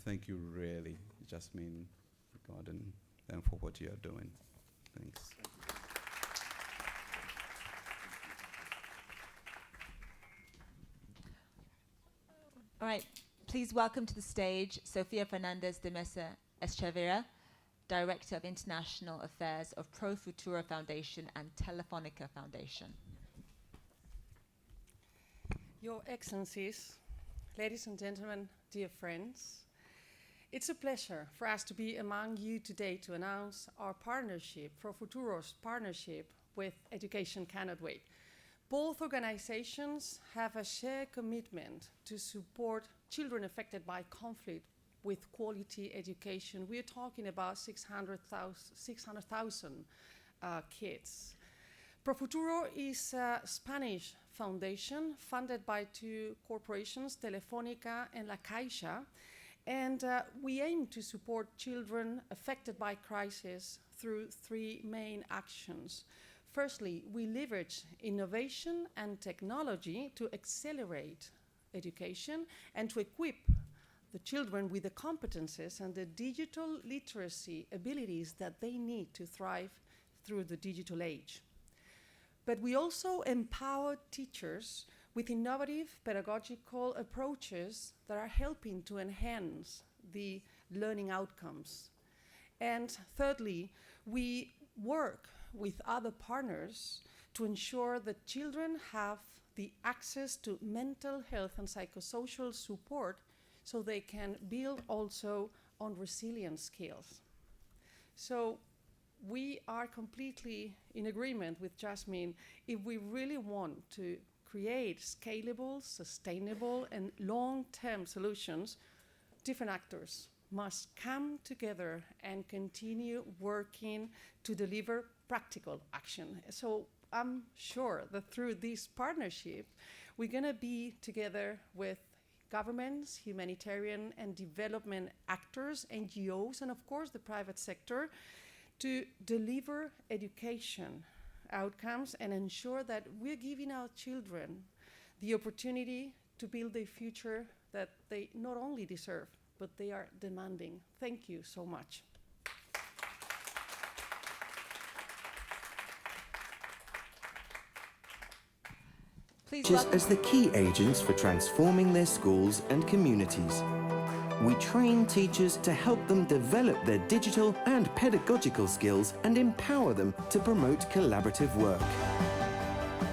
Thank you really, Jasmine, Gordon, for what you are doing. Thanks. All right, please welcome to the stage Sofia Fernandez de Mesa Echeverria, Director of International Affairs of Pro Futuro Foundation and Telefonica Foundation. Your Excellencies, ladies and gentlemen, dear friends, it's a pleasure for us to be among you today to announce our partnership, Pro Futuro's partnership with Education Cannot Wait. Both organizations have a shared commitment to support children affected by conflict with quality education. We're talking about 600,000 kids. Pro Futuro is a Spanish foundation funded by two corporations, Telefónica and La Caixa, and we aim to support children affected by crisis through three main actions. Firstly, we leverage innovation and technology to accelerate education and to equip the children with the competences and the digital literacy abilities that they need to thrive through the digital age. But we also empower teachers with innovative pedagogical approaches that are helping to enhance the learning outcomes. And thirdly, we work with other partners to ensure that children have the access to mental health and psychosocial support so they can build also on resilience skills. So we are completely in agreement with Jasmine. If we really want to create scalable, sustainable, and long-term solutions, different actors must come together and continue working to deliver practical action. So I'm sure that through this partnership, we're going to be together with governments, humanitarian and development actors, NGOs, and of course the private sector to deliver education outcomes and ensure that we're giving our children the opportunity to build a future that they not only deserve, but they are demanding. Thank you so much. Teachers as the key agents for transforming their schools and communities. We train teachers to help them develop their digital and pedagogical skills and empower them to promote collaborative work.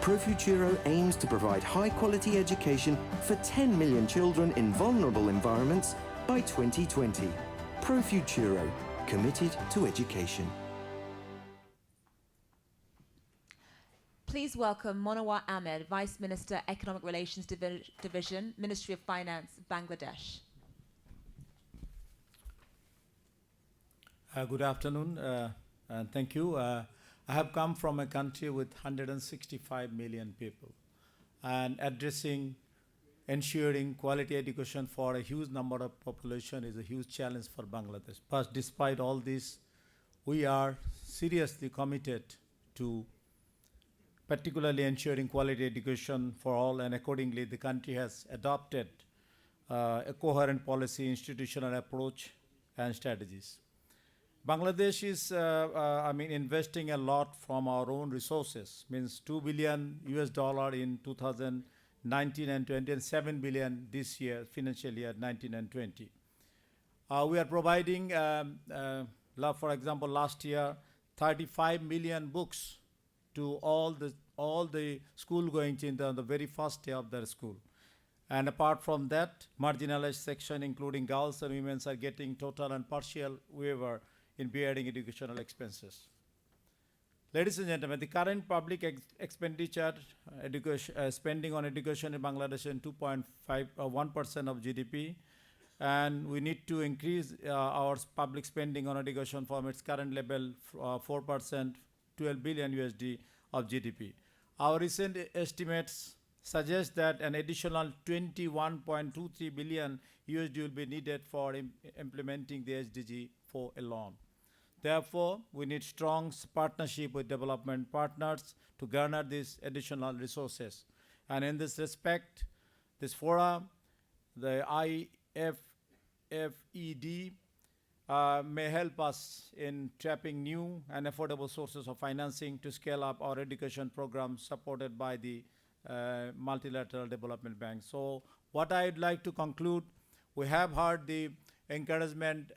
ProFuturo aims to provide high-quality education for 10 million children in vulnerable environments by 2020. ProFuturo, committed to education. Please welcome Monawar Ahmed, Vice Minister, Economic Relations Division, Ministry of Finance, Bangladesh. Good afternoon, and thank you. I have come from a country with 165 million people, and ensuring quality education for a huge number of population is a huge challenge for Bangladesh. But despite all this, we are seriously committed to particularly ensuring quality education for all, and accordingly the country has adopted a coherent policy, institutional approach and strategies. Bangladesh is investing a lot from our own resources, means $2 billion in 2019 and 20, and 7 billion this year, financial year 19 and 20. We are providing, for example, last year, 35 million books to all the school-going children on the very first day of their school. And apart from that, marginalized section, including girls and women, are getting total and partial waiver in bearing educational expenses. Ladies and gentlemen, the current public expenditure spending on education in Bangladesh is 1% of GDP, and we need to increase our public spending on education from its current level 4%, $12 billion USD of GDP. Our recent estimates suggest that an additional 21.23 billion USD will be needed for implementing the SDG 4 alone. Therefore, we need strong partnership with development partners to garner these additional resources. And in this respect, this forum, the IFFEd, may help us in tapping new and affordable sources of financing to scale up our education programs supported by the multilateral development bank. So what I'd like to conclude, we have heard the encouragement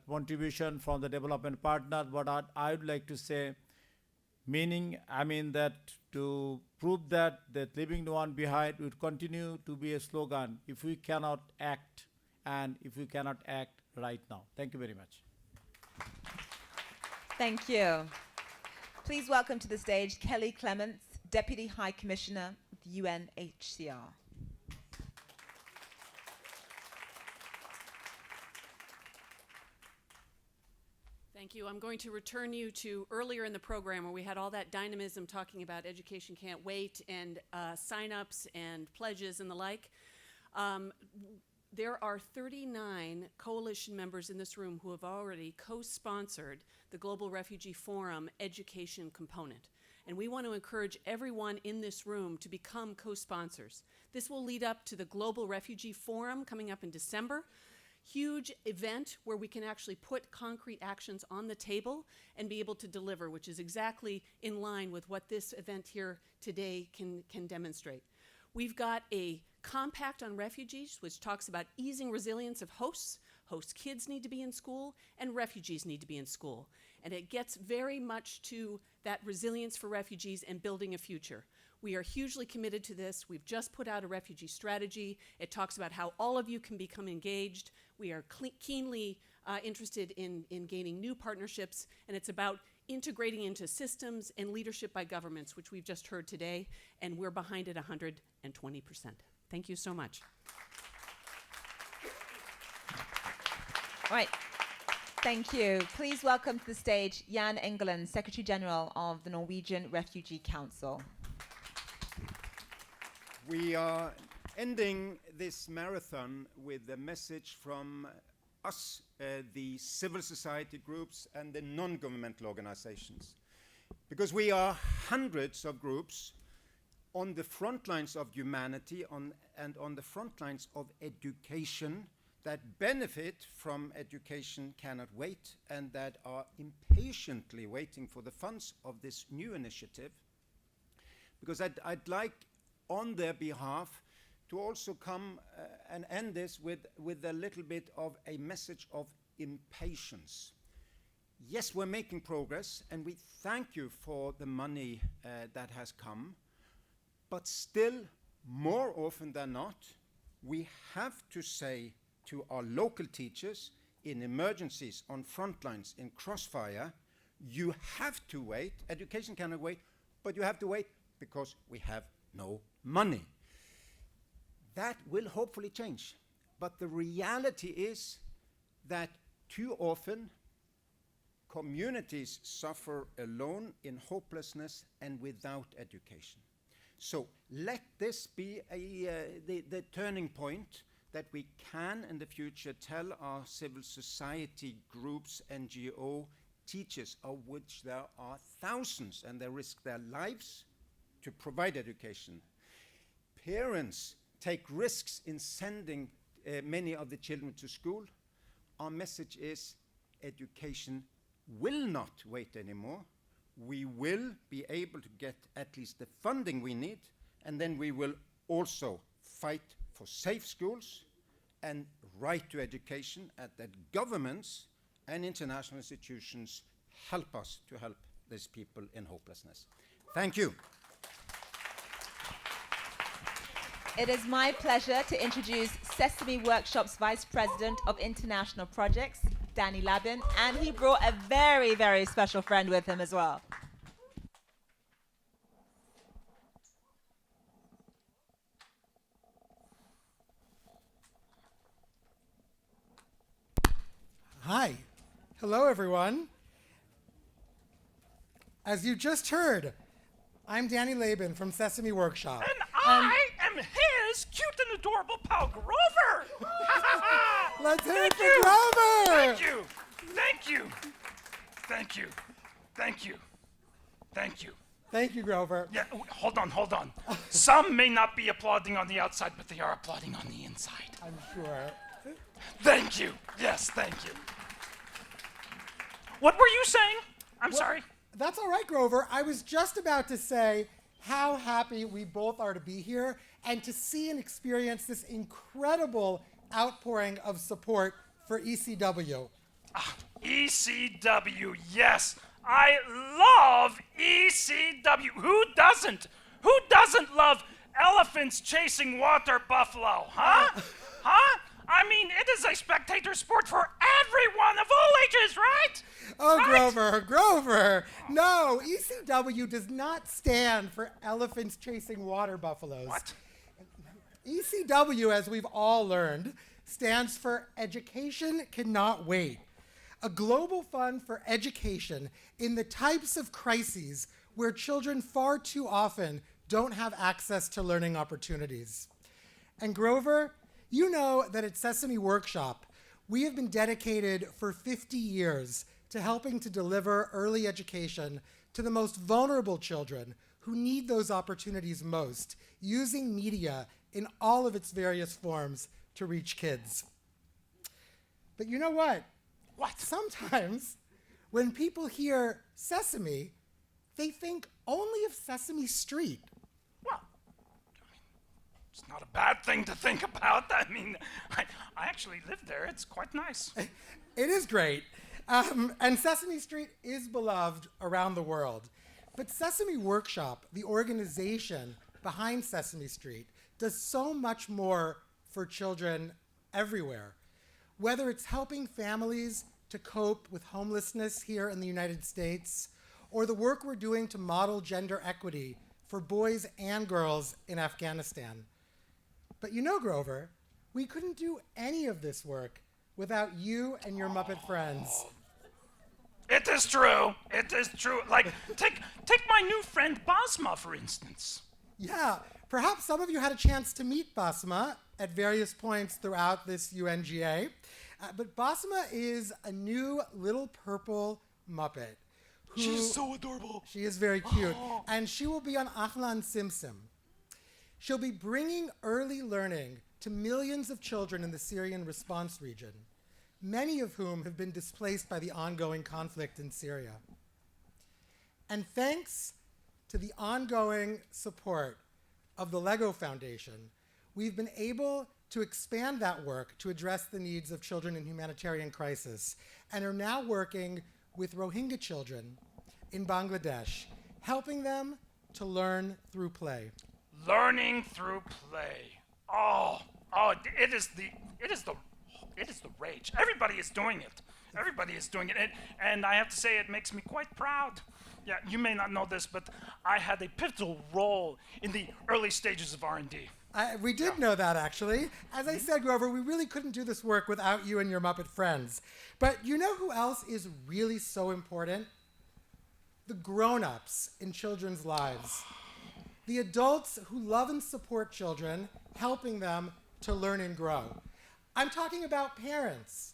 contribution from the development partner, but I would like to say, that to prove that leaving no one behind would continue to be a slogan if we cannot act, and if we cannot act right now. Thank you very much. Thank you. Please welcome to the stage Kelly Clements, Deputy High Commissioner of the UNHCR. Thank you. I'm going to return you to earlier in the program where we had all that dynamism talking about education can't wait and sign-ups and pledges and the like. There are 39 coalition members in this room who have already co-sponsored the Global Refugee Forum education component. And we want to encourage everyone in this room to become co-sponsors. This will lead up to the Global Refugee Forum coming up in December. Huge event where we can actually put concrete actions on the table and be able to deliver, which is exactly in line with what this event here today can demonstrate. We've got a compact on refugees, which talks about easing resilience of hosts. Host kids need to be in school, and refugees need to be in school. And it gets very much to that resilience for refugees and building a future. We are hugely committed to this. We've just put out a refugee strategy. It talks about how all of you can become engaged. We are keenly interested in gaining new partnerships, and it's about integrating into systems and leadership by governments, which we've just heard today, and we're behind it 120%. Thank you so much. All right. Thank you. Please welcome to the stage Jan Egeland, Secretary General of the Norwegian Refugee Council. We are ending this marathon with a message from us, the civil society groups and the non-governmental organizations. Because we are hundreds of groups on the front lines of humanity and on the front lines of education that benefit from education cannot wait and that are impatiently waiting for the funds of this new initiative. Because I'd like, on their behalf, to also come and end this with a little bit of a message of impatience. Yes, we're making progress, and we thank you for the money that has come, but still, more often than not, we have to say to our local teachers in emergencies, on front lines, in crossfire, you have to wait. Education cannot wait, but you have to wait because we have no money. That will hopefully change. But the reality is that too often communities suffer alone in hopelessness and without education. So let this be the turning point that we can in the future tell our civil society groups, NGO, teachers, of which there are thousands, and they risk their lives to provide education. Parents take risks in sending many of the children to school. Our message is education will not wait anymore. We will be able to get at least the funding we need, and then we will also fight for safe schools and right to education, and that governments and international institutions help us to help these people in hopelessness. Thank you. It is my pleasure to introduce Sesame Workshop's Vice President of International Projects, Danny Labin, and he brought a very, very special friend with him as well. Hi. Hello, everyone. As you just heard, I'm Danny Labin from Sesame Workshop. And I am his cute and adorable pal, Grover! Let's hear it for Grover! Thank you! Thank you! Thank you! Thank you! Thank you! Thank you, Grover. Yeah, hold on. Some may not be applauding on the outside, but they are applauding on the inside. I'm sure. Thank you! Yes, thank you. What were you saying? I'm sorry. That's all right, Grover. I was just about to say how happy we both are to be here and to see and experience this incredible outpouring of support for ECW. ECW, yes. I love ECW. Who doesn't? Who doesn't love elephants chasing water buffalo, huh? Huh? I mean, it is a spectator sport for everyone of all ages, right? Oh, right? Grover. No, ECW does not stand for elephants chasing water buffaloes. What? ECW, as we've all learned, stands for Education Cannot Wait, a global fund for education in the types of crises where children far too often don't have access to learning opportunities. And Grover, you know that at Sesame Workshop, we have been dedicated for 50 years to helping to deliver early education to the most vulnerable children who need those opportunities most, using media in all of its various forms to reach kids. But you know what? What? Sometimes when people hear Sesame, they think only of Sesame Street. It's not a bad thing to think about. I mean, I actually lived there. It's quite nice. It is great. And Sesame Street is beloved around the world. But Sesame Workshop, the organization behind Sesame Street, does so much more for children everywhere. Whether it's helping families to cope with homelessness here in the United States, or the work we're doing to model gender equity for boys and girls in Afghanistan. But you know, Grover, we couldn't do any of this work without you and your Muppet friends. It is true. It is true. Like, take my new friend Basma, for instance. Yeah, perhaps some of you had a chance to meet Basma at various points throughout this UNGA. But Basma is a new little purple Muppet. She's so adorable. She is very cute. And she will be on Ahlan Simsim. She'll be bringing early learning to millions of children in the Syrian response region, many of whom have been displaced by the ongoing conflict in Syria. And thanks to the ongoing support of the LEGO Foundation, we've been able to expand that work to address the needs of children in humanitarian crisis, and are now working with Rohingya children in Bangladesh, helping them to learn through play. Learning through play. It is the rage. Everybody is doing it. Everybody is doing it. And I have to say, it makes me quite proud. Yeah, you may not know this, but I had a pivotal role in the early stages of R&D. We did know that, actually. As I said, Grover, we really couldn't do this work without you and your Muppet friends. But you know who else is really so important? The grown-ups in children's lives. The adults who love and support children, helping them to learn and grow. I'm talking about parents,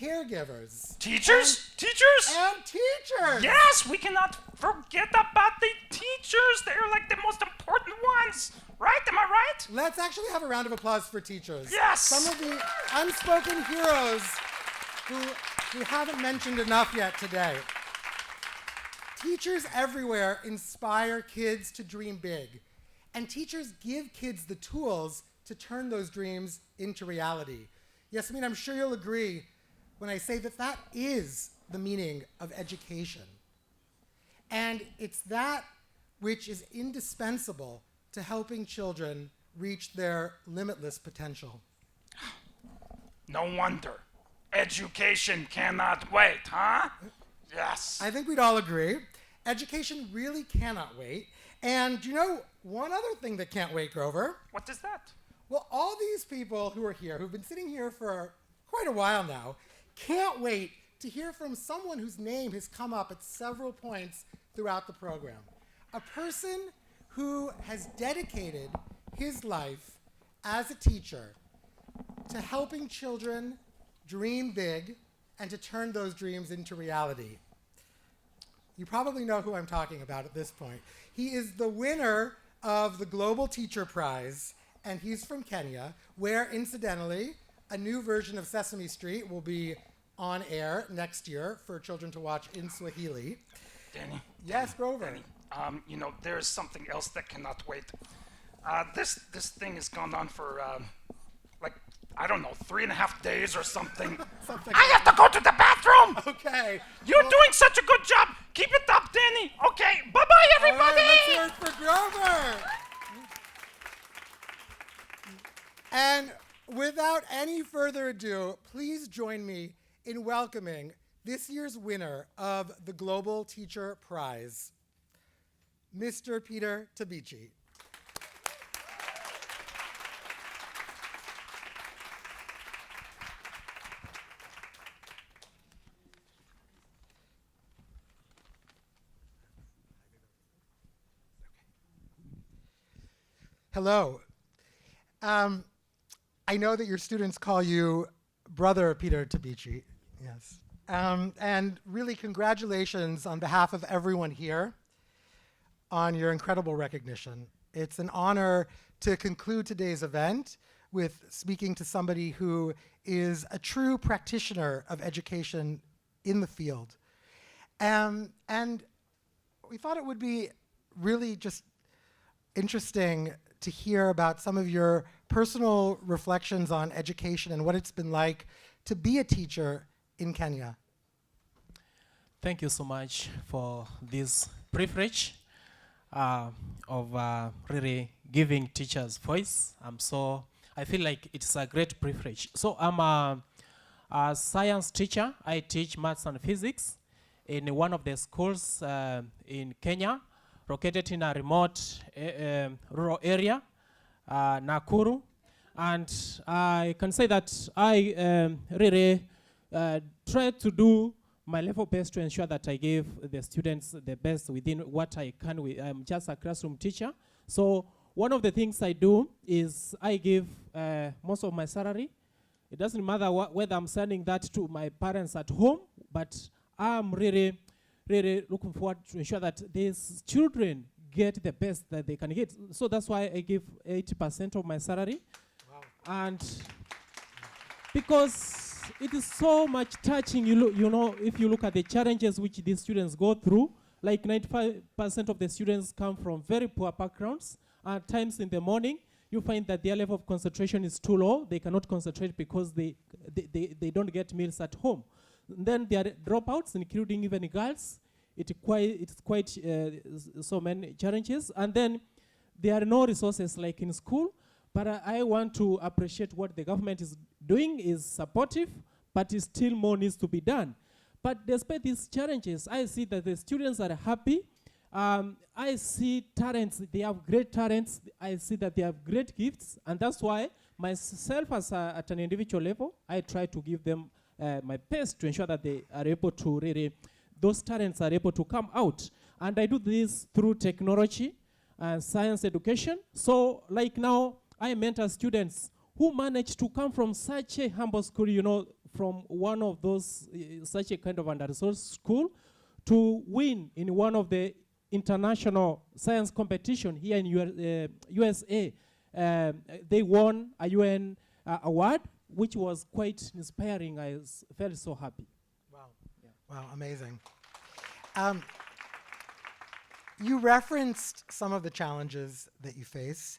caregivers. Teachers? And teachers! Yes, we cannot forget about the teachers. They're like the most important ones. Right? Am I right? Let's actually have a round of applause for teachers. Yes! Some of the unspoken heroes who haven't mentioned enough yet today. Teachers everywhere inspire kids to dream big, and teachers give kids the tools to turn those dreams into reality. Yes, I mean, I'm sure you'll agree when I say that that is the meaning of education. And it's that which is indispensable to helping children reach their limitless potential. No wonder. Education cannot wait, huh? Yes. I think we'd all agree. Education really cannot wait. And you know, one other thing that can't wait, Grover? What is that? Well, all these people who are here, who've been sitting here for quite a while now, can't wait to hear from someone whose name has come up at several points throughout the program. A person who has dedicated his life as a teacher to helping children dream big and to turn those dreams into reality. You probably know who I'm talking about at this point. He is the winner of the Global Teacher Prize, and he's from Kenya, where, incidentally, a new version of Sesame Street will be on air next year for children to watch in Swahili. Danny? Yes, Grover? Danny, you know, there's something else that cannot wait. This thing has gone on for, I don't know, 3.5 days or something. I have to go to the bathroom! Okay. You're doing such a good job! Keep it up, Danny! Okay, bye-bye, everybody! All right, let's hear it for Grover! And without any further ado, please join me in welcoming this year's winner of the Global Teacher Prize, Mr. Peter Tabichi. Hello. I know that your students call you Brother Peter Tabichi. Yes. And really congratulations on behalf of everyone here on your incredible recognition. It's an honor to conclude today's event with speaking to somebody who is a true practitioner of education in the field. And we thought it would be really just interesting to hear about some of your personal reflections on education and what it's been like to be a teacher in Kenya. Thank you so much for this privilege of really giving teachers voice. I feel like it's a great privilege. So I'm a science teacher. I teach maths and physics in one of the schools in Kenya, located in a remote rural area, Nakuru. And I can say that I really try to do my level best to ensure that I give the students the best within what I can. I'm just a classroom teacher. So one of the things I do is I give most of my salary. It doesn't matter whether I'm sending that to my parents at home, but I'm really looking forward to ensure that these children get the best that they can get. So that's why I give 80% of my salary. And because it is so much touching, you know, if you look at the challenges which these students go through, like 95% of the students come from very poor backgrounds. At times in the morning, you find that their level of concentration is too low. They cannot concentrate because they don't get meals at home. And then there are dropouts, including even girls. It's quite so many challenges. And then there are no resources like in school. But I want to appreciate what the government is doing is supportive, but still more needs to be done. But despite these challenges, I see that the students are happy. I see talents, they have great talents. I see that they have great gifts. And that's why myself at an individual level, I try to give them my best to ensure that they are able to really, those talents are able to come out. And I do this through technology and science education. So like now, I mentor students who managed to come from such a humble school, you know, from one of those, such a kind of under-resourced school, to win in one of the international science competition here in USA. They won a UN award, which was quite inspiring. I felt so happy. Wow. Yeah. Wow, amazing. You referenced some of the challenges that you face.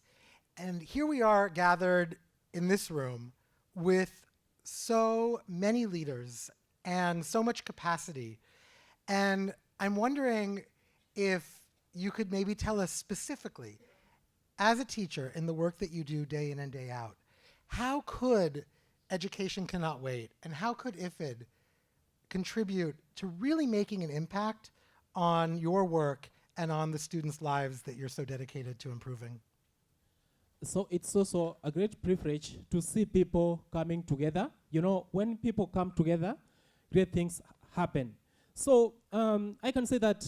And here we are gathered in this room with so many leaders and so much capacity. And I'm wondering if you could maybe tell us specifically, as a teacher in the work that you do day in and day out, how could Education Cannot Wait and how could IFFEd contribute to really making an impact on your work and on the students' lives that you're so dedicated to improving? So it's also a great privilege to see people coming together. You know, when people come together, great things happen. So I can say that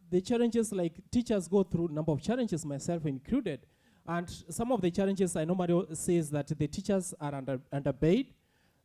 the challenges, like teachers go through a number of challenges, myself included. And some of the challenges I normally say is that the teachers are underpaid.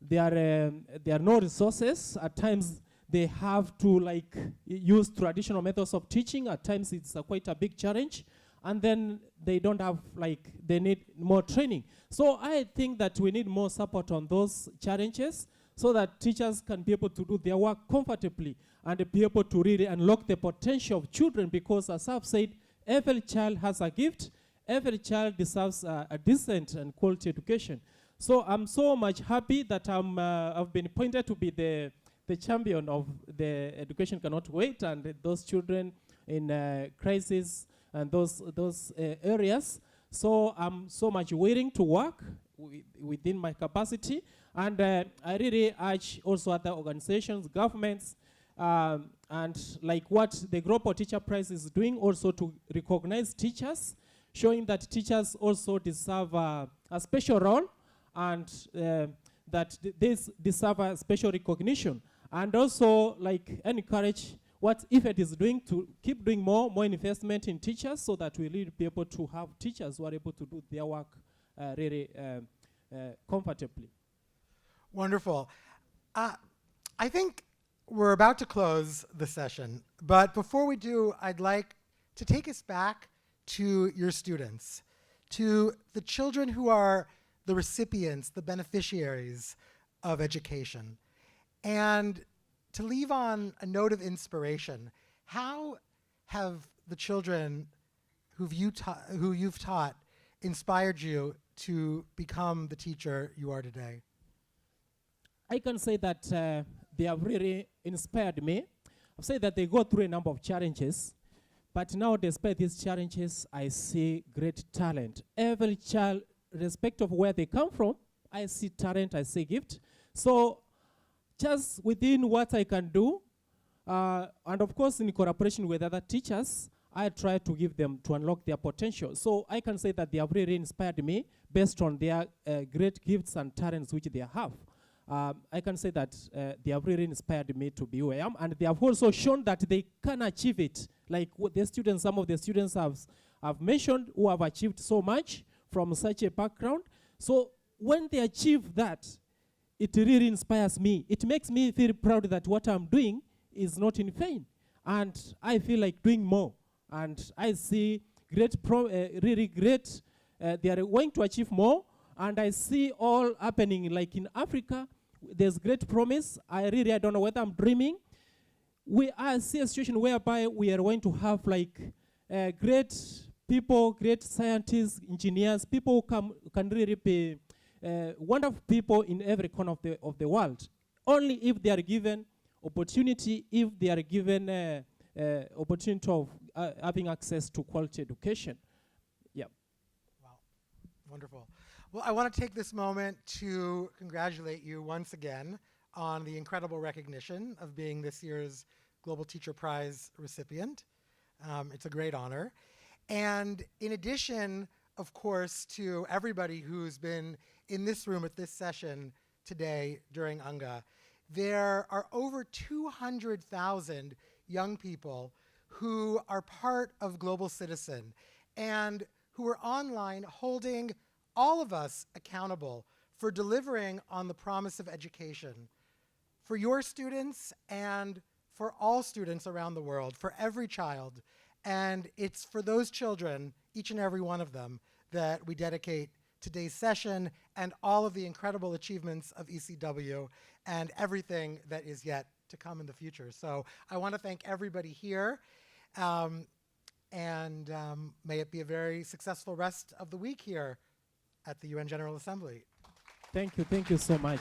There are no resources. At times they have to like use traditional methods of teaching. At times it's quite a big challenge. And then they don't have, like, they need more training. So I think that we need more support on those challenges so that teachers can be able to do their work comfortably and be able to really unlock the potential of children, because as I've said, every child has a gift. Every child deserves a decent and quality education. So I'm so much happy that I've been appointed to be the champion of the Education Cannot Wait, and those children in crisis and those areas. So I'm so much willing to work within my capacity. And I really urge also other organizations, governments, and like what the Global Teacher Prize is doing also to recognize teachers, showing that teachers also deserve a special role and that they deserve a special recognition. And also like encourage what IFFEd is doing to keep doing more investment in teachers so that we really be able to have teachers who are able to do their work really comfortably. Wonderful. I think we're about to close the session, but before we do, I'd like to take us back to your students, to the children who are the recipients, the beneficiaries of education, and to leave on a note of inspiration. How have the children who you've taught inspired you to become the teacher you are today? I can say that they have really inspired me. I've said that they go through a number of challenges, but now despite these challenges, I see great talent. Every child, irrespective of where they come from, I see talent, I see gift. So just within what I can do, and of course in cooperation with other teachers, I try to give them to unlock their potential. So I can say that they have really inspired me based on their great gifts and talents which they have. I can say that they have really inspired me to be who I am, and they have also shown that they can achieve it. Like the students, some of the students have mentioned who have achieved so much from such a background. So when they achieve that, it really inspires me. It makes me feel proud that what I'm doing is not in vain. And I feel like doing more. And I see great, really great, they are going to achieve more. And I see all happening, like in Africa, there's great promise. I don't know whether I'm dreaming. I see a situation whereby we are going to have like great people, great scientists, engineers, people who can really be wonderful people in every corner of the world. Only if they are given opportunity, if they are given opportunity of having access to quality education. Yeah. Wow, wonderful. Well, I want to take this moment to congratulate you once again on the incredible recognition of being this year's Global Teacher Prize recipient. It's a great honor. And in addition, of course, to everybody who's been in this room at this session today during UNGA, there are over 200,000 young people who are part of Global Citizen and who are online holding all of us accountable for delivering on the promise of education for your students and for all students around the world, for every child. And it's for those children, each and every one of them, that we dedicate today's session and all of the incredible achievements of ECW and everything that is yet to come in the future. So I want to thank everybody here, and may it be a very successful rest of the week here at the UN General Assembly. Thank you so much.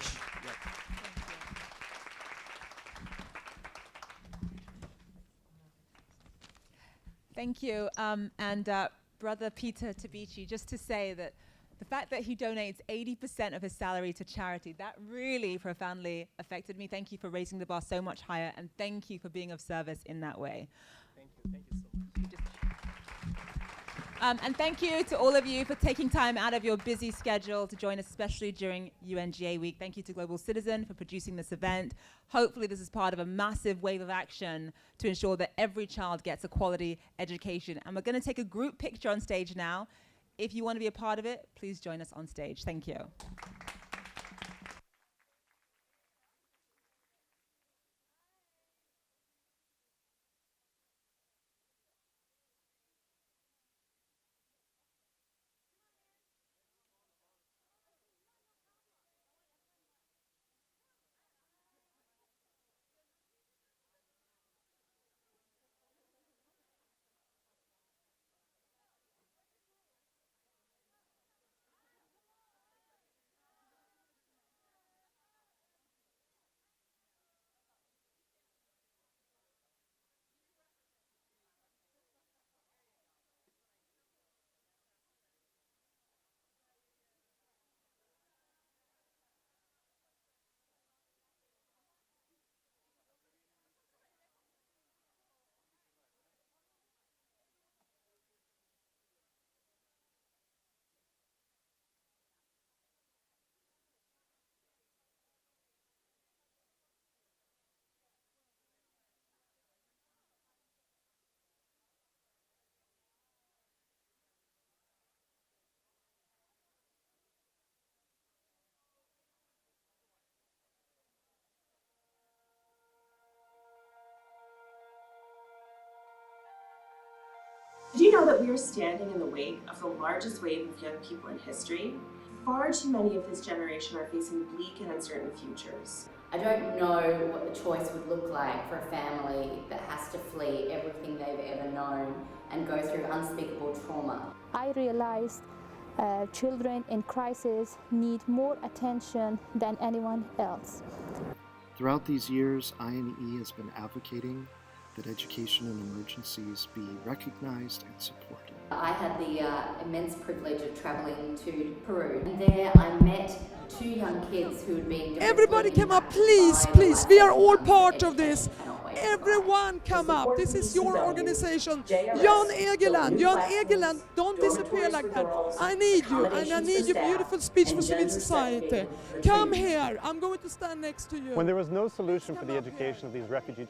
Thank you. Brother Peter Tabici, just to say that the fact that he donates 80% of his salary to charity, that really profoundly affected me. Thank you for raising the bar so much higher, and thank you for being of service in that way. Thank you so much. And thank you to all of you for taking time out of your busy schedule to join us, especially during UNGA week. Thank you to Global Citizen for producing this event. Hopefully this is part of a massive wave of action to ensure that every child gets a quality education. And we're going to take a group picture on stage now. If you want to be a part of it, please join us on stage. Thank you. Did you know that we are standing in the wake of the largest wave of young people in history? Far too many of this generation are facing bleak and uncertain futures. I don't know what the choice would look like for a family that has to flee everything they've ever known and go through unspeakable trauma. I realized children in crisis need more attention than anyone else. Throughout these years, INE has been advocating that education in emergencies be recognized and supported. I had the immense privilege of traveling to Peru, and there I met two young kids who had been... Everybody come up, please, please, we are all part of this. Everyone come up, this is your organization. Jan Egeland, don't disappear like that. I need you, and I need your beautiful speech for civil society. Come here, I'm going to stand next to you. When there was no solution for the education of these refugee